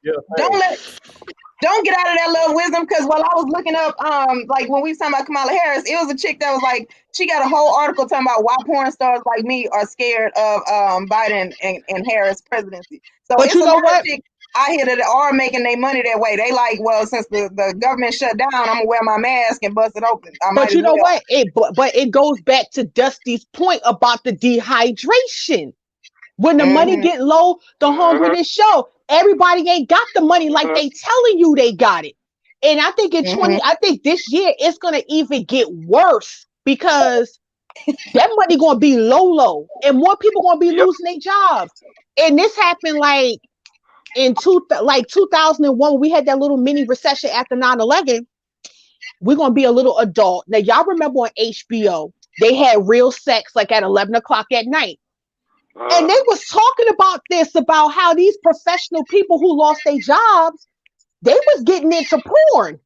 Don't get out of that little wisdom, because while I was looking up, like when we was talking about Kamala Harris, it was a chick that was like, she got a whole article talking about why porn stars like me are scared of Biden and Harris presidency. So but it's you know what? I hear that are making their money that way. They like, well, since the government shut down, I'm gonna wear my mask and bust it open. But you know what? But it goes back to Dusty's point about the dehydration. When the money get low, the hungriness show. Everybody ain't got the money like they telling you they got it. And I think I think this year it's gonna even get worse, because that money gonna be low, and more people gonna be losing their jobs. And this happened like in 2001. We had that little mini recession after 9/11. We're gonna be a little adult. Now y'all remember on HBO, they had Real Sex like at 11 o'clock at night. And they was talking about this, about how these professional people who lost their jobs, they was getting into porn.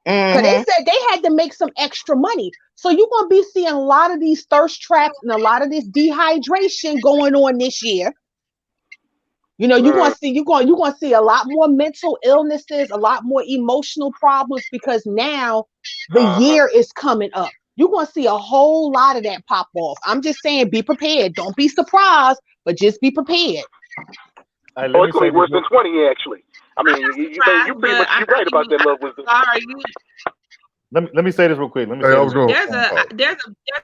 Because they said they had to make some extra money. So you're going to be seeing a lot of these thirst traps and a lot of this dehydration going on this year. You know, you're going to see a lot more mental illnesses, a lot more emotional problems, because now the year is coming up. You're going to see a whole lot of that pop off. I'm just saying, be prepared. Don't be surprised, but just be prepared. It's going to be worse than 20, actually. I mean, you pretty much you're right about that, love wisdom. Let me say this real quick. There's a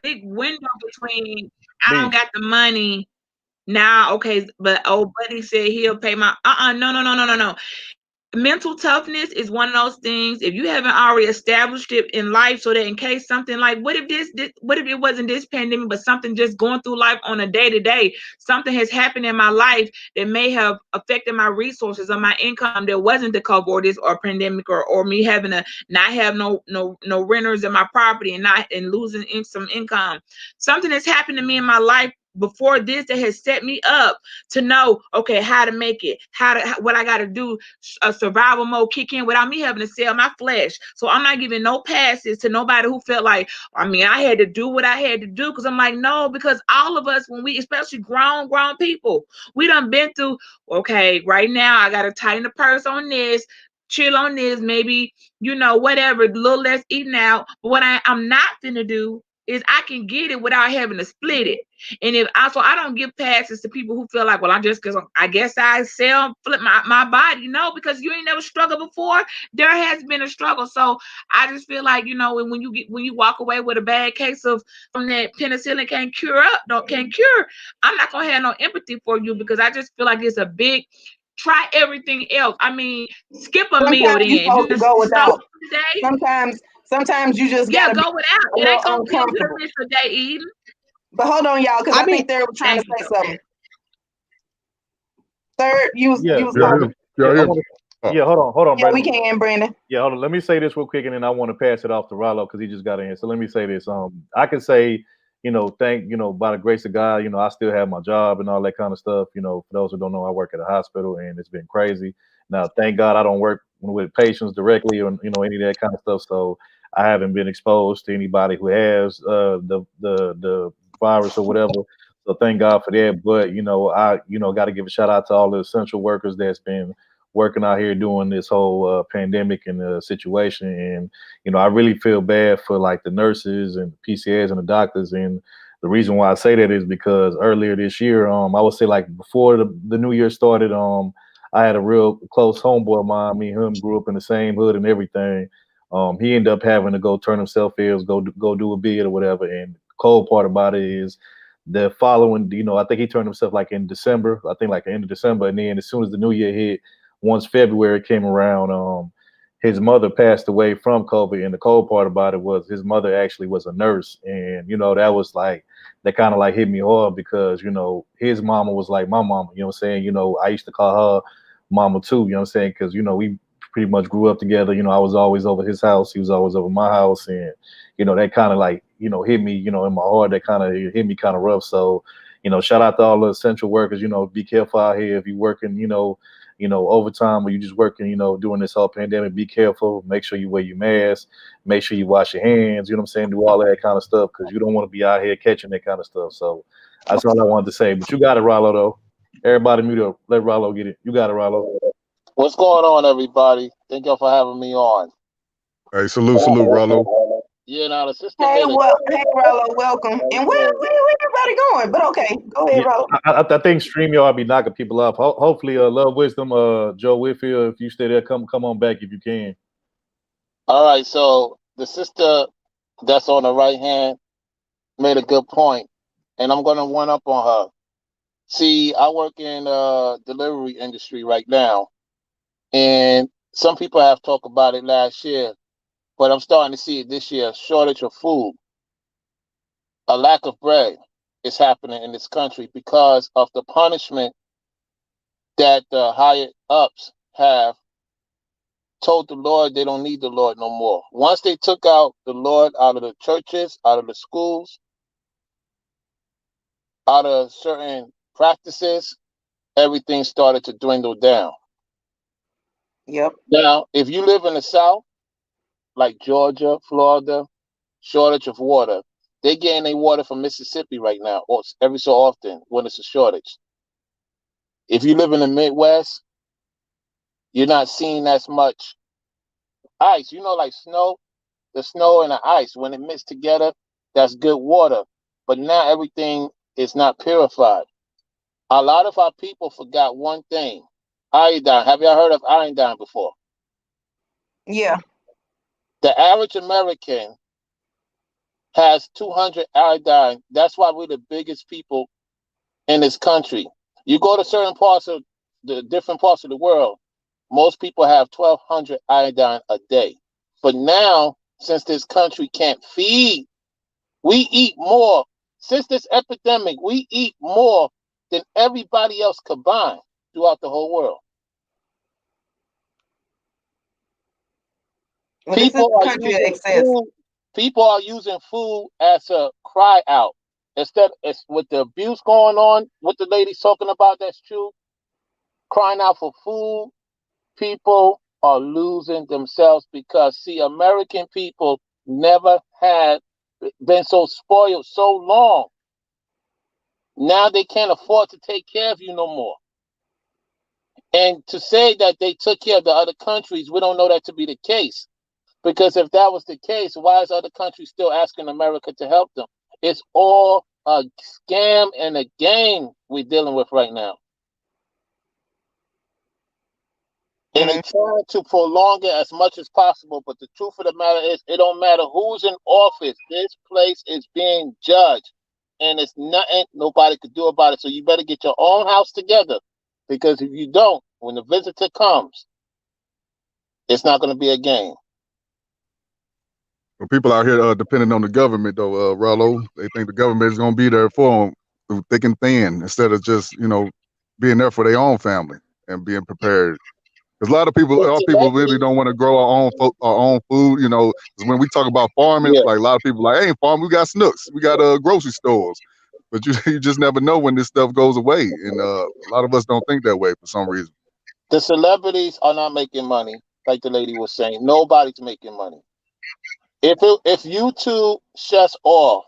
big window between I don't got the money now, okay, but buddy said he'll pay my no. Mental toughness is one of those things. If you haven't already established it in life, so that in case something like, what if it wasn't this pandemic, but something just going through life on a day-to-day, something has happened in my life that may have affected my resources or my income, that wasn't the COVID or this or pandemic, or me having to not have no renters in my property and losing some income. Something that's happened to me in my life before this that has set me up to know, okay, how to make it, what I got to do, a survival mode kick in without me having to sell my flesh. So I'm not giving no passes to nobody who felt like, I had to do what I had to do, because I'm like, no, because all of us, when we, especially grown people, we done been through, okay, right now I got to tighten the purse on this, chill on this, maybe, whatever, a little less eating out. But what I'm not gonna do is I can get it without having to split it. And I don't give passes to people who feel like, well, I guess I flip my body. No, because you ain't never struggled before. There has been a struggle. So I just feel like, when you walk away with a bad case of from that penicillin can't cure, I'm not gonna have no empathy for you, because I just feel like it's a big try everything else. Skip a meal then. You just go without. Sometimes you just gotta go without. It ain't gonna kill you to miss a day eating. But hold on, y'all, because I think they're trying to say something. Third, you was talking. Yeah, hold on, yeah, we can, Brandon. Yeah, hold on. Let me say this real quick, and then I want to pass it off to Rollo, because he just got in. So let me say this. I can say, by the grace of God, I still have my job and all that kind of stuff. For those who don't know, I work at a hospital, and it's been crazy. Now, thank God I don't work with patients directly or any of that kind of stuff. So I haven't been exposed to anybody who has the virus or whatever. So thank God for that. But I got to give a shout out to all the essential workers that's been working out here doing this whole pandemic and situation. And I really feel bad for like the nurses and the PCAs and the doctors and The reason why I say that is because earlier this year, I would say like before the new year started, I had a real close homeboy of mine. Me and him grew up in the same hood and everything. He ended up having to go turn himself in, go do a bid or whatever. And the cold part about it is the following, I think he turned himself like in December, I think like the end of December. And then as soon as the new year hit, once February came around, his mother passed away from COVID. And the cold part about it was his mother actually was a nurse. And, that was like, that kind of like hit me hard because, his mama was like my mama, you know what I'm saying? I used to call her mama too, you know what I'm saying? Because, we pretty much grew up together. I was always over his house. He was always over my house. And, that kind of like, hit me, in my heart, that kind of hit me kind of rough. So, shout out to all the essential workers, be careful out here if you're working, overtime or you just working, during this whole pandemic. Be careful. Make sure you wear your mask. Make sure you wash your hands. You know what I'm saying? Do all that kind of stuff because you don't want to be out here catching that kind of stuff. So that's all I wanted to say. But you got it, Rollo, though. Everybody mute up. Let Rollo get it. You got it, Rollo. What's going on, everybody? Thank y'all for having me on. Hey, salute, Rollo. Yeah, now the sister. Hey, Rollo, welcome. And where everybody going? But okay, go ahead, Rollo. I think StreamYard be knocking people off. Hopefully, Love Wisdom, Joe Whitfield, if you stay there, come on back if you can. All right, so the sister that's on the right hand made a good point, and I'm going to one up on her. See, I work in delivery industry right now, and some people have talked about it last year, but I'm starting to see it this year. Shortage of food, a lack of bread is happening in this country because of the punishment that the higher ups have told the Lord they don't need the Lord no more. Once they took out the Lord out of the churches, out of the schools, out of certain practices, everything started to dwindle down. Yep. Now, if you live in the South, like Georgia, Florida, shortage of water. They're getting their water from Mississippi right now, or every so often when it's a shortage. If you live in the Midwest, you're not seeing as much ice. Like snow, the snow and the ice, when it mixed together, that's good water. But now everything is not purified. A lot of our people forgot one thing, iodine. Have y'all heard of iodine before? Yeah. The average American has 200 iodine. That's why we're the biggest people in this country. You go to certain parts of the different parts of the world, most people have 1,200 iodine a day. But now, since this country can't feed, we eat more. Since this epidemic, we eat more than everybody else combined throughout the whole world. Well, People are using food as a cry out. Instead, it's with the abuse going on, what the lady's talking about, that's true. Crying out for food, people are losing themselves because, see, American people never had been so spoiled so long. Now they can't afford to take care of you no more. And to say that they took care of the other countries, we don't know that to be the case. Because if that was the case, why is other countries still asking America to help them? It's all a scam and a game we're dealing with right now. And they're trying to prolong it as much as possible. But the truth of the matter is, it don't matter who's in office. This place is being judged. And it's nothing nobody could do about it. So you better get your own house together. Because if you don't, when the visitor comes, it's not going to be a game. Well, people out here depending on the government, though, Rollo. They think the government is going to be there for them through thick and thin instead of just, being there for their own family and being prepared. Because a lot of people really don't want to grow our own food. Because when we talk about farming, like a lot of people like, hey, farm, we got snooks, we got grocery stores, but you just never know when this stuff goes away, and a lot of us don't think that way for some reason. The celebrities are not making money, like the lady was saying. Nobody's making money. If YouTube shuts off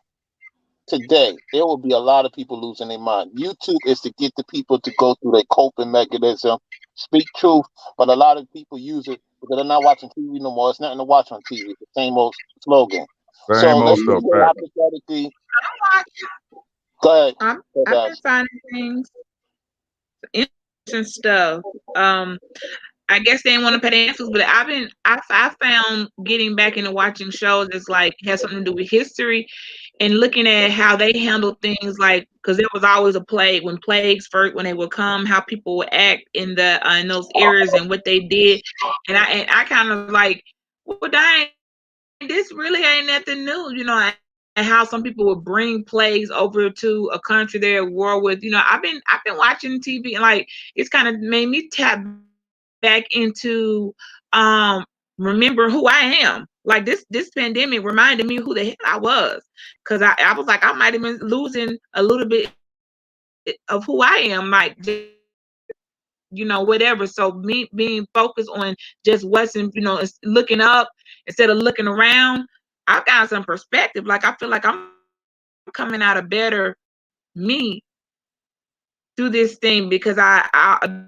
today, there will be a lot of people losing their mind. YouTube is to get the people to go through their coping mechanism, speak truth, but a lot of people use it because they're not watching TV no more. It's nothing to watch on TV. It's the same old slogan. Same So old let's stuff. just say Back. hypothetically. Go ahead. I've been finding things, interesting stuff. I guess they didn't want to pay the answers, but I found getting back into watching shows is like has something to do with history and looking at how they handle things, like because there was always a plague when plagues first when they would come, how people would act in those areas and what they did, and I kind of like, well, dang, this really ain't nothing new, and how some people would bring plagues over to a country they're at war with. I've been watching TV and like it's kind of made me tap back into remember who I am. Like this pandemic reminded me who the hell I was, because I was like I might have been losing a little bit of who I am, like whatever. So me being focused on just what's in, looking up instead of looking around, I've got some perspective. Like I feel like I'm coming out a better me through this thing because I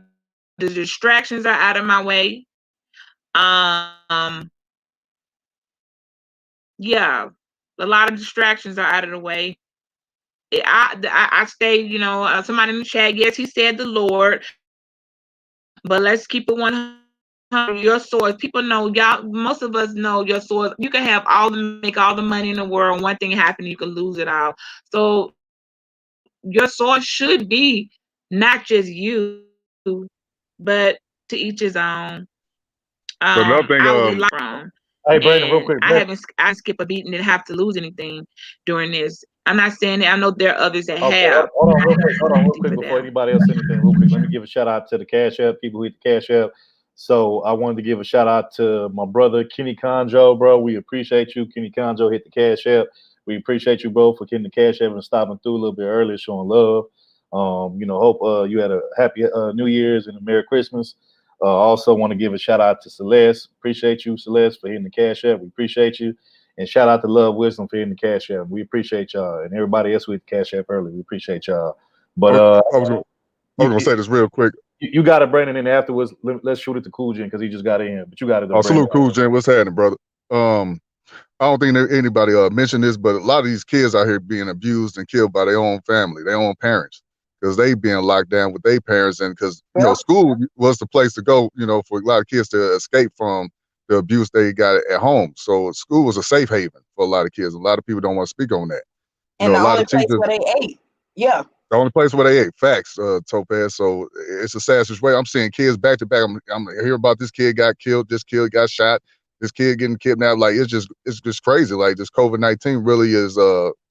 the distractions are out of my way. Yeah, a lot of distractions are out of the way. I stay, somebody in the chat, yes, he said the Lord, but let's keep it 100. Your source, people know y'all. Most of us know your source. You can have make all the money in the world. One thing happen, you can lose it all. So your source should be not just you, but to each his own. But another thing, I was wrong. Hey, Brandon, real quick. I skip a beat and didn't have to lose anything during this. I'm not saying that. I know there are others that have. Hold on real quick before anybody else says anything real quick. Let me give a shout out to the Cash App, people who hit the Cash App. So I wanted to give a shout out to my brother, Kenny Conjo, bro. We appreciate you. Kenny Conjo hit the Cash App. We appreciate you, bro, for getting the Cash App and stopping through a little bit earlier, showing love. Hope you had a happy New Year's and a Merry Christmas. Also want to give a shout out to Celeste. Appreciate you, Celeste, for hitting the Cash App. We appreciate you. And shout out to Love Wisdom for hitting the Cash App. We appreciate y'all. And everybody else who hit the Cash App early. We appreciate y'all. But I was gonna say this real quick. You got it, Brandon, and afterwards let's shoot it to Cool Jen because he just got in. But you got it. Salute Cool Jen. What's happening, brother? I don't think anybody mentioned this, but a lot of these kids out here being abused and killed by their own family, their own parents, because they being locked down with their parents, and because school was the place to go, for a lot of kids to escape from the abuse they got at home. So school was a safe haven for a lot of kids. A lot of people don't want to speak on that. And the only place where they ate. Yeah. The only place where they ate. Facts, Topaz. So it's a sad situation. I'm seeing kids back to back. I'm hearing about this kid got killed, this kid got shot, this kid getting kidnapped. Like it's just crazy. Like this COVID-19 really is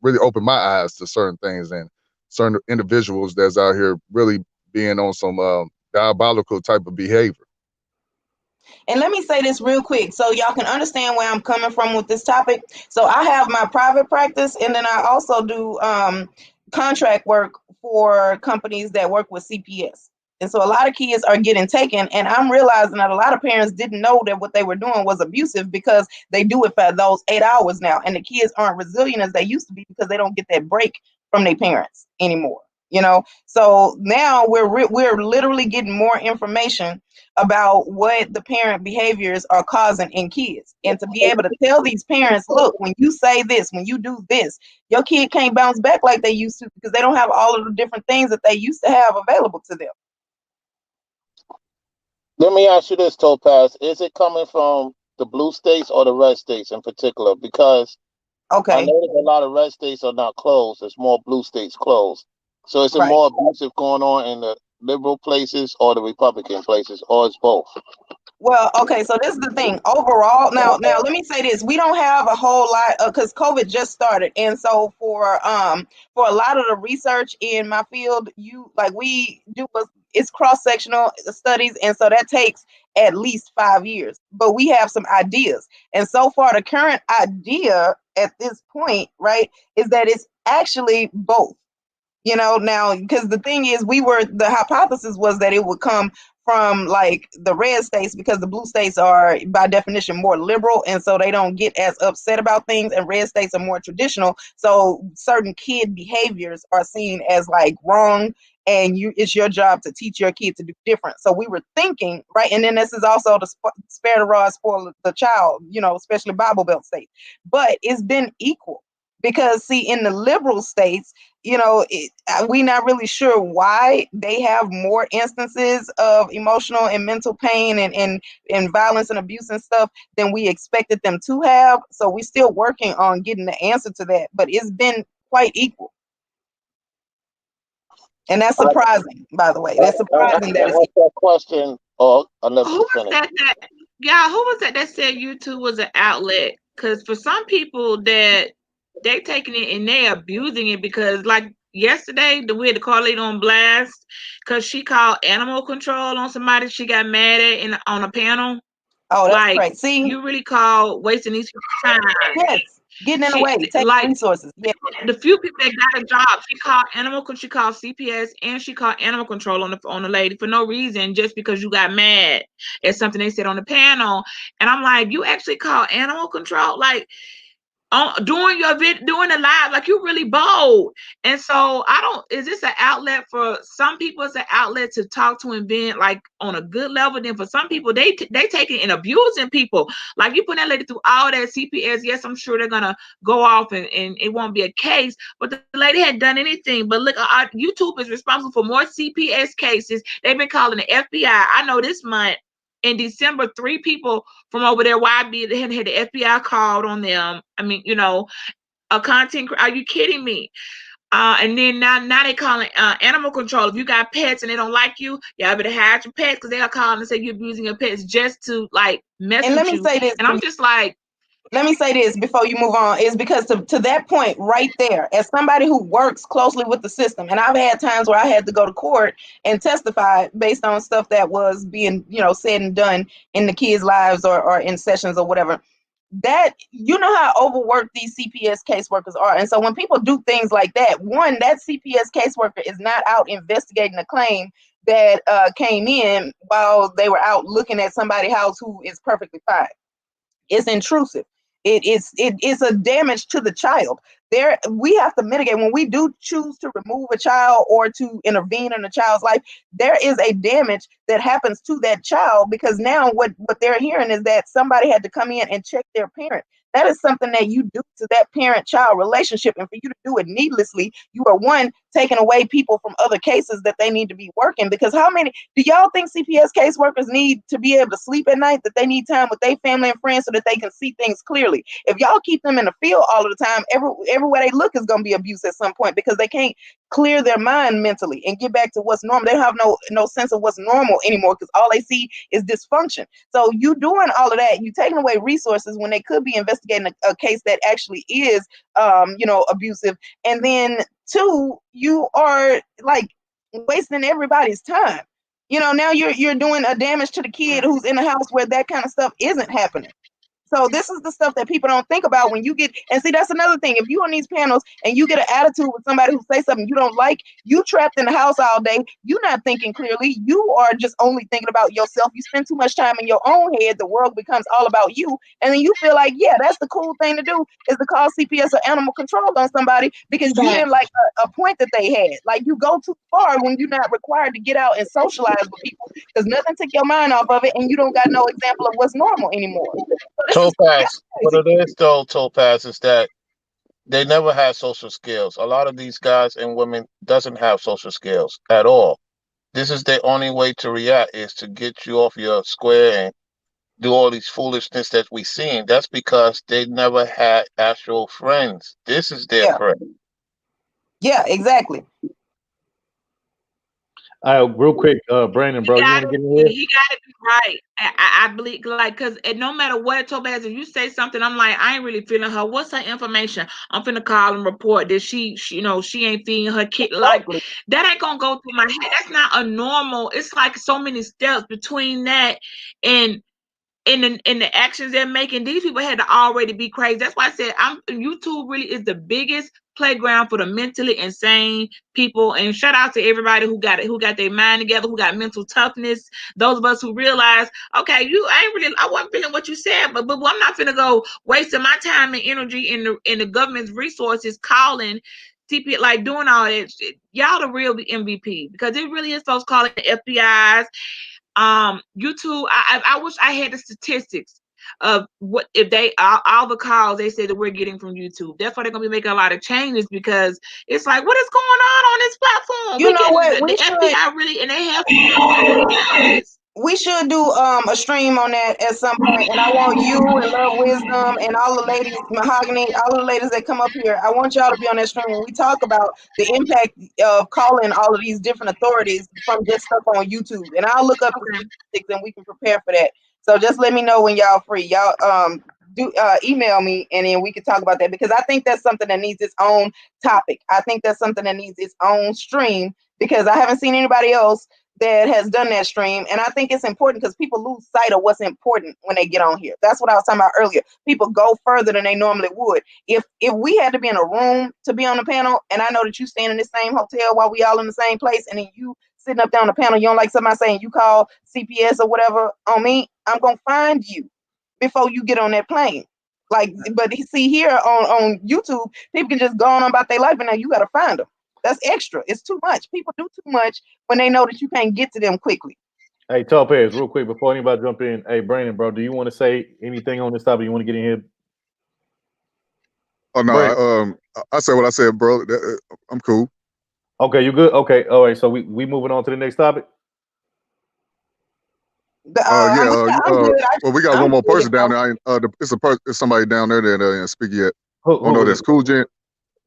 really opened my eyes to certain things and certain individuals that's out here really being on some diabolical type of behavior. And let me say this real quick so y'all can understand where I'm coming from with this topic. So I have my private practice, and then I also do contract work for companies that work with CPS. And so a lot of kids are getting taken, and I'm realizing that a lot of parents didn't know that what they were doing was abusive because they do it for those 8 hours now, and the kids aren't resilient as they used to be because they don't get that break from their parents anymore. So now we're literally getting more information about what the parent behaviors are causing in kids, and to be able to tell these parents, look, when you say this, when you do this, your kid can't bounce back like they used to because they don't have all of the different things that they used to have available to them. Let me ask you this, Topaz. Is it coming from the blue states or the red states in particular? Because I noticed a lot of red states are not closed. There's more blue states closed. So is it more abusive going on in the liberal places or the Republican places, or it's both? Well, okay, so this is the thing. Overall, now let me say this: we don't have a whole lot because COVID just started, and so for a lot of the research in my field, we do it's cross-sectional studies, and so that takes at least 5 years. But we have some ideas, and so far the current idea at this point, right, is that it's actually both. Now, because the thing is, the hypothesis was that it would come from like the red states, because the blue states are by definition more liberal, and so they don't get as upset about things, and red states are more traditional, so certain kid behaviors are seen as like wrong, and it's your job to teach your kid to do different. So we were thinking, right, and then this is also the spare the rod, spoil the child, especially Bible Belt states, but it's been equal. Because see, in the liberal states, we're not really sure why they have more instances of emotional and mental pain and violence and abuse and stuff than we expected them to have. So we're still working on getting the answer to that, but it's been quite equal. And that's surprising, by the way. That's surprising that it's that question. Or unless Who was that? Who was that said YouTube was an outlet? Because for some people that they taking it and they abusing it, because like yesterday we had to call it on blast because she called animal control on somebody she got mad at on a panel. Oh, that's like, great. See, you really call wasting these people's time. Yes, getting in the way, taking resources. Yeah. The few people that got a job, she called CPS and she called animal control on the lady for no reason, just because you got mad at something they said on the panel. And I'm like, you actually call animal control? Like, doing the live, like, you really bold. And so is this an outlet for some people? It's an outlet to talk to and vent, like, on a good level. Then for some people, they take it and abusing people. Like, you put that lady through all that CPS. Yes, I'm sure they're gonna go off and it won't be a case, but the lady hadn't done anything. But look, YouTube is responsible for more CPS cases. They've been calling the FBI. I know this month in December, 3 people from over there, YB, they had the FBI called on them. I mean, a content. Are you kidding me? And then now they calling animal control. If you got pets and they don't like you, y'all better hide your pets, because they'll call and say you're abusing your pets just to like mess with you. And let me say this, and I'm just like, let me say this before you move on, is because to that point right there, as somebody who works closely with the system, and I've had times where I had to go to court and testify based on stuff that was being, said and done in the kids' lives or in sessions or whatever, that, how overworked these CPS caseworkers are. And so when people do things like that, one, that CPS caseworker is not out investigating a claim that came in while they were out looking at somebody's house who is perfectly fine. It's intrusive. It is a damage to the child. We have to mitigate when we do choose to remove a child or to intervene in a child's life. There is a damage that happens to that child, because now what they're hearing is that somebody had to come in and check their parent. That is something that you do to that parent-child relationship, and for you to do it needlessly, you are, one, taking away people from other cases that they need to be working. Because how many do y'all think CPS caseworkers need to be able to sleep at night, that they need time with their family and friends so that they can see things clearly? If y'all keep them in the field all of the time, everywhere they look is going to be abuse at some point, because they can't clear their mind mentally and get back to what's normal. They have no sense of what's normal anymore, because all they see is dysfunction. So you doing all of that, you taking away resources when they could be investigating a case that actually is abusive. And then 2, you are like wasting everybody's time. Now you're doing a damage to the kid who's in a house where that kind of stuff isn't happening. So this is the stuff that people don't think about when you get, and see, that's another thing. If you on these panels and you get an attitude with somebody who says something you don't like, you trapped in the house all day, you're not thinking clearly. You are just only thinking about yourself. You spend too much time in your own head. The world becomes all about you. And then you feel like, yeah, that's the cool thing to do, is to call CPS or animal control on somebody because you didn't like a point that they had. Like, you go too far when you're not required to get out and socialize with people, because nothing took your mind off of it, and you don't got no example of what's normal anymore. Topaz, what it is though, Topaz, is that they never had social skills. A lot of these guys and women doesn't have social skills at all. This is their only way to react, is to get you off your square and do all these foolishness that we seen. That's because they never had actual friends. This is their friend. Yeah, exactly. Real quick, Brandon, bro, you want to get in here? He got to be right. I believe, like, because no matter what, Topaz, if you say something, I'm like, I ain't really feeling her. What's her information? I'm finna call and report that she ain't feeding her kid. Like, that ain't gonna go through my head. That's not a normal. It's like so many steps between that and in the actions they're making, these people had to already be crazy. That's why I said YouTube really is the biggest playground for the mentally insane people. And shout out to everybody who got their mind together, who got mental toughness. Those of us who realize, okay, I wasn't feeling what you said, but I'm not finna go wasting my time and energy in the government's resources calling CP, like doing all that shit. Y'all the real MVP, because it really is folks calling FBI's. YouTube, I wish I had the statistics of what if they all the calls they say that we're getting from YouTube. That's why they're gonna be making a lot of changes, because it's like, what is going on this platform? You know what? The FBI really, and they have. We should do a stream on that at some point, and I want you and Love Wisdom and all the ladies, Mahogany, all the ladies that come up here. I want y'all to be on that stream when we talk about the impact of calling all of these different authorities from just stuff on YouTube. And I'll look up the statistics and we can prepare for that. So just let me know when y'all free. Y'all do email me, and then we can talk about that, because I think that's something that needs its own topic. I think that's something that needs its own stream, because I haven't seen anybody else that has done that stream. And I think it's important because people lose sight of what's important when they get on here. That's what I was talking about earlier. People go further than they normally would. If we had to be in a room to be on the panel, and I know that you staying in the same hotel while we all in the same place, and then you sitting up there on the panel, you don't like somebody saying you call CPS or whatever on me, I'm gonna find you before you get on that plane. Like, but see, here on YouTube, people can just go on about their life, and now you gotta find them. That's extra. It's too much. People do too much when they know that you can't get to them quickly. Hey, Topaz, real quick before anybody jump in. Hey, Brandon, bro, do you want to say anything on this topic? You want to get in here? Oh no, I said what I said, bro. I'm cool. Okay, you good? Okay, all right. So we moving on to the next topic. Well, we got one more person down there. It's somebody down there that ain't speak yet. Oh no, that's Cool Gent.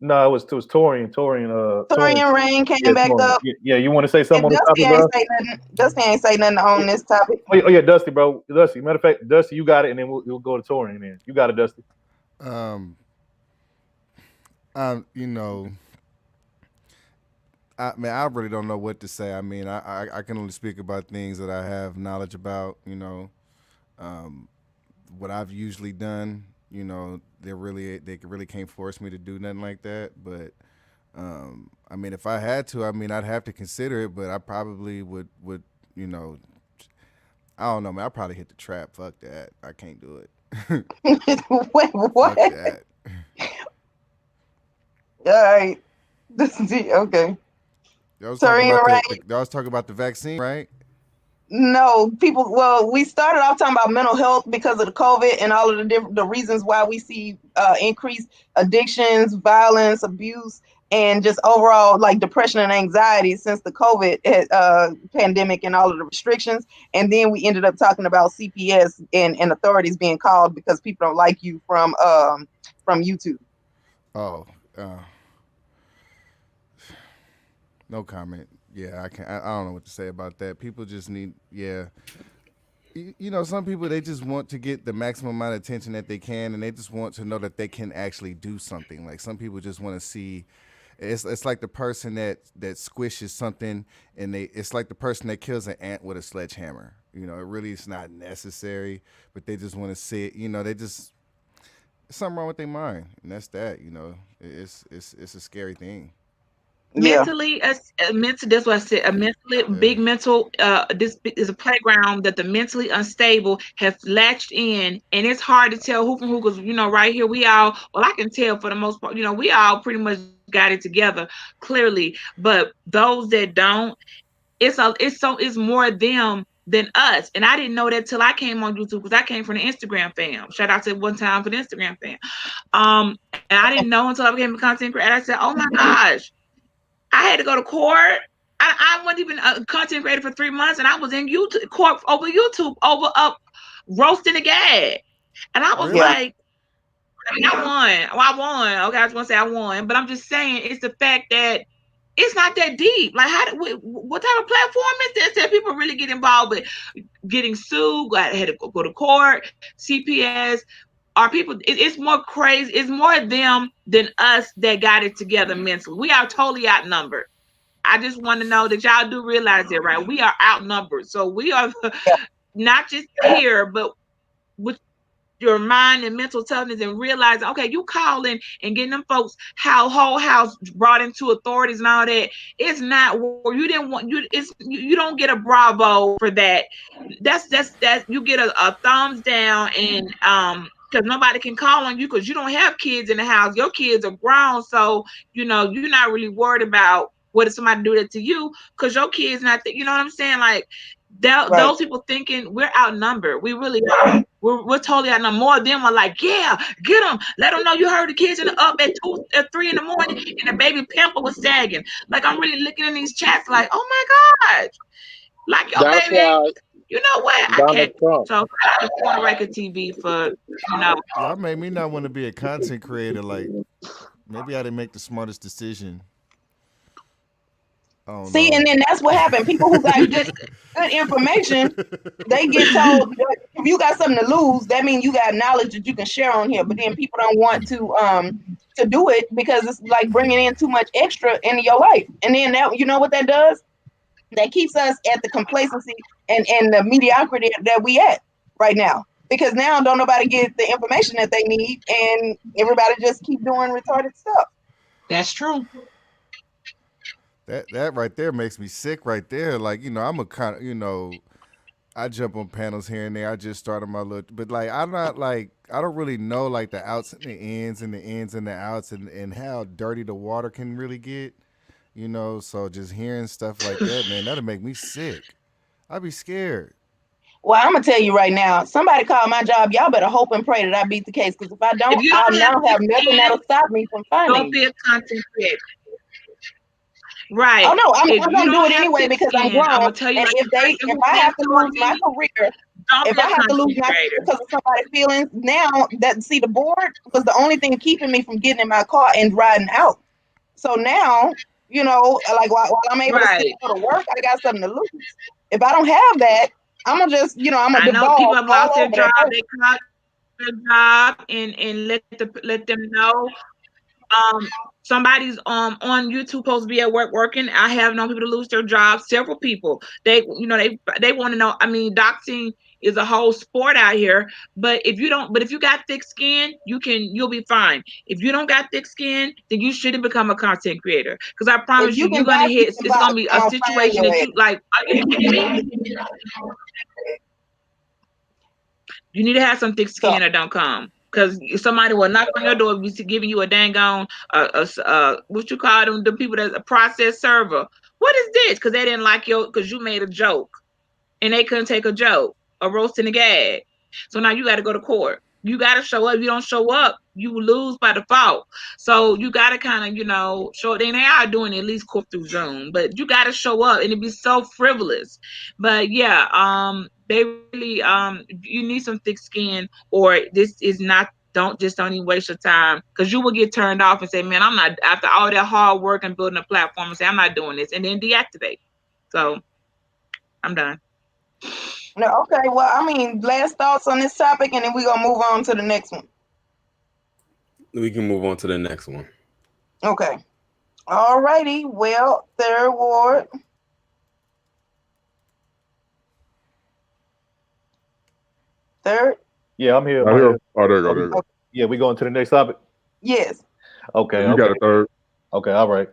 No, it was Torian. Torian Rain came back up. Yeah, you want to say something on the topic, bro? Dusty ain't say nothing on this topic. Oh yeah, Dusty, bro. Dusty. Matter of fact, Dusty, you got it, and then we'll go to Torian. Then you got it, Dusty. You know, I really don't know what to say. I mean, I can only speak about things that I have knowledge about. You know, what I've usually done. You know, they really can't force me to do nothing like that. But I mean, if I had to, I mean, I'd have to consider it. But I probably would, you know, I don't know, man. I'd probably hit the trap. Fuck that. I can't do it. Wait, what? Fuck that. All right. Okay. Y'all was talking about the vaccine, right? No, we started off talking about mental health because of the COVID and all of the reasons why we see increased addictions, violence, abuse, and just overall like depression and anxiety since the COVID pandemic and all of the restrictions. And then we ended up talking about CPS and authorities being called because people don't like you from YouTube. Oh, no comment. Yeah, I don't know what to say about that. People just need, you know, some people, they just want to get the maximum amount of attention that they can, and they just want to know that they can actually do something. Like some people just want to see, it's like the person that squishes something, and it's like the person that kills an ant with a sledgehammer. You know, it really is not necessary, but they just want to see it. You know, there's something wrong with their mind, and that's that. You know, it's a scary thing. Mentally, that's what I said. Big mental. This is a playground that the mentally unstable have latched in, and it's hard to tell who from who. Because you know, right here, I can tell for the most part. You know, we all pretty much got it together clearly. But those that don't, it's more them than us. And I didn't know that till I came on YouTube, because I came from the Instagram fam. Shout out to one time for the Instagram fam. And I didn't know until I became a content creator. I said, oh my gosh. I had to go to court. I wasn't even a content creator for 3 months, and I was in court over YouTube over roasting a gag. And I was like, I won. Okay, I just want to say I won. But I'm just saying, it's the fact that it's not that deep. Like, what type of platform is this that people really get involved with? Getting sued, I had to go to court, CPS. Our people, it's more crazy. It's more them than us that got it together mentally. We are totally outnumbered. I just want to know that y'all do realize that, right? We are outnumbered. So we are not just here, but with your mind and mental toughness and realize, okay, you calling and getting them folks whole house brought into authorities and all that. It's not where you didn't want you don't get a bravo for that. That's you get a thumbs down, and because nobody can call on you because you don't have kids in the house. Your kids are grown, so you're not really worried about what if somebody do that to you because your kids not. You know what I'm saying? Like those people thinking we're outnumbered. We really are. We're totally outnumbered. More of them are like, yeah, get them. Let them know you heard the kids up at 2 at 3 in the morning and the baby pimple was sagging. Like I'm really looking in these chats like, oh my gosh, like your That's baby. why You know what? I Donald can't. Trump. So I just want Record TV for Y'all made me not want to be a content creator. Like maybe I didn't make the smartest decision. See, and then that's what happened. People who got good information, they get told if you got something to lose, that means you got knowledge that you can share on here. But then people don't want to do it because it's like bringing in too much extra into your life. And then that, you know what that does? That keeps us at the complacency and the mediocrity that we at right now. Because now don't nobody get the information that they need, and everybody just keep doing retarded stuff. That's true. That right there makes me sick right there. Like, I'm a kind of, I jump on panels here and there. I just started my little, but like, I don't really know like the outs and the ins and the ins and the outs and how dirty the water can really get, so just hearing stuff like that, man, that'll make me sick. I'd be scared. Well, I'm gonna tell you right now, somebody call my job. Y'all better hope and pray that I beat the case, because if I don't, I'll now have nothing that'll stop me from finding. Don't be a content creator. Right. Oh no, I'm gonna do it anyway because I'm grown. I'm gonna tell you, and if I have to lose my career, if I have to lose my career because of somebody's feelings, now that the board was the only thing keeping me from getting in my car and riding out. So now, like while I'm able to still go to work, I got something to lose. If I don't have that, I'm gonna just, I'm gonna. I know people have lost their job. They cut their job and let them know. Somebody's on YouTube supposed to be at work working. I have known people to lose their jobs. Several people. They want to know. I mean, doxing is a whole sport out here. But if you got thick skin, you'll be fine. If you don't got thick skin, then you shouldn't become a content creator. Because I promise you're gonna hit. It's gonna be a situation that you like. Are you kidding me? You need to have some thick skin or don't come. Because somebody will knock on your door and be giving you a dang on what you call them, the people that's a process server. What is this? Because they didn't like because you made a joke and they couldn't take a joke, a roast and a gag. So now you got to go to court. You got to show up. If you don't show up, you lose by default. So you got to kind of, show. They are doing at least court through Zoom, but you got to show up, and it'd be so frivolous. But yeah, they really you need some thick skin, or this is not. Don't even waste your time, because you will get turned off and say, man, I'm not, after all that hard work and building a platform, and say I'm not doing this, and then deactivate. So I'm done. No, okay. Well, I mean, last thoughts on this topic, and then we're gonna move on to the next one. We can move on to the next one. Okay. All righty. Well, third ward. Third. Yeah, I'm here. There you go. Yeah, we going to the next topic. Yes. Okay. You got a third. Okay. All right.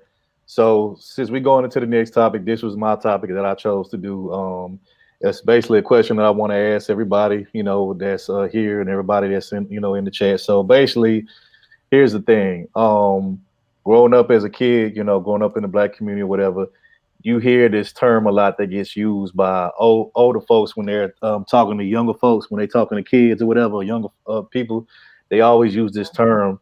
So since we going into the next topic, this was my topic that I chose to do. It's basically a question that I want to ask everybody, that's here, and everybody that's in the chat. So basically, here's the thing. Growing up as a kid, growing up in the Black community or whatever, you hear this term a lot that gets used by older folks when they're talking to younger folks, when they're talking to kids or whatever, younger people. They always use this term,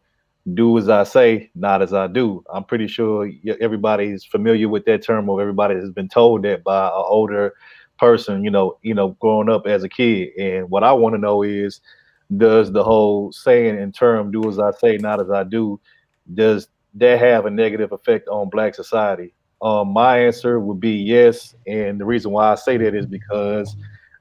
do as I say, not as I do. I'm pretty sure everybody's familiar with that term, or everybody has been told that by an older person, growing up as a kid. And what I want to know is, does the whole saying and term, do as I say, not as I do, does that have a negative effect on Black society? My answer would be yes. And the reason why I say that is because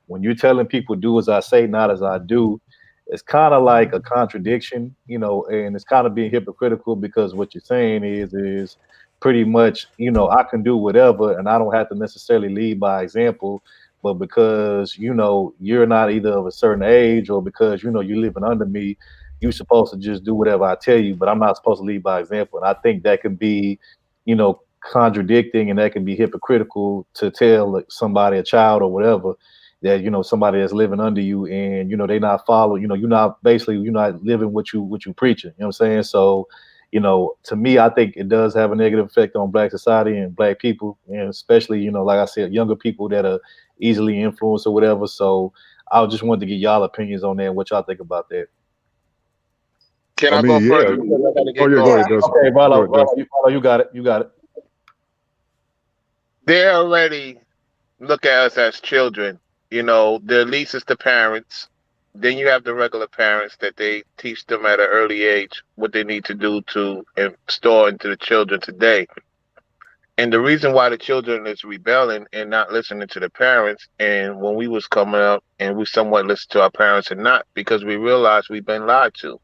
when you're telling people do as I say, not as I do, it's kind of like a contradiction, and it's kind of being hypocritical, because what you're saying is pretty much, I can do whatever and I don't have to necessarily lead by example. but because you're not either of a certain age or because you're living under me, you're supposed to just do whatever I tell you, but I'm not supposed to lead by example. And I think that can be, contradicting, and that can be hypocritical to tell somebody, a child or whatever, that somebody that's living under you and they not following, you're not living what you preaching. You know what I'm saying? So, to me, I think it does have a negative effect on Black society and Black people, and especially, like I said, younger people that are easily influenced or whatever. So I just wanted to get y'all opinions on that and what y'all think about that. Can I go first? Go ahead, Dustin. Okay, Rollo, you got it. You got it. They already look at us as children. The least is the parents. Then you have the regular parents that they teach them at an early age what they need to do to install into the children today. And the reason why the children is rebelling and not listening to the parents, and when we was coming up and we somewhat listened to our parents and not, because we realized we've been lied to.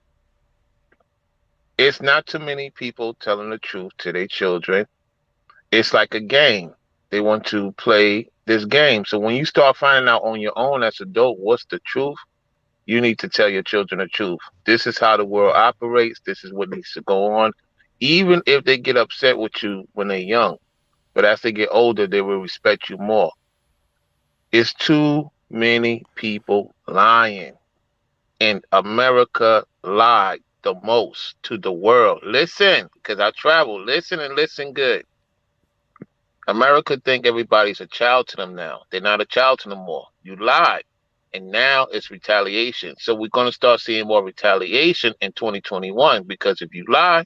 It's not too many people telling the truth to their children. It's like a game. They want to play this game. So when you start finding out on your own as an adult what's the truth, you need to tell your children the truth. This is how the world operates. This is what needs to go on. Even if they get upset with you when they're young, but as they get older, they will respect you more. It's too many people lying. And America lied the most to the world. Listen, because I travel. Listen and listen good. America think everybody's a child to them now. They're not a child to them more. You lied. And now it's retaliation. So we're going to start seeing more retaliation in 2021, because if you lie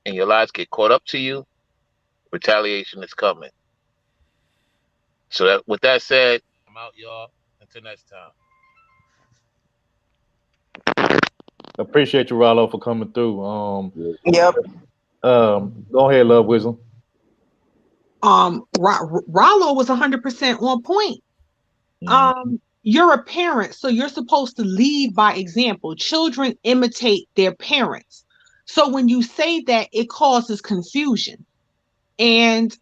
and your lies get caught up to you, retaliation is coming. So with that said, I'm out, y'all. Until next time. Appreciate you, Rollo, for coming through. Yep. Go ahead, Love Wisdom. Rollo was 100% on point. You're a parent, so you're supposed to lead by example. Children imitate their parents. So when you say that, it causes confusion. And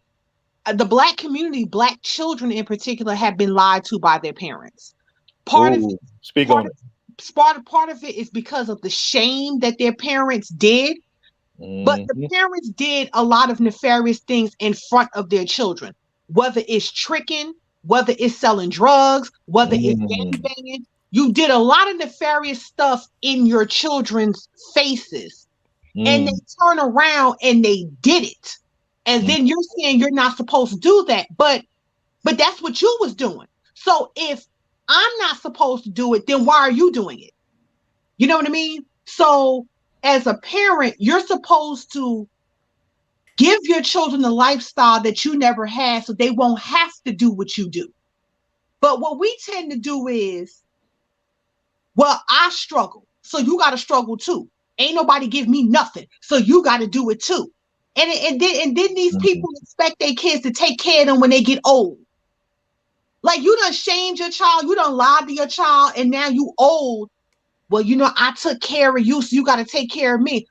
the Black community, Black children in particular, have been lied to by their parents. Part of it is because of the shame that their parents did. But the parents did a lot of nefarious things in front of their children, whether it's tricking, whether it's selling drugs, whether it's gangbanging. You did a lot of nefarious stuff in your children's faces, and they turn around and they did it. And then you're saying you're not supposed to do that, but that's what you was doing. So if I'm not supposed to do it, then why are you doing it? You know what I mean? So as a parent, you're supposed to give your children the lifestyle that you never had, so they won't have to do what you do. But what we tend to do is, well, I struggle, so you got to struggle too. Ain't nobody give me nothing, so you got to do it too. And then these people expect their kids to take care of them when they get old. Like, you done shamed your child, you done lied to your child, and now you old. Well, I took care of you, so you got to take care of me.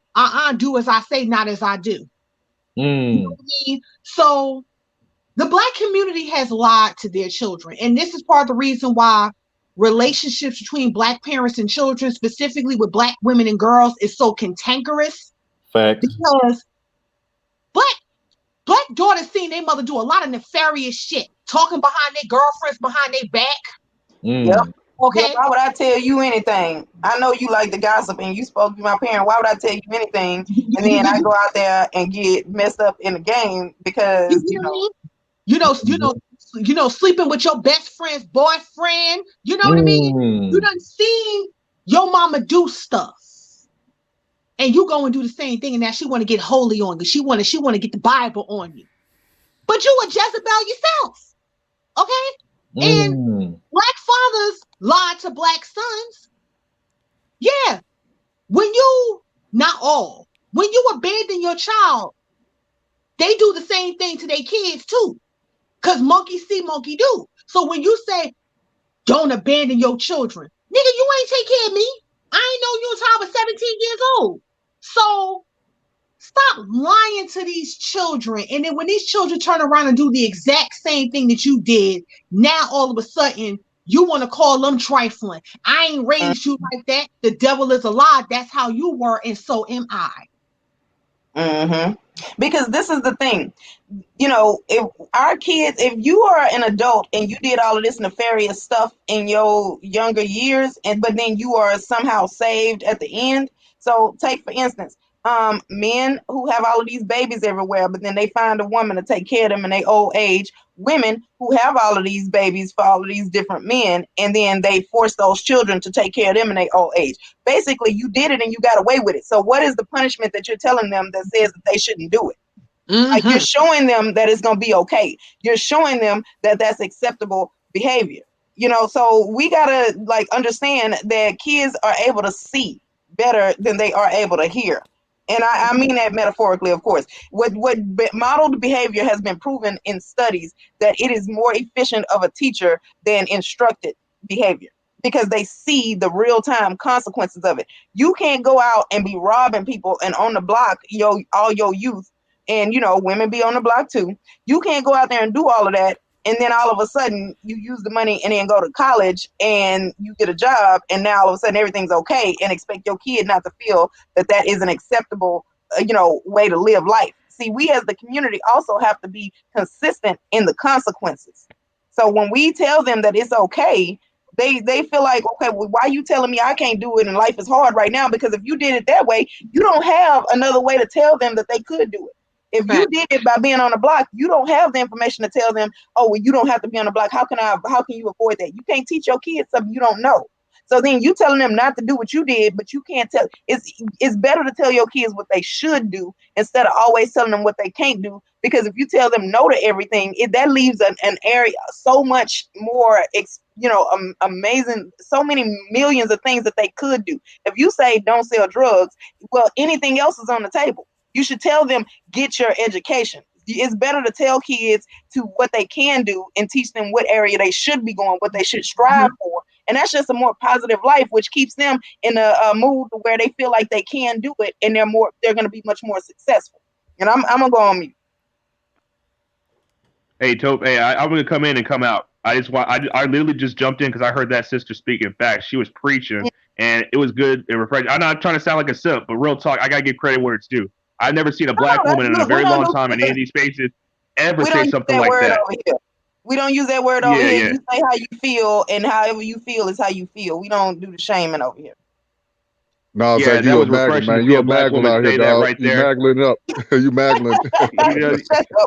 Do as I say, not as I do. You know what I mean? So the Black community has lied to their children. And this is part of the reason why relationships between Black parents and children, specifically with Black women and girls, is so cantankerous. Fact. Because Black daughters seen their mother do a lot of nefarious shit, talking behind their girlfriends, behind their back. Yep. Okay. Yeah, why would I tell you anything? I know you like the gossip and you spoke to my parent. Why would I tell you anything? And then I go out there and get messed up in the game because sleeping with your best friend's boyfriend. You know what I mean? You done seen your mama do stuff, and you go and do the same thing. And now she want to get holy on you. She want to get the Bible on you, but you a Jezebel yourself. Okay. And Black fathers lied to Black sons. Yeah. When you abandon your child, they do the same thing to their kids too. Because monkey see, monkey do. So when you say, don't abandon your children, nigga, you ain't take care of me. I ain't know you until I was 17 years old. So Stop lying to these children. And then when these children turn around and do the exact same thing that you did, now all of a sudden you want to call them trifling. I ain't raised you like that. The devil is a lie. That's how you were, and so am I. Mm-hmm. Because this is the thing, you know, if our kids, if you are an adult and you did all of this nefarious stuff in your younger years, but then you are somehow saved at the end. So take, for instance, men who have all of these babies everywhere, but then they find a woman to take care of them in their old age. Women who have all of these babies for all of these different men, and then they force those children to take care of them in their old age. Basically, you did it and you got away with it. So what is the punishment that you're telling them that says that they shouldn't do it? Like, you're showing them that it's going to be okay. You're showing them that that's acceptable behavior. You know, so we got to like understand that kids are able to see better than they are able to hear. And I mean that metaphorically, of course. What modeled behavior has been proven in studies that it is more efficient of a teacher than instructed behavior, because they see the real-time consequences of it. You can't go out and be robbing people and on the block, all your youth, and, you know, women be on the block too. You can't go out there and do all of that, and then all of a sudden you use the money and then go to college and you get a job, and now all of a sudden everything's okay, and expect your kid not to feel that that is an acceptable, way to live life. See, we as the community also have to be consistent in the consequences. So when we tell them that it's okay, they feel like, okay, well, why are you telling me I can't do it and life is hard right now? Because if you did it that way, you don't have another way to tell them that they could do it. If you did it by being on the block, you don't have the information to tell them, oh, well, you don't have to be on the block. How can you avoid that? You can't teach your kids something you don't know. So then you telling them not to do what you did, but you can't tell. It's better to tell your kids what they should do instead of always telling them what they can't do. Because if you tell them no to everything, that leaves an area so much more, amazing, so many millions of things that they could do. If you say don't sell drugs, well, anything else is on the table. You should tell them, get your education. It's better to tell kids to what they can do and teach them what area they should be going, what they should strive for. And that's just a more positive life, which keeps them in a mood where they feel like they can do it, and they're going to be much more successful. And I'm going to go on mute. Hey, Tope, hey, I'm going to come in and come out. I literally just jumped in because I heard that sister speaking facts. She was preaching, and it was good and refreshing. I'm not trying to sound like a simp, but real talk, I got to give credit where it's due. I've never seen a black woman in a very long time in any of these spaces ever say something like that. We don't use that word over here. You say how you feel, and however you feel is how you feel. We don't do the shaming over here. No, yeah, you a magnet, man. You a magnet out here, dog. You magling up. You magling.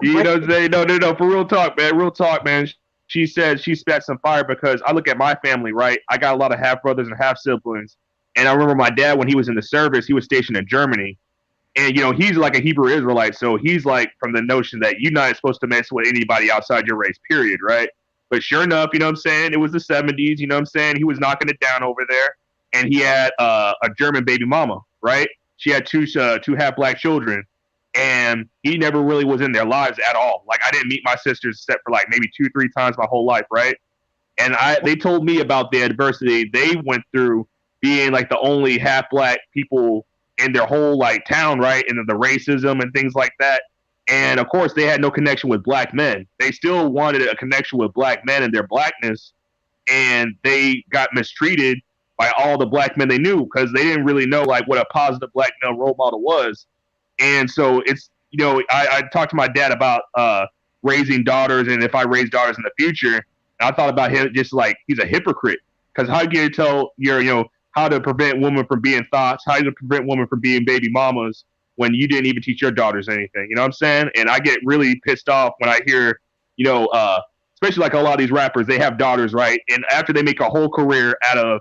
You know what I'm saying? No. For real talk, man. She said she spat some fire because I look at my family, right? I got a lot of half brothers and half siblings. And I remember my dad, when he was in the service, he was stationed in Germany. And, he's like a Hebrew Israelite, so he's like from the notion that you're not supposed to mess with anybody outside your race, period, right? But sure enough, you know what I'm saying? It was the 70s, you know what I'm saying? He was knocking it down over there. And he had a German baby mama, right? She had two half-black children. And he never really was in their lives at all. Like, I didn't meet my sisters except for like maybe 2-3 times my whole life, right? And they told me about the adversity they went through being like the only half-black people in their whole like town, right? And the racism and things like that. And of course they had no connection with black men. They still wanted a connection with black men and their blackness. And they got mistreated by all the black men they knew because they didn't really know like what a positive black male role model was. And so it's, I talked to my dad about raising daughters and if I raise daughters in the future, and I thought about him just like he's a hypocrite because how can you tell how to prevent women from being thoughts, how to prevent women from being baby mamas when you didn't even teach your daughters anything, you know what I'm saying? And I get really pissed off when I hear, especially like a lot of these rappers, they have daughters, right? And after they make a whole career out of,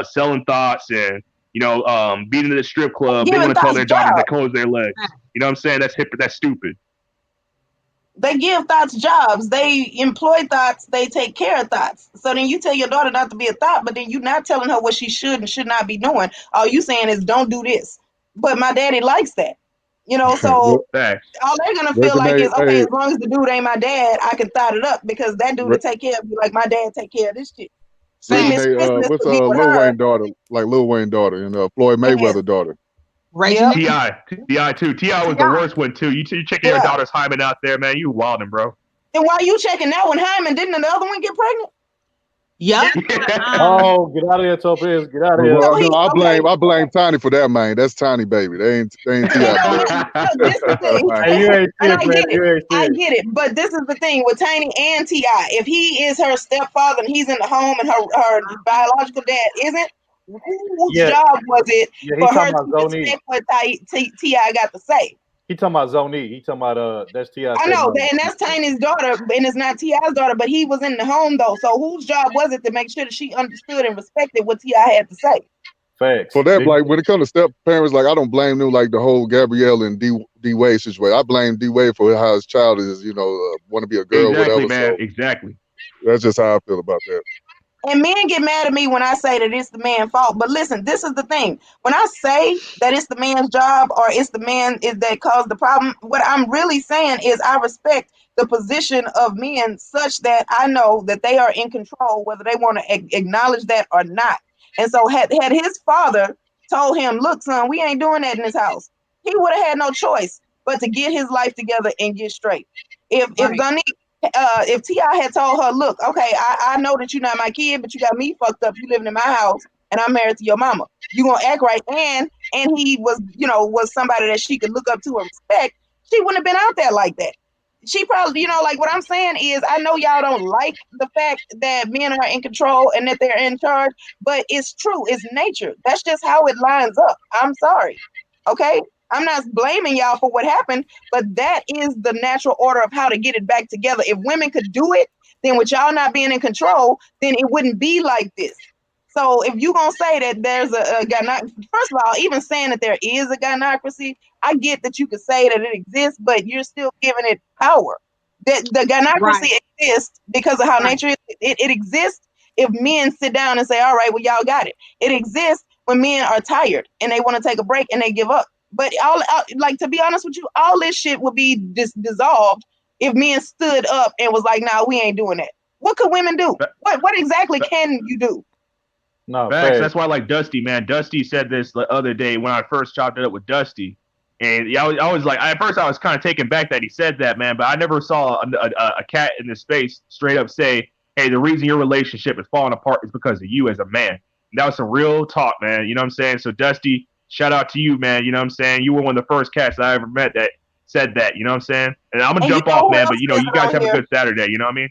selling thoughts and, being in the strip club, they want to tell their daughters to close their legs. You know what I'm saying? That's stupid. They give thoughts jobs. They employ thoughts. They take care of thoughts. So then you tell your daughter not to be a thought, but then you're not telling her what she should and should not be doing. All you saying is don't do this. But my daddy likes that. So all they're going to feel like is, okay, as long as the dude ain't my dad, I can thought it up because that dude will take care of you like my dad take care of this shit. What's Lil Wayne's daughter? Like Lil Wayne's daughter, Floyd Mayweather's daughter. Reggie. T.I. too. T.I. was the worst one too. You checking your daughter's hymen out there, man. You wildin', bro. And while you checking that one, Hyman, didn't the other one get pregnant? Yep. Oh, get out of here, Topaz. Get out of here. Well, no, I blame Tiny for that, man. That's Tiny, baby. They ain't T.I. This is the thing. I get it, but this is the thing with Tiny and T.I. If he is her stepfather and he's in the home and her biological dad isn't, whose job was it for her to respect what T.I. got to say? He talking about Zoni. He talking about that's T.I. I know, and that's Tiny's daughter, and it's not T.I.'s daughter, but he was in the home though. So whose job was it to make sure that she understood and respected what T.I. had to say? Facts. So that, like, when it comes to step parents, like, I don't blame them, like the whole Gabrielle and D Wade situation. I blame D Wade for how his child is, want to be a girl, exactly, whatever. Man. So exactly. That's just how I feel about that. And men get mad at me when I say that it's the man's fault. But listen, this is the thing. When I say that it's the man's job or it's the man that caused the problem, what I'm really saying is I respect the position of men such that I know that they are in control, whether they want to acknowledge that or not. And so had his father told him, look, son, we ain't doing that in this house, he would have had no choice but to get his life together and get straight. If T.I. had told her, look, okay, I know that you're not my kid, but you got me fucked up. You living in my house and I'm married to your mama. You gonna act right. And he was, was somebody that she could look up to and respect. She wouldn't have been out there like that. She probably, like what I'm saying is, I know y'all don't like the fact that men are in control and that they're in charge, but it's true. It's nature. That's just how it lines up. I'm sorry. Okay. I'm not blaming y'all for what happened, but that is the natural order of how to get it back together. If women could do it, then with y'all not being in control, then it wouldn't be like this. So if you're going to say that there's a gynocracy, first of all, even saying that there is a gynocracy, I get that you could say that it exists, but you're still giving it power. That the gynocracy exists because of how nature is. It exists if men sit down and say, all right, well, y'all got it. It exists when men are tired and they want to take a break and they give up. But to be honest with you, all this shit would be dissolved if men stood up and was like, "Nah, we ain't doing that." What could women do? What exactly can you do? No, facts. That's why I like Dusty, man. Dusty said this the other day when I first chopped it up with Dusty, and I was like, at first I was kind of taken back that he said that, man. But I never saw a cat in this space straight up say, "Hey, the reason your relationship is falling apart is because of you as a man." And that was some real talk, man. You know what I'm saying? So Dusty, shout out to you, man. You know what I'm saying? You were one of the first cats I ever met that said that. You know what I'm saying? And I'm going to jump off, man, but, you guys have a good Saturday. You know what I mean?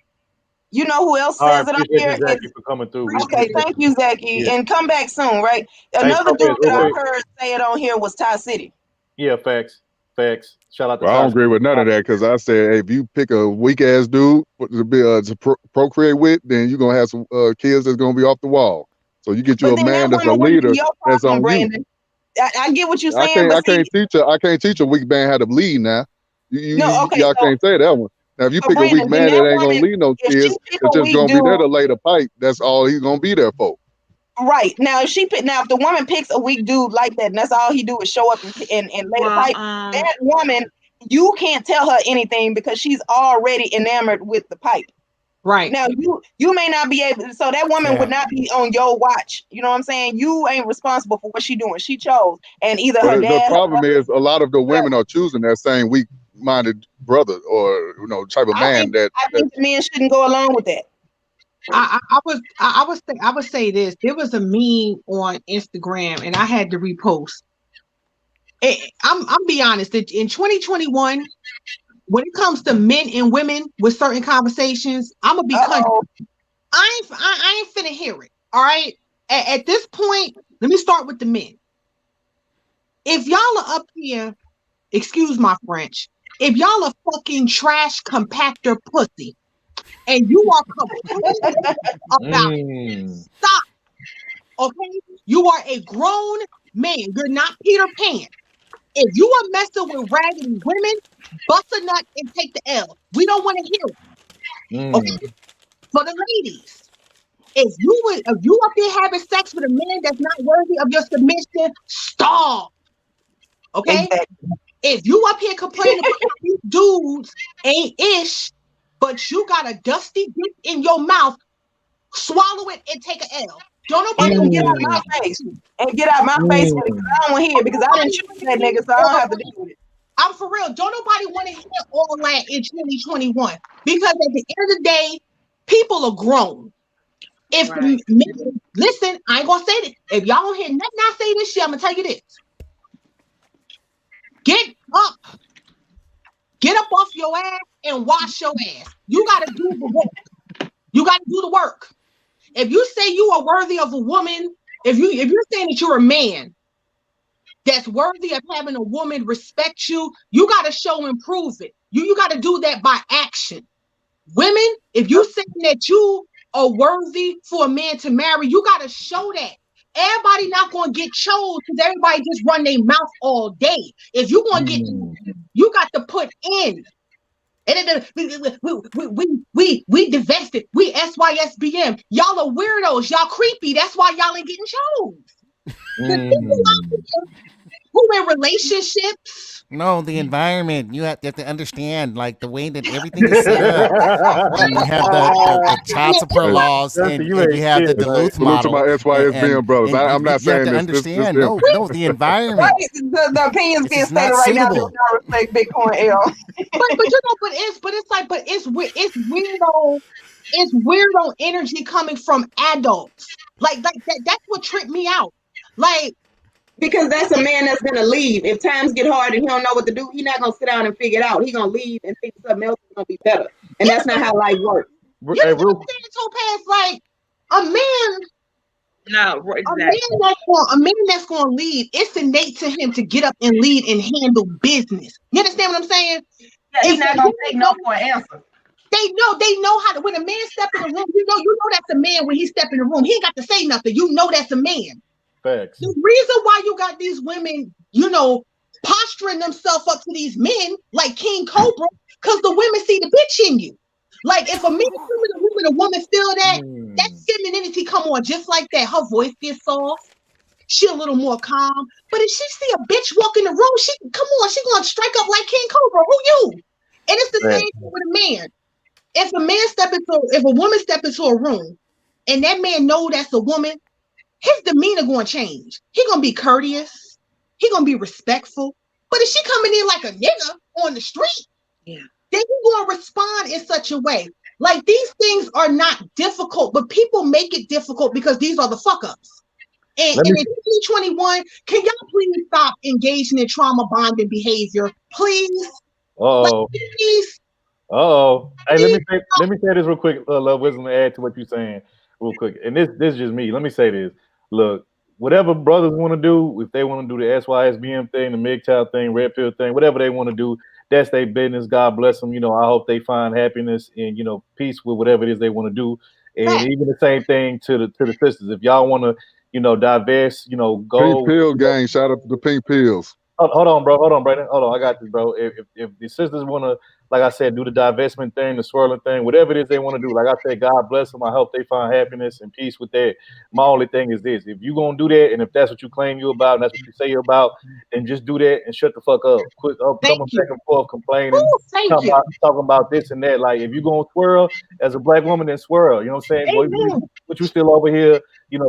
You know who else says it on here? Thank you for coming through. Okay, thank you, Zachy. Yeah. And come back soon, right? Another dude that I heard say it on here was Ty City. Yeah, facts. Shout out to I don't agree with none of that because I said, hey, if you pick a weak-ass dude to procreate with, then you're going to have some kids that's going to be off the wall. So you get you a man that's a leader that's on Brandon. You. I get what you're saying. I can't teach a weak man how to lead now. Y'all can't say that one. Now, if you pick Brandon, a weak man that ain't gonna lead no kids, it's just gonna be there to lay the pipe. That's all he's gonna be there for. Right. Now, if the woman picks a weak dude like that, and that's all he do is show up and lay the pipe, that woman, you can't tell her anything because she's already enamored with the pipe. Right. Now you may not be able, so that woman would not be on your watch. You know what I'm saying? You ain't responsible for what she doing. She chose, and either her dad. The problem is a lot of the women are choosing that same weak-minded brother or type of man I think the men shouldn't go along with that. I would say this. There was a meme on Instagram, and I had to repost. I'm be honest. In 2021. When it comes to men and women with certain conversations, I'm gonna be country. I ain't finna hear it. All right. At this point, let me start with the men. If y'all are up here, excuse my French, if y'all are fucking trash compactor pussy, and you are complaining about it, stop. Okay, you are a grown man. You're not Peter Pan. If you are messing with raggedy women, bust a nut and take the L. We don't want to hear it. Okay? For the ladies, if you up there having sex with a man that's not worthy of your submission, stop. Okay? Exactly. If you up here complaining about these dudes ain't ish, but you got a dusty dick in your mouth, swallow it and take an L. Don't nobody And get out my face. And get out my face with it, 'cause I don't want to hear it, because I didn't choose that nigga, so I don't have to deal with it. I'm for real. Don't nobody want to hear all that in 2021, because at the end of the day, people are grown. If listen, I ain't gonna say this. If y'all don't hear nothing I say this shit, I'm gonna tell you this. Get up off your ass and wash your ass. You gotta do the work. You gotta do the work. If you say you are worthy of a woman, if you're saying that you're a man that's worthy of having a woman respect you, you gotta show and prove it. You gotta do that by action. Women, if you saying that you are worthy for a man to marry, you got to show that. Everybody not going to get chose because everybody just run their mouth all day. If you going to get, you got to put in. And we divested. We SYSBM. Y'all are weirdos. Y'all creepy. That's why y'all ain't getting chose. Who in relationships? No, the environment. You have to understand, like the way that everything is set up. And you have the child support laws, and you have the Duluth model. Salute to my SYSBM brothers. I'm not saying you have to understand. No, the environment. The opinions being stated right now do not reflect Bitcoin L. but it's weirdo. It's weirdo energy coming from adults. Like that. That's what tripped me out. Like. Because that's a man that's gonna leave. If times get hard and he don't know what to do, he's not gonna sit down and figure it out. He's gonna leave and think something else is gonna be better. And that's not how life works. You know what I'm saying, Topaz? Like a man. No, exactly. A man that's gonna leave, it's innate to him to get up and lead and handle business. You understand what I'm saying? Yeah, he's not gonna take no for an answer. They know how to. When a man step in the room, you know that's a man. When he step in the room, he ain't got to say nothing. You know that's a man. Facts. The reason why you got these women, posturing themselves up to these men like King Cobra, because the women see the bitch in you. Like if a man and a woman feel that femininity come on just like that, her voice gets soft. She a little more calm. But if she see a bitch walk in the room, she gonna strike up like King Cobra. Who you? And it's the same thing with a man. If a woman step into a room and that man know that's a woman, his demeanor going to change. He going to be courteous. He going to be respectful. But if she coming in like a nigga on the street, then he going to respond in such a way. Like these things are not difficult, but people make it difficult because these are the fuck ups. And in 2021, can y'all please stop engaging in trauma bonding behavior? Please. Please. Hey, let me say this real quick, Love Wisdom, to add to what you're saying real quick. And this is just me. Let me say this. Look, whatever brothers want to do, if they want to do the SYSBM thing, the MGTOW thing, Red Pill thing, whatever they want to do, that's their business. God bless them. I hope they find happiness and, peace with whatever it is they want to do. And even the same thing to the sisters. If y'all want to, divest, go. Pink Pill gang. Shout out to the Pink Pills. Hold on, bro. Hold on, Brandon. Hold on. I got this, bro. If the sisters want to, like I said, do the divestment thing, the swirling thing, whatever it is they want to do, like I said, God bless them. I hope they find happiness and peace with that. My only thing is this. If you're going to do that, and if that's what you claim you about, and that's what you say you're about, then just do that and shut the fuck up. Quit coming back and forth complaining, talking about this and that. Like, if you're going to swirl as a black woman, then swirl. You know what I'm saying? But you still over here,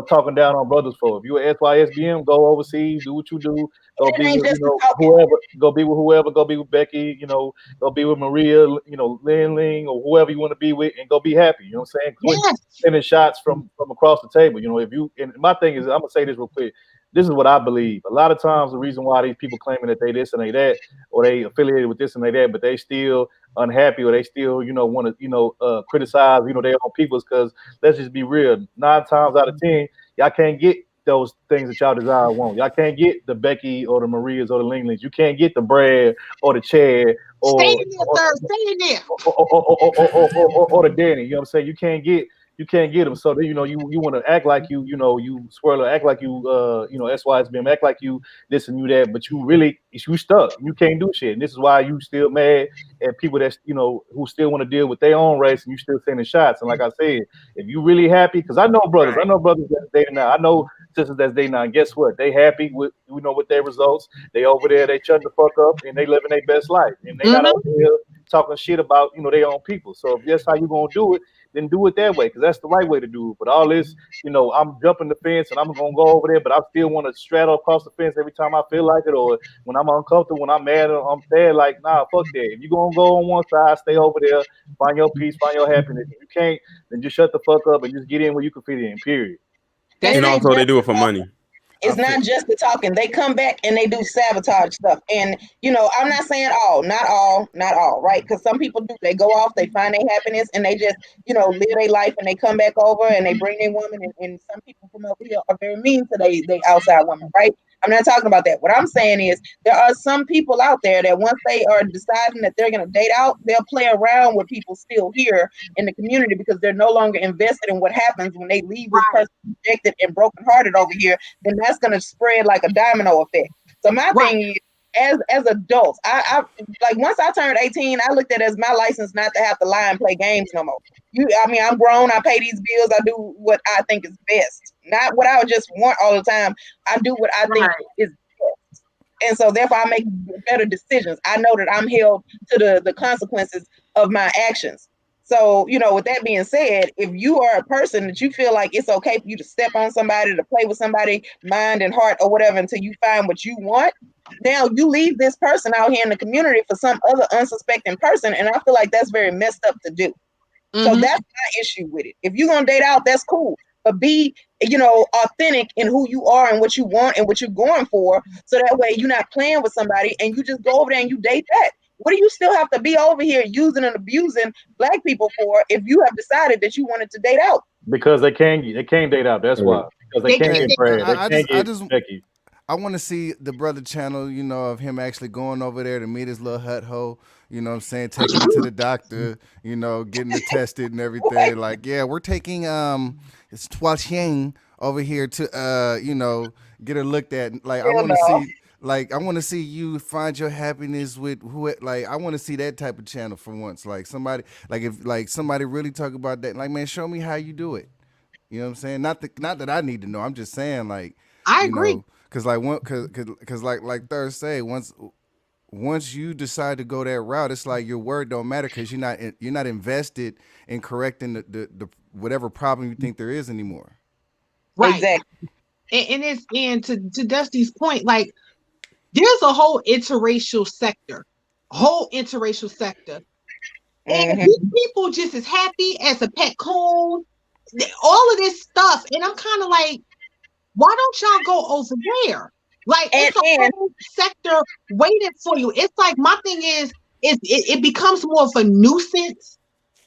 talking down on brothers for. If you're a SYSBM, go overseas, do what you do. Go be with, whoever. Go be with whoever. Go be with Becky. Go be with Maria. Lin Ling or whoever you want to be with, and go be happy. You know what I'm saying? Quit sending shots from across the table. If you, and my thing is, I'm gonna say this real quick. This is what I believe. A lot of times, the reason why these people claiming that they this and they that, or they affiliated with this and they that, but they still unhappy, or they still, want to, criticize, their own peoples, because let's just be real. 9 times out of 10, y'all can't get those things that y'all desire and want. Y'all can't get the Becky or the Marias or the Linglings. You can't get the Brad or the Chad or stay in there. Or the Danny. You know what I'm saying? You can't get them. So you want to act like you swirl, act like you SYSBM, act like you this and you that, but you stuck. You can't do shit. And this is why you still mad at people that's who still want to deal with their own race, and you still sending shots. And like I said, if you really happy, because I know brothers that's dating now. I know sisters that's dating now. And guess what? They happy with with their results. They over there, they shut the fuck up and they living their best life. And they not over here talking shit about, you know, their own people. So if that's how you gonna do it, then do it that way, because that's the right way to do it. But all this, you know, I'm jumping the fence and I'm gonna go over there, but I still want to straddle across the fence every time I feel like it, or when I'm uncomfortable, when I'm mad or I'm sad, like, nah, fuck that. If you gonna go on one side, stay over there, find your peace, find your happiness. If you can't, then just shut the fuck up and just get in where you can fit in, period. And also they do it for money. It's not just the talking. They come back and they do sabotage stuff. And, you know, I'm not saying not all, right? Because some people do. They go off, they find their happiness, and they just, you know, live their life, and they come back over and they bring their woman. And some people from over here are very mean to they outside women, right? I'm not talking about that. What I'm saying is there are some people out there that once they are deciding that they're going to date out, they'll play around with people still here in the community because they're no longer invested in what happens when they leave this person rejected and brokenhearted over here. Then that's going to spread like a domino effect. So my thing is, as adults, I like once I turned 18, I looked at it as my license not to have to lie and play games no more. I mean, I'm grown. I pay these bills. I do what I think is best, not what I would just want all the time. I do what I think is best, and so therefore I make better decisions. I know that I'm held to the consequences of my actions. So, you know, with that being said, if you are a person that you feel like it's okay for you to step on somebody, to play with somebody, mind and heart or whatever, until you find what you want, now you leave this person out here in the community for some other unsuspecting person. And I feel like that's very messed up to do. So that's my issue with it. If you're going to date out, that's cool. But be, you know, authentic in who you are and what you want and what you're going for. So that way you're not playing with somebody and you just go over there and you date that. What do you still have to be over here using and abusing black people for if you have decided that you wanted to date out? Because they can't date out. That's why. Because they can't get Brad. They can't get Becky. I want to see the brother channel, you know, of him actually going over there to meet his little hut hoe, you know what I'm saying, taking him to the doctor, you know, getting it tested and everything. Like, yeah, we're taking it's Tuaxing over here to you know, get her looked at. Like, I want to see. Like, I want to see you find your happiness with who. Like, I want to see that type of channel for once. Like, somebody, like if like somebody really talk about that. Like, man, show me how you do it. You know what I'm saying? Not that I need to know. I'm just saying, like, I agree. Because like Third say, once you decide to go that route, it's like your word don't matter because you're not invested in correcting the whatever problem you think there is anymore. Right. Exactly. And to Dusty's point, like, there's a whole interracial sector. And these people just as happy as a pet coon, all of this stuff. And I'm kind of like, why don't y'all go over there? Like, it's a whole sector waiting for you. It's like, my thing is it becomes more of a nuisance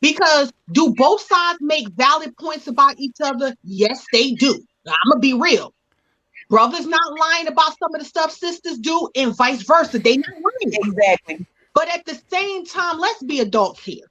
because do both sides make valid points about each other? Yes, they do. I'm going to be real. Brothers not lying about some of the stuff sisters do and vice versa. They not lying. Exactly. But at the same time, let's be adults here.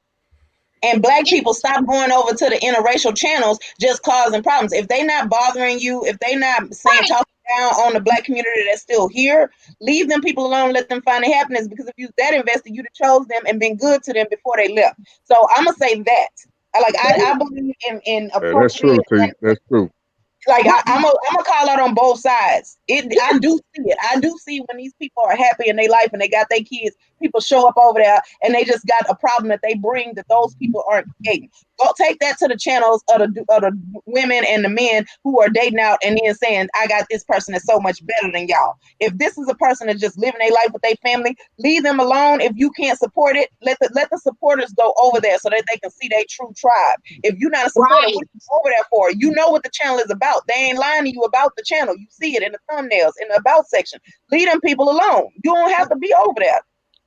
And black people stop going over to the interracial channels just causing problems. If they not bothering you, if they not saying talking down on the black community that's still here, leave them people alone, let them find their happiness. Because if you that invested, you'd have chose them and been good to them before they left. So I'm gonna say that. I believe in appropriate. That's true, T. That's true. Like I'm gonna call out on both sides. I do see it. I do see when these people are happy in their life and they got their kids. People show up over there and they just got a problem that they bring that those people aren't creating. Go take that to the channels of the women and the men who are dating out and then saying, "I got this person that's so much better than y'all." If this is a person that's just living their life with their family, leave them alone. If you can't support it, let the supporters go over there so that they can see their true tribe. If you're not a supporter, what are you over there for? You know what the channel is about. They ain't lying to you about the channel. You see it in the thumbnails, in the about section. Leave them people alone. You don't have to be over there.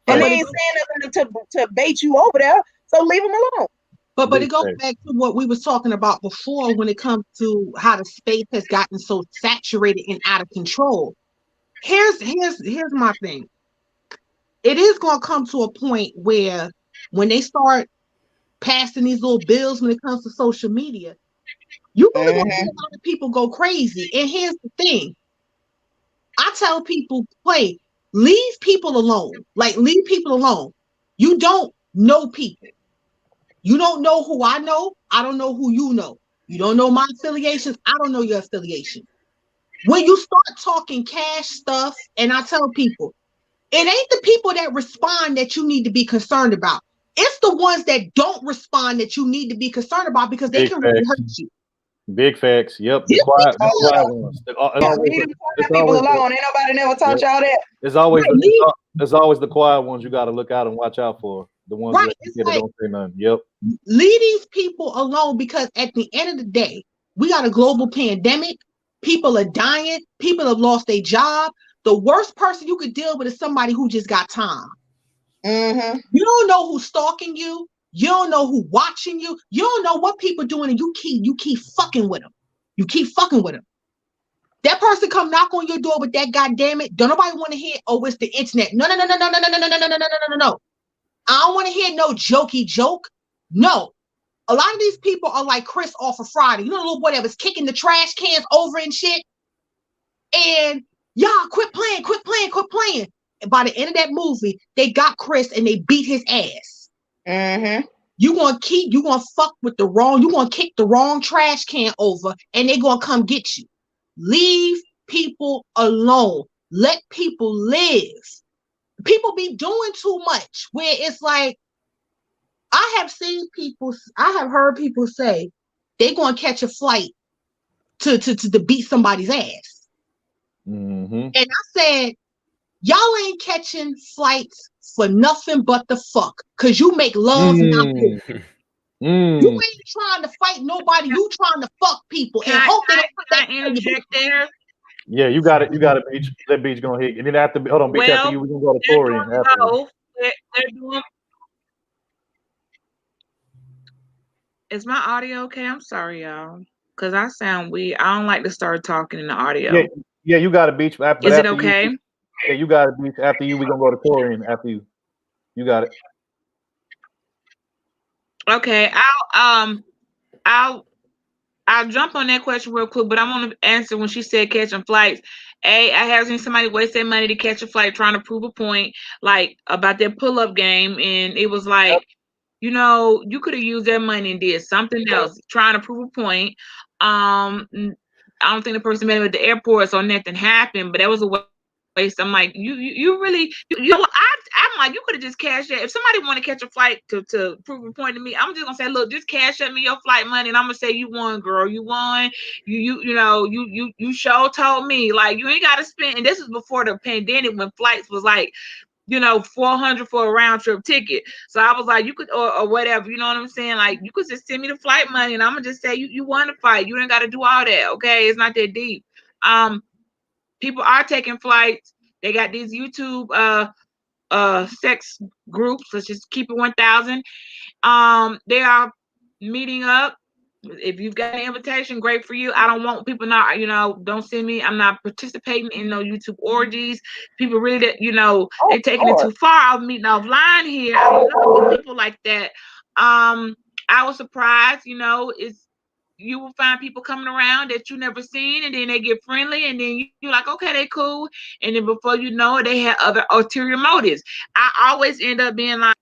And they ain't saying nothing to bait you over there, so leave them alone. But it goes back to what we was talking about before when it comes to how the space has gotten so saturated and out of control. Here's my thing. It is going to come to a point where when they start passing these little bills when it comes to social media, you're going to see a lot of people go crazy. And here's the thing. I tell people, leave people alone. Like, leave people alone. You don't know people. You don't know who I know. I don't know who you know. You don't know my affiliations. I don't know your affiliation. When you start talking cash stuff, and I tell people, it ain't the people that respond that you need to be concerned about. It's the ones that don't respond that you need to be concerned about because they Big can really facts. hurt you. Big facts. Yep. The quiet ones. It's People always alone. Ain't nobody never taught y'all that. It's always Right, it's always the quiet ones you got to look out and watch out for. The ones Right, that don't say nothing. Yep. leave these people alone because at the end of the day, we got a global pandemic. People are dying. People have lost their job. The worst person you could deal with is somebody who just got time. Mm-hmm. You don't know who's stalking you. You don't know who watching you. You don't know what people doing, and you keep fucking with them. You keep fucking with them. That person come knock on your door with that goddamn it. Don't nobody want to hear, oh, it's the internet. No. I don't want to hear no jokey joke. No. A lot of these people are like Chris off of Friday. You know the little boy that was kicking the trash cans over and shit? And y'all quit playing. And by the end of that movie, they got Chris and they beat his ass. Mm-hmm. You gonna fuck with the wrong, you gonna kick the wrong trash can over and they gonna come get you. Leave people alone. Let people live. People be doing too much where it's like, I have heard people say they gonna catch a flight to beat somebody's ass. Mm-hmm. And I said, y'all ain't catching flights for nothing but the fuck. Cause you make love not war. You ain't trying to fight nobody. You trying to fuck people and hope they don't put that interject there. Yeah, you got it. You got it, Beach. Let Beach go ahead. And then after, hold on, Beach. After you, we gonna go to Tori. Is my audio okay? I'm sorry, y'all, because I sound weird. I don't like to start talking in the audio. Yeah, you got it, Beach. Is it okay? Yeah, you got it, Beach. After you, we gonna go to Tori. And after you, you got it. Okay, I'll jump on that question real quick, but I want to answer when she said catching flights. I have seen somebody waste their money to catch a flight trying to prove a point, like about their pull-up game, and it was like, you know, you could have used that money and did something else, trying to prove a point. I don't think the person made it at the airport, so nothing happened, but that was a waste. I'm like, you really, you know, I'm like, you could have just cashed it. If somebody want to catch a flight to prove a point to me, I'm just gonna say, look, just cash up me your flight money, and I'm gonna say, you won, girl, you won. You sure told me, like, you ain't gotta spend. And this is before the pandemic when flights was like, you know, $400 for a round trip ticket. So I was like, you could, or whatever, you know what I'm saying? Like, you could just send me the flight money, and I'm gonna just say, you won the fight. You ain't got to do all that, okay? It's not that deep. People are taking flights. They got these YouTube sex groups. Let's just keep it 1,000. They are meeting up. If you've got an invitation, great for you. I don't want people not, you know, don't send me. I'm not participating in no YouTube orgies. People really, that, you know, they're taking it too far. I'm meeting offline here. I love people like that. I was surprised, you know, you will find people coming around that you never seen, and then they get friendly, and then you're like, okay, they cool. And then before you know it, they have other ulterior motives. I always end up being like,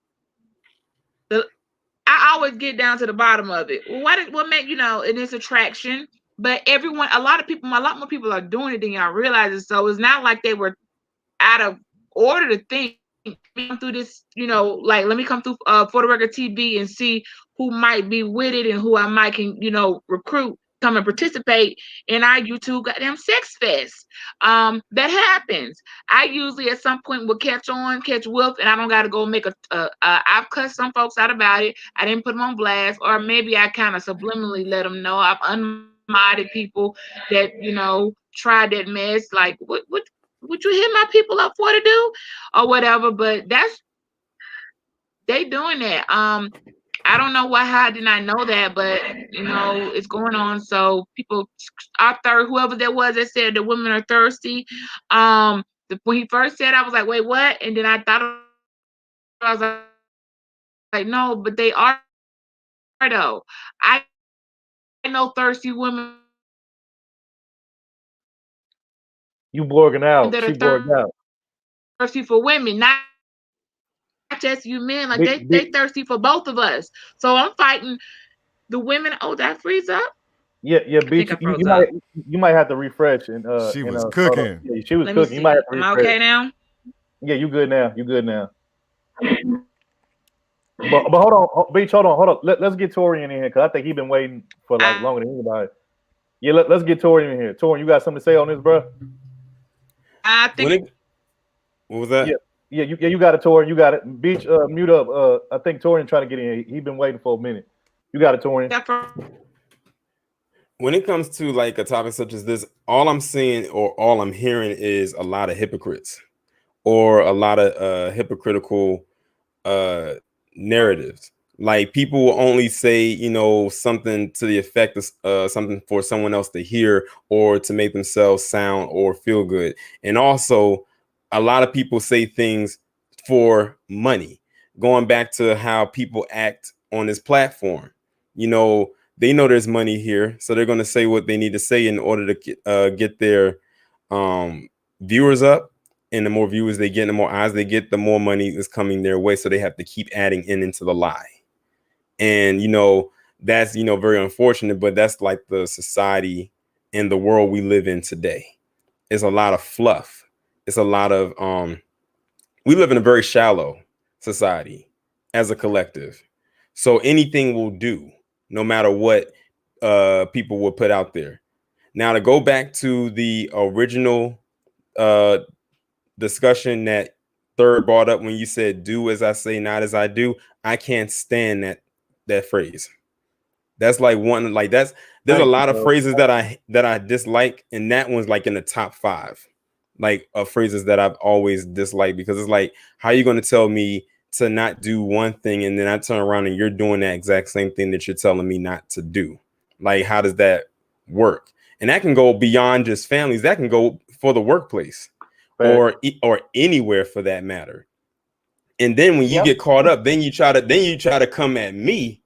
I always get down to the bottom of it. What make, you know, and it's attraction. But a lot more people are doing it than y'all realize it. So it's not like they were out of order to think through this, you know, like, let me come through For the Record TV and see who might be with it and who I might can, you know, recruit, come and participate in our YouTube goddamn sex fest. That happens. I usually at some point will catch wolf, and I don't got to go make I've cussed some folks out about it. I didn't put them on blast, or maybe I kind of subliminally let them know. I've unmodded people that, you know, tried that mess. Like, what you hit my people up for to do or whatever, but they doing that. I don't know how did I know that, but you know, it's going on. So people are thirsty. Whoever that was that said the women are thirsty. When he first said, I was like, wait, what? And then I thought, I was like, no, but they are though. I know thirsty women. You borging out. That She are borged out. Thirsty for women, not just you men. Like they thirsty for both of us. So I'm fighting the women. Oh, that freeze up. Yeah, Beach. You might have to refresh and she was cooking. Yeah, she was cooking. You might have to refresh. Am I okay now? Yeah, you good now. You good now. But hold on, Beach, hold on. Let's get Torian in here because I think he's been waiting for like longer than anybody. Yeah, let's get Torian in here. Torian, you got something to say on this, bro? I think. What was that? Yeah, you got it, Torian. You got it. Beach, mute up. I think Torian trying to get in. He's been waiting for a minute. You got it, Torian. When it comes to like a topic such as this, all I'm seeing or all I'm hearing is a lot of hypocrites or a lot of hypocritical narratives. Like people will only say, you know, something to the effect of something for someone else to hear or to make themselves sound or feel good. And also, a lot of people say things for money. Going back to how people act on this platform, you know, they know there's money here, so they're going to say what they need to say in order to get their viewers up. And the more viewers they get, the more eyes they get, the more money is coming their way. So they have to keep adding into the lie. And, you know, that's, you know, very unfortunate, but that's like the society and the world we live in today. It's a lot of fluff. It's a lot of, we live in a very shallow society as a collective. So anything will do, no matter what people will put out there. Now, to go back to the original discussion that Third brought up when you said, do as I say, not as I do, I can't stand that phrase. That's like one, like there's a lot of phrases that I dislike, and that one's like in the top 5 like of phrases that I've always disliked, because it's like, how are you going to tell me to not do one thing and then I turn around and you're doing that exact same thing that you're telling me not to do? Like, how does that work? And that can go beyond just families. That can go for the workplace or anywhere for that matter. And then when you get caught up, then you try to come at me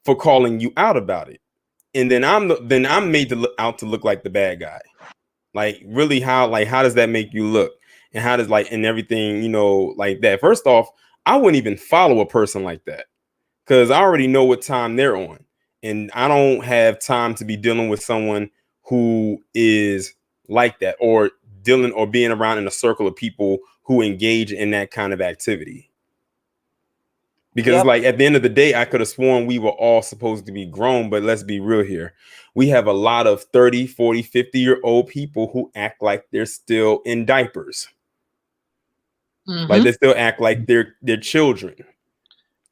for calling you out about it. And then I'm made to look like the bad guy. Like, really, how does that make you look? And how does, like, and everything, you know, like that? First off, I wouldn't even follow a person like that, because I already know what time they're on. And I don't have time to be dealing with someone who is like that, or dealing or being around in a circle of people who engage in that kind of activity. Because like, at the end of the day, I could have sworn we were all supposed to be grown, but let's be real here. We have a lot of 30, 40, 50-year-old people who act like they're still in diapers. Mm-hmm. Like they still act like they're children.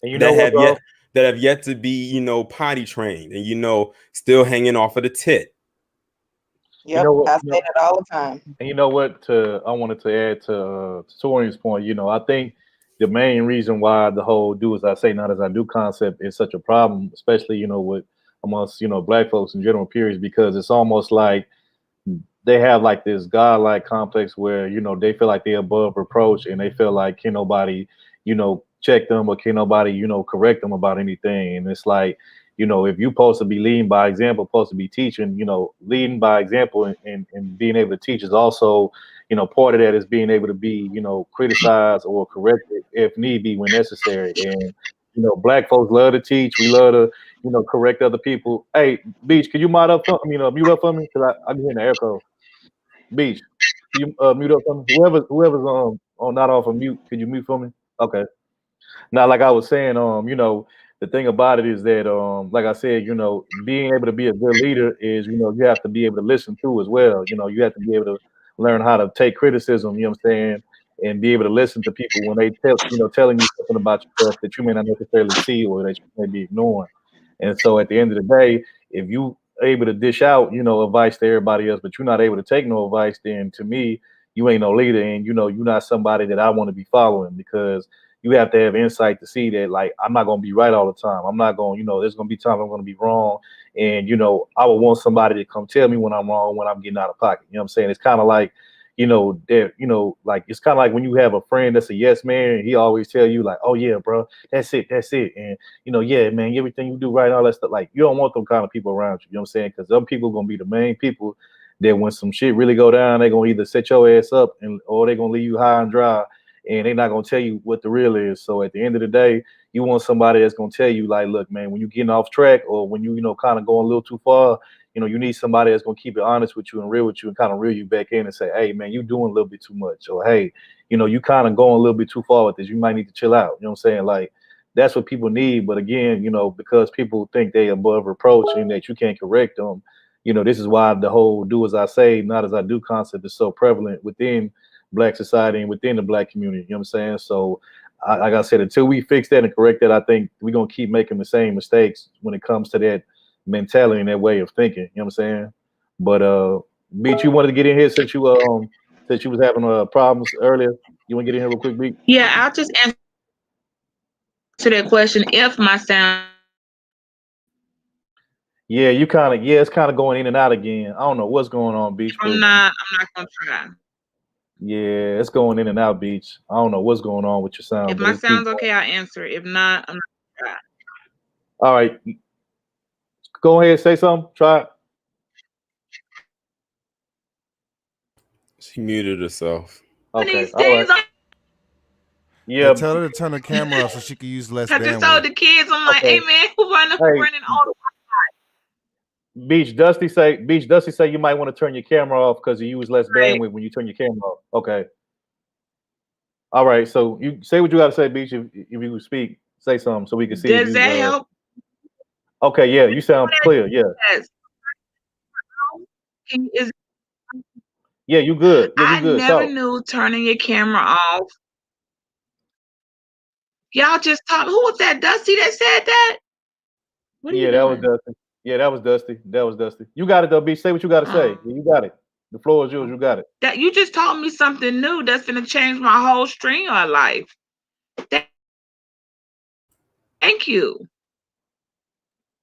And you know that have yet to be, you know, potty trained, and, you know, still hanging off of the tit. Yep, you know what, I say that all the time. And you know what? I wanted to add to Torian's point. You know, I think the main reason why the whole "do as I say, not as I do" concept is such a problem, especially, you know, with amongst, you know, Black folks in general, periods, because it's almost like they have like this godlike complex where, you know, they feel like they're above reproach, and they feel like can nobody, you know, check them, or can nobody, you know, correct them about anything. And it's like, you know, if you're supposed to be leading by example, supposed to be teaching, you know, leading by example and being able to teach is also, you know, part of that is being able to be, you know, criticized or corrected if need be when necessary. And, you know, Black folks love to teach. We love to, you know, correct other people. Hey, Beach, can you mute up for me? Because I can hear the echo. Beach, can you mute up for me? Whoever's on not off of mute, could you mute for me? Okay. Now, like I was saying, you know, the thing about it is that, like I said, you know, being able to be a good leader is, you know, you have to be able to listen to as well. You know, you have to be able to learn how to take criticism, you know what I'm saying, and be able to listen to people when they telling you something about yourself that you may not necessarily see or that you may be ignoring. And so at the end of the day, if you able to dish out, you know, advice to everybody else, but you're not able to take no advice, then to me, you ain't no leader, and, you know, you're not somebody that I want to be following, because you have to have insight to see that, like, I'm not going to be right all the time. I'm not going, you know, there's going to be times I'm going to be wrong. And, you know, I would want somebody to come tell me when I'm wrong, when I'm getting out of pocket. You know what I'm saying? It's kind of like, you know, like, it's kind of like when you have a friend that's a yes man, and he always tell you like, oh yeah, bro, that's it. And, you know, yeah, man, everything you do right, all that stuff. Like, you don't want them kind of people around you. You know what I'm saying? Because some people are going to be the main people that when some shit really go down, they're going to either set your ass up or they're going to leave you high and dry. And they're not going to tell you what the real is. So at the end of the day, you want somebody that's going to tell you, like, look, man, when you're getting off track, or when you know, kind of going a little too far, you know, you need somebody that's going to keep it honest with you and real with you, and kind of reel you back in and say, hey, man, you're doing a little bit too much. Or, hey, you know, you kind of going a little bit too far with this. You might need to chill out. You know what I'm saying? Like, that's what people need. But again, because people think they above reproach and that you can't correct them, this is why the whole "do as I say, not as I do" concept is so prevalent within Black society and within the Black community. You know what I'm saying? So, like I said, until we fix that and correct that, I think we're gonna keep making the same mistakes when it comes to that mentality and that way of thinking. You know what I'm saying? But Beach, you wanted to get in here since you was having problems earlier. You want to get in here real quick, Beach? Yeah, I'll just answer that question. If my sound, yeah, it's kind of going in and out again. I don't know what's going on, Beach. I'm not gonna try. Yeah, it's going in and out, Beach. I don't know what's going on with your sound. If my sound's okay, I'll answer. If not, I'm not gonna try. All right, go ahead, say something. Try it. She muted herself. Okay, all right. Yeah, tell her to turn her camera off so she can use less bandwidth. I just told the kids, I'm like, hey man, who's running all the Beach Dusty say you might want to turn your camera off because you use less bandwidth when you turn your camera off. Okay. All right, so you say what you got to say, Beach. If you speak, say something so we can see. Does that help? Okay, yeah, you sound clear. Yeah. Yeah, you good. Yeah, you good. I never knew turning your camera off. Y'all just talk. Who was that? Dusty that said that? That was Dusty. Yeah, that was Dusty. You got it though, B. Say what you got to say. Yeah, you got it. The floor is yours. You got it. That you just taught me something new that's gonna change my whole stream of life. Thank you.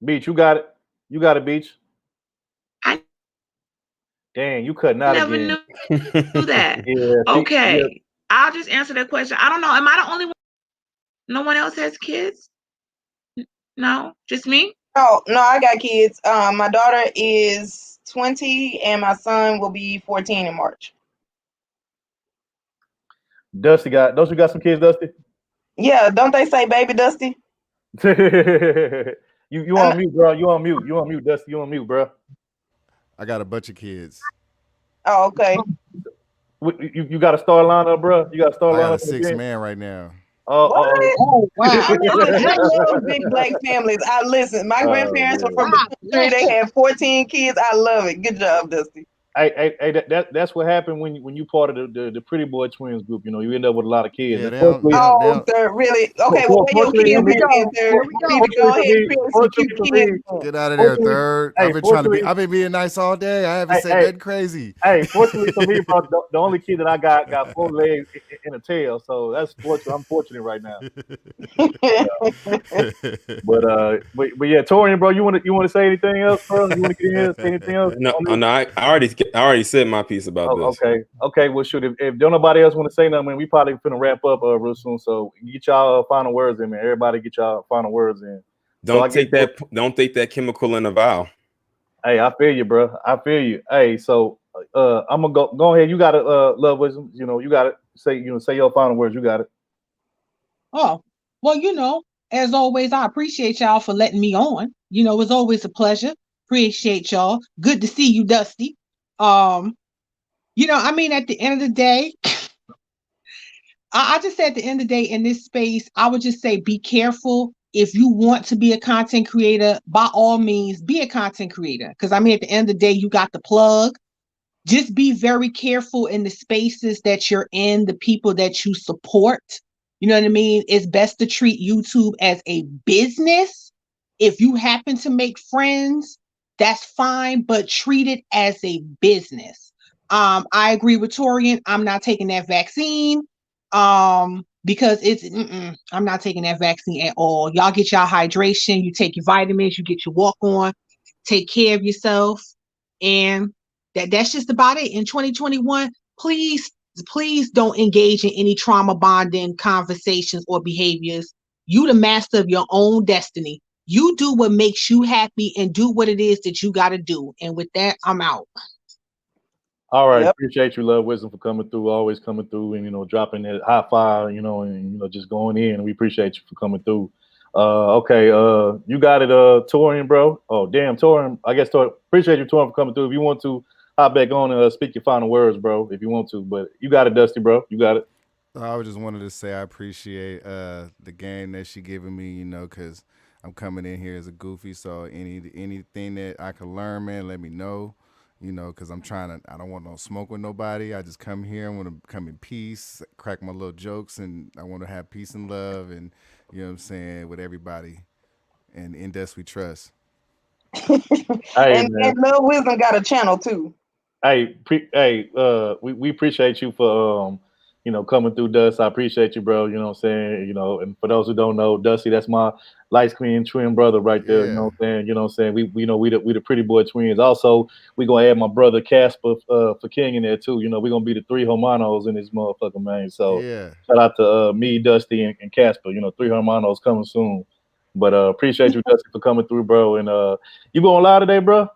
Beach, you got it. You got it, Beach. Dang, you cutting out never again. Knew that. Okay. I'll just answer that question. I don't know. Am I the only one? No one else has kids? No, just me? No, I got kids. My daughter is 20 and my son will be 14 in March. Don't you got some kids, Dusty? Yeah, don't they say baby Dusty? you on mute, bro. You on mute, Dusty. You on mute, bro. I got a bunch of kids. Oh, okay. You got a star lineup, bro? You got a star lineup? I got a 6-man right now. Oh, wow. I love big Black families. My grandparents were from the country. They had 14 kids. I love it. Good job, Dusty. Hey, that's what happened when you part of the Pretty Boy Twins group. You end up with a lot of kids. Yeah, really? Okay, well, where your kids Get out of there, Third. I've been being nice all day. I haven't said nothing crazy. Hey, fortunately for me, bro, the only kid that I got 4 legs and a tail, so that's fortunate. I'm fortunate right now. But yeah, Torian, bro, you want to say anything else, bro? You want to get in here? Say anything else? No, I already said my piece about this. Okay. Well, shoot, if don't nobody else want to say nothing, man, we probably finna wrap up real soon. So get y'all final words in, man. Everybody get y'all final words in. Don't take that chemical in a vial. Hey, I feel you, bro. I feel you. Hey, so I'm gonna go ahead. You got it, Love Wisdom. You got it. Say your final words. You got it. Oh, well, as always, I appreciate y'all for letting me on. It's always a pleasure. Appreciate y'all. Good to see you, Dusty. At the end of the day, I just say at the end of the day in this space, I would just say be careful. If you want to be a content creator, by all means, be a content creator. Because at the end of the day, you got the plug. Just be very careful in the spaces that you're in, the people that you support. You know what I mean? It's best to treat YouTube as a business. If you happen to make friends, that's fine, but treat it as a business. I agree with Torian. I'm not taking that vaccine because I'm not taking that vaccine at all. Y'all get y'all hydration, you take your vitamins, you get your walk on, take care of yourself. And that's just about it. In 2021, please don't engage in any trauma bonding conversations or behaviors. You the master of your own destiny. You do what makes you happy and do what it is that you got to do. And with that, I'm out. All right. Yep. Appreciate you, Love Wisdom, for coming through, always coming through and, dropping that high five, and, just going in. We appreciate you for coming through. Okay. You got it, Torian, bro. Oh, damn, Torian. I guess, appreciate you, Torian, for coming through. If you want to hop back on and speak your final words, bro, if you want to. But you got it, Dusty, bro. You got it. I just wanted to say I appreciate the game that she giving me, you know, because I'm coming in here as a goofy. So anything that I can learn, man, let me know, you know, because I don't want no smoke with nobody. I just come here. I want to come in peace, crack my little jokes, and I want to have peace and love, and you know what I'm saying, with everybody, and in Dust We Trust. Hey, and man. Love Wisdom got a channel too. Hey, we appreciate you for you know, coming through, Dust. I appreciate you, bro. You know what I'm saying? You know, and for those who don't know, Dusty, that's my light skinned twin brother right there. You know what I'm saying? You know what I'm saying? We know we the pretty boy twins. Also, we gonna add my brother Casper for King in there too. You know, we gonna be the three hermanos in this motherfucker, man. So Yeah. shout out to me, Dusty, and Casper. You know, three hermanos coming soon. But appreciate you, Dusty, for coming through, bro. And you going live today, bro?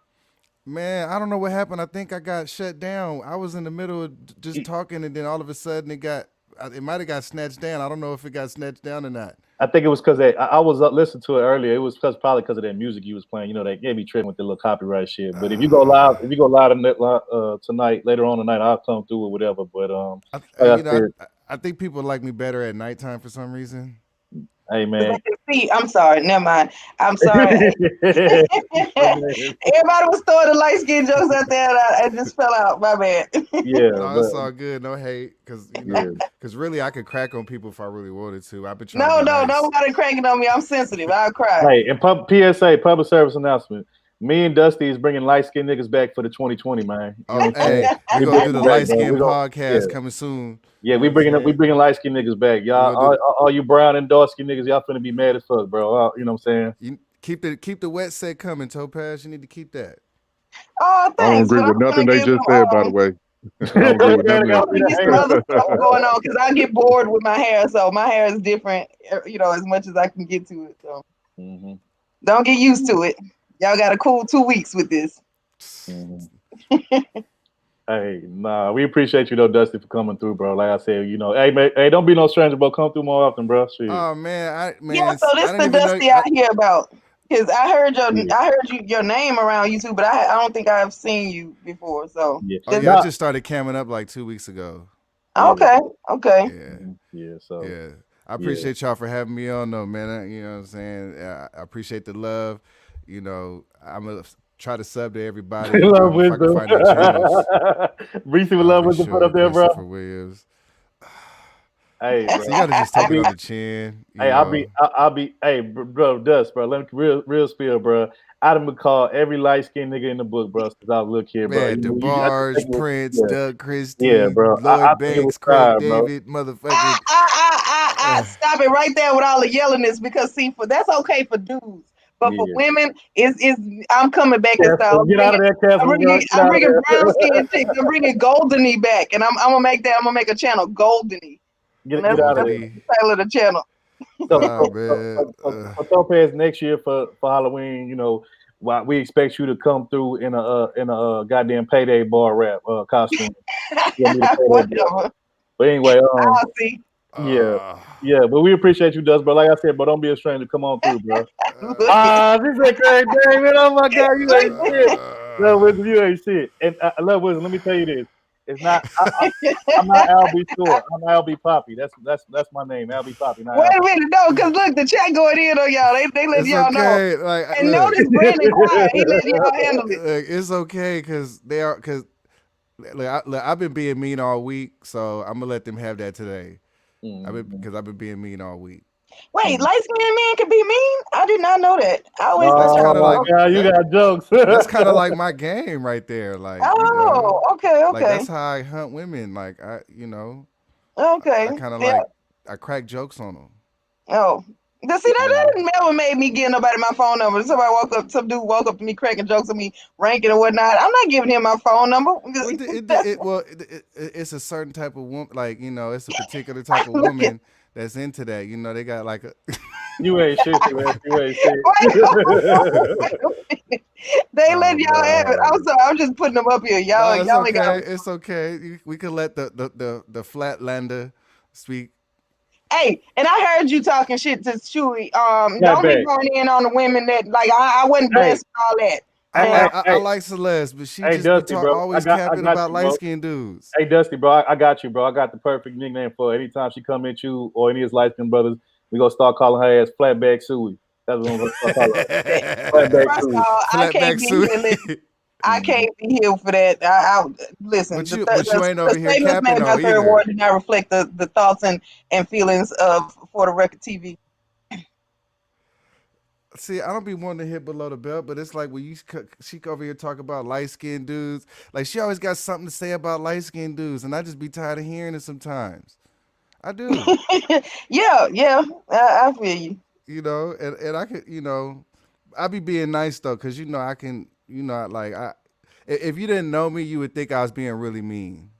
Man, I don't know what happened. I think I got shut down. I was in the middle of just talking, and then all of a sudden it might have got snatched down. I don't know if it got snatched down or not. I think it was because I was listening to it earlier. It was probably because of that music you was playing. You know, they gave me tripping with the little copyright shit. But if you go live tonight, later on tonight, I'll come through or whatever. But I think people like me better at nighttime for some reason. Hey man, See, I'm sorry. Never mind. I'm sorry. Everybody was throwing the light skin jokes out there, and I just fell out. My bad. Yeah, no, it's all good. No hate, because really I could crack on people if I really wanted to. I've been trying. No, nobody cranking on me. I'm sensitive. I'll cry. Hey, and PSA, public service announcement. Me and Dusty is bringing light skinned niggas back for the 2020, man. Hey, we're gonna do the light skin podcast coming soon. Yeah, we bringing light skinned niggas back, y'all. All you brown and dark skinned niggas, y'all finna be mad as fuck, bro. You know what I'm saying? You keep the wet set coming, Topaz. You need to keep that. Oh, thanks. I don't agree with nothing they just said, by the way. I don't agree with nothing get some other stuff going on because I get bored with my hair, so my hair is different, you know, as much as I can get to it. So don't get used to it. Y'all got a cool 2 weeks with this. Hey, nah, we appreciate you though, Dusty, for coming through, bro. Like I said, you know, hey, man, hey, don't be no stranger, bro. Come through more often, bro. Shit. Oh man, yeah. So this the Dusty I hear about, because I heard your name around YouTube, but I don't think I've seen you before. So I just started camming up like 2 weeks ago. Okay. Yeah. So I appreciate y'all for having me on, though, man. You know what I'm saying? I appreciate the love. You know, I'm gonna try to sub to everybody. Love Wisdom. Reese with Love Wisdom put up there, bro. Williams. Hey, bro. So you gotta just take it on the chin. Hey, I'll be. Hey, bro, Dust, bro. Let me real spill, bro. I done call every light skinned nigga in the book, bro. Since I was a little kid, bro. Man, DeBarge, Prince, Doug Christie, yeah, bro. Lloyd Banks, Craig David, motherfucker. Stop it right there with all the yellingness, because see, that's okay for dudes. But for women, I'm coming back in style. Get out of there, Castle. I'm bringing brown skin chicks. I'm bringing Goldeny back, and I'm gonna make that. I'm gonna make a channel, Goldeny. Get out of there. The title of the channel. For Topaz next year for Halloween, you know, we expect you to come through in a goddamn payday bar rap costume. Whatever. But anyway, I'll see. Yeah, but we appreciate you, Dust, bro. Like I said, but don't be a stranger. Come on through, bro. This is Craig David. Oh my God, you ain't shit. Love Wisdom, you ain't shit. And Love Wisdom, let me tell you this. It's not. I'm not Albie Store. I'm Albie Poppy. That's my name, Albie Poppy. Wait a minute, no, because look, the chat going in on y'all. They let y'all know. Like, and notice Brandon quiet. He let y'all handle it. Look, it's okay because I've been being mean all week, so I'm gonna let them have that today. Because I've been being mean all week. Wait, light-skinned men can be mean? I did not know that. I always you got jokes. That's kind of like my game right there. Like, okay. Like that's how I hunt women. Like I kind of I crack jokes on them. Oh, see that never made me give nobody my phone number. Some dude woke up to me cracking jokes on me, ranking and whatnot. I'm not giving him my phone number. It's a certain type of woman. Like it's a particular type of woman that's into that. You know, they got like a. You ain't shit, man. You ain't shit. They let y'all have it. I'm sorry. I'm just putting them up here. Y'all it's ain't okay. got. It's okay. We could let the Flatlander speak. Hey, and I heard you talking shit to Chewy. Don't be going in on the women that like I wasn't blessed with all that. I like Celeste, but she Hey, just Dusty, bro. always I capping got about you, bro. light-skinned dudes. Hey, Dusty, bro. I got you, bro. I got the perfect nickname for her. Anytime she come at you or any of his light-skinned brothers, we gonna start calling her ass Flatback Suey. That's what I'm gonna start calling her. Flatback First of Suey. all, I can't be here. Listen, I can't be here for that. Listen. But you ain't over the here statements capping made by though Third either. Ward did not reflect the thoughts and feelings of For the Record TV. See, I don't be wanting to hit below the belt, but it's like when she over here talk about light-skinned dudes, like she always got something to say about light-skinned dudes, and I just be tired of hearing it sometimes. I do. Yeah, I feel you. You know, and I could, I be being nice though, cause I can, if you didn't know me, you would think I was being really mean.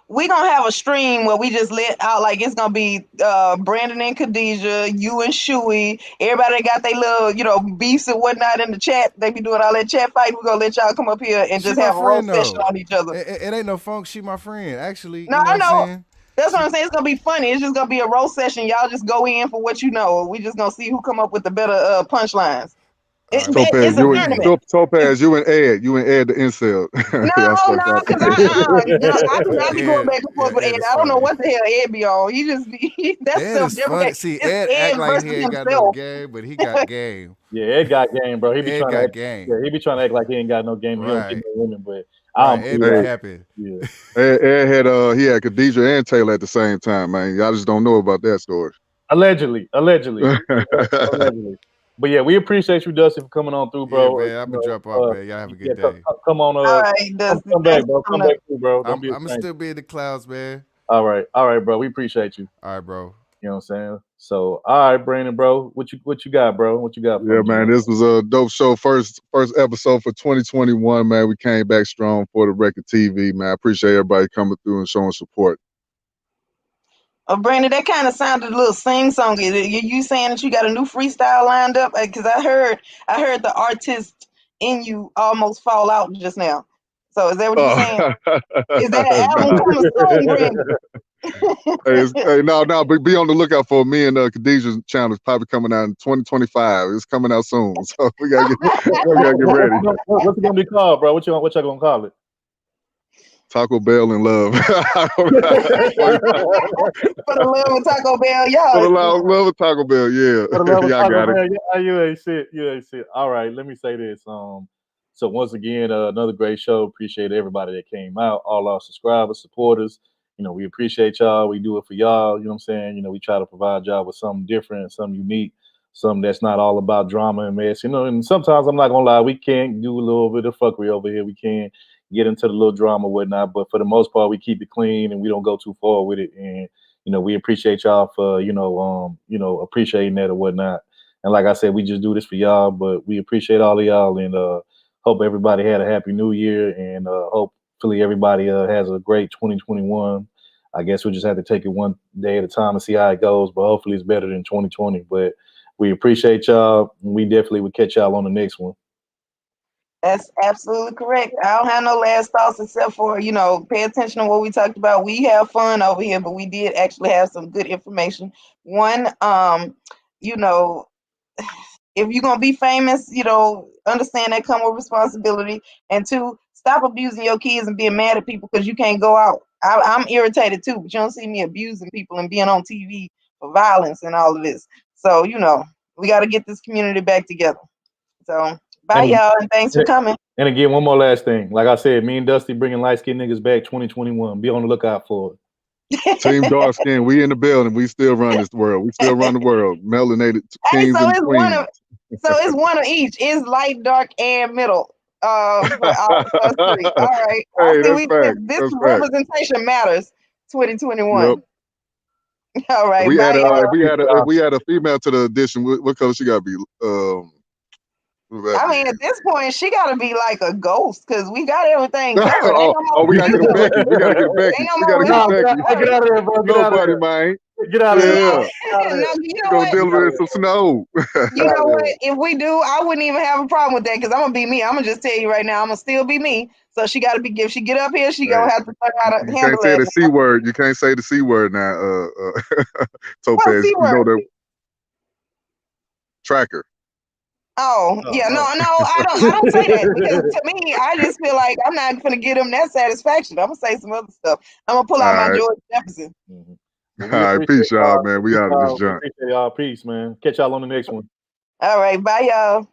We gonna have a stream where we just let out, like it's gonna be Brandon and Khadijah, you and Shuey, everybody that got their little, beefs and whatnot in the chat. They be doing all that chat fight. We're gonna let y'all come up here and She just my have a roast friend session though. on each other. It ain't no funk. She my friend. Actually, No, you know I what I'm know. saying? That's what I'm saying. It's gonna be funny. It's just gonna be a roast session. Y'all just go in for what you know. We just gonna see who come up with the better punchlines. It's Topaz, a tournament. Topaz, you and Ed the incel. No, because I be going back and forth with Ed. I don't know what the hell Ed be on. He just be that's Ed is funny. self-deprecating. See, It's Ed act like versus he ain't got no himself. game, but he got game. Yeah, Ed got game, bro. He be Ed trying to got act, game. Yeah, he be trying to act like he ain't got no game. He don't get Right. no women, but I don't Ed believe be that. capping. Yeah. Ed had Khadijah and Taylor at the same time, man. Y'all just don't know about that story. Allegedly. But yeah, we appreciate you, Dusty, for coming on through, bro. Yeah, man, I'm gonna jump off, man. Y'all have a good day. Come on, All right, Dusty, come back, bro. Come back through, bro. Don't I'm be a gonna stranger. still be in the clouds, man. All right, bro. We appreciate you. All right, bro. You know what I'm saying? So, all right, Brandon, bro. What you got, bro? What you got? Yeah, man. This was a dope show. First episode for 2021, man. We came back strong for the Record TV, man. I appreciate everybody coming through and showing support. Brandon, that kind of sounded a little sing-songy. You saying that you got a new freestyle lined up? Because I heard the artist in you almost fall out just now. So is that what you're saying? Is that an album coming soon, Brandon? But be on the lookout for me and Khadijah's channel. It's probably coming out in 2025. It's coming out soon, so we gotta get ready. What's it gonna be called, bro? What y'all gonna call it? Taco Bell and love. For the love of Taco Bell, y'all. For the love of Taco Bell, yeah. For the love of Y'all Taco got it. Bell, yeah, you ain't shit. All right, let me say this. So once again, another great show. Appreciate everybody that came out, all our subscribers, supporters. We appreciate y'all. We do it for y'all. You know what I'm saying? We try to provide y'all with something different, something unique, something that's not all about drama and mess. And sometimes I'm not gonna lie, we can do a little bit of fuckery over here. We can get into the little drama and whatnot, but for the most part, we keep it clean and we don't go too far with it. And we appreciate y'all for appreciating that or whatnot. And like I said, we just do this for y'all, but we appreciate all of y'all and hope everybody had a happy new year and hopefully everybody has a great 2021. I guess we'll just have to take it one day at a time and see how it goes, but hopefully it's better than 2020. But we appreciate y'all. And we definitely will catch y'all on the next one. That's absolutely correct. I don't have no last thoughts except for, pay attention to what we talked about. We have fun over here, but we did actually have some good information. One, if you're going to be famous, understand that come with responsibility. And two, stop abusing your kids and being mad at people because you can't go out. I'm irritated too, but you don't see me abusing people and being on TV for violence and all of this. So, we got to get this community back together. So bye, y'all, and thanks for coming. And again, one more last thing. Like I said, me and Dusty bringing light-skinned niggas back 2021. Be on the lookout for it. Team dark skin, we in the building. We still run this world. We still run the world. Melanated kings and queens. It's one of each. It's light, dark, and middle. For all three. All right. Hey, this representation matters. 2021. Yep. All right. If we had a female to the addition, what color she got to be? I mean, at this point, she got to be like a ghost because we got everything covered. We got to get Becky. We got to get Becky. We got to get Becky. Get out of there, bro. Get out of there, man. Get out of there. You know gonna deal with some snow. You know what? If we do, I wouldn't even have a problem with that because I'm gonna be me. I'm gonna just tell you right now, I'm gonna still be me. So she got to be. If she get up here, she gonna have to learn how to handle it. You can't say the C word. You can't say the C word now. Topaz, you know that tracker. Oh, yeah, no, I don't say that because to me, I just feel like I'm not gonna give them that satisfaction. I'm gonna say some other stuff. I'm gonna pull out my George Jefferson. All right, peace, y'all, man. We out of this junk. Appreciate y'all. Peace, man. Catch y'all on the next one. All right, bye, y'all.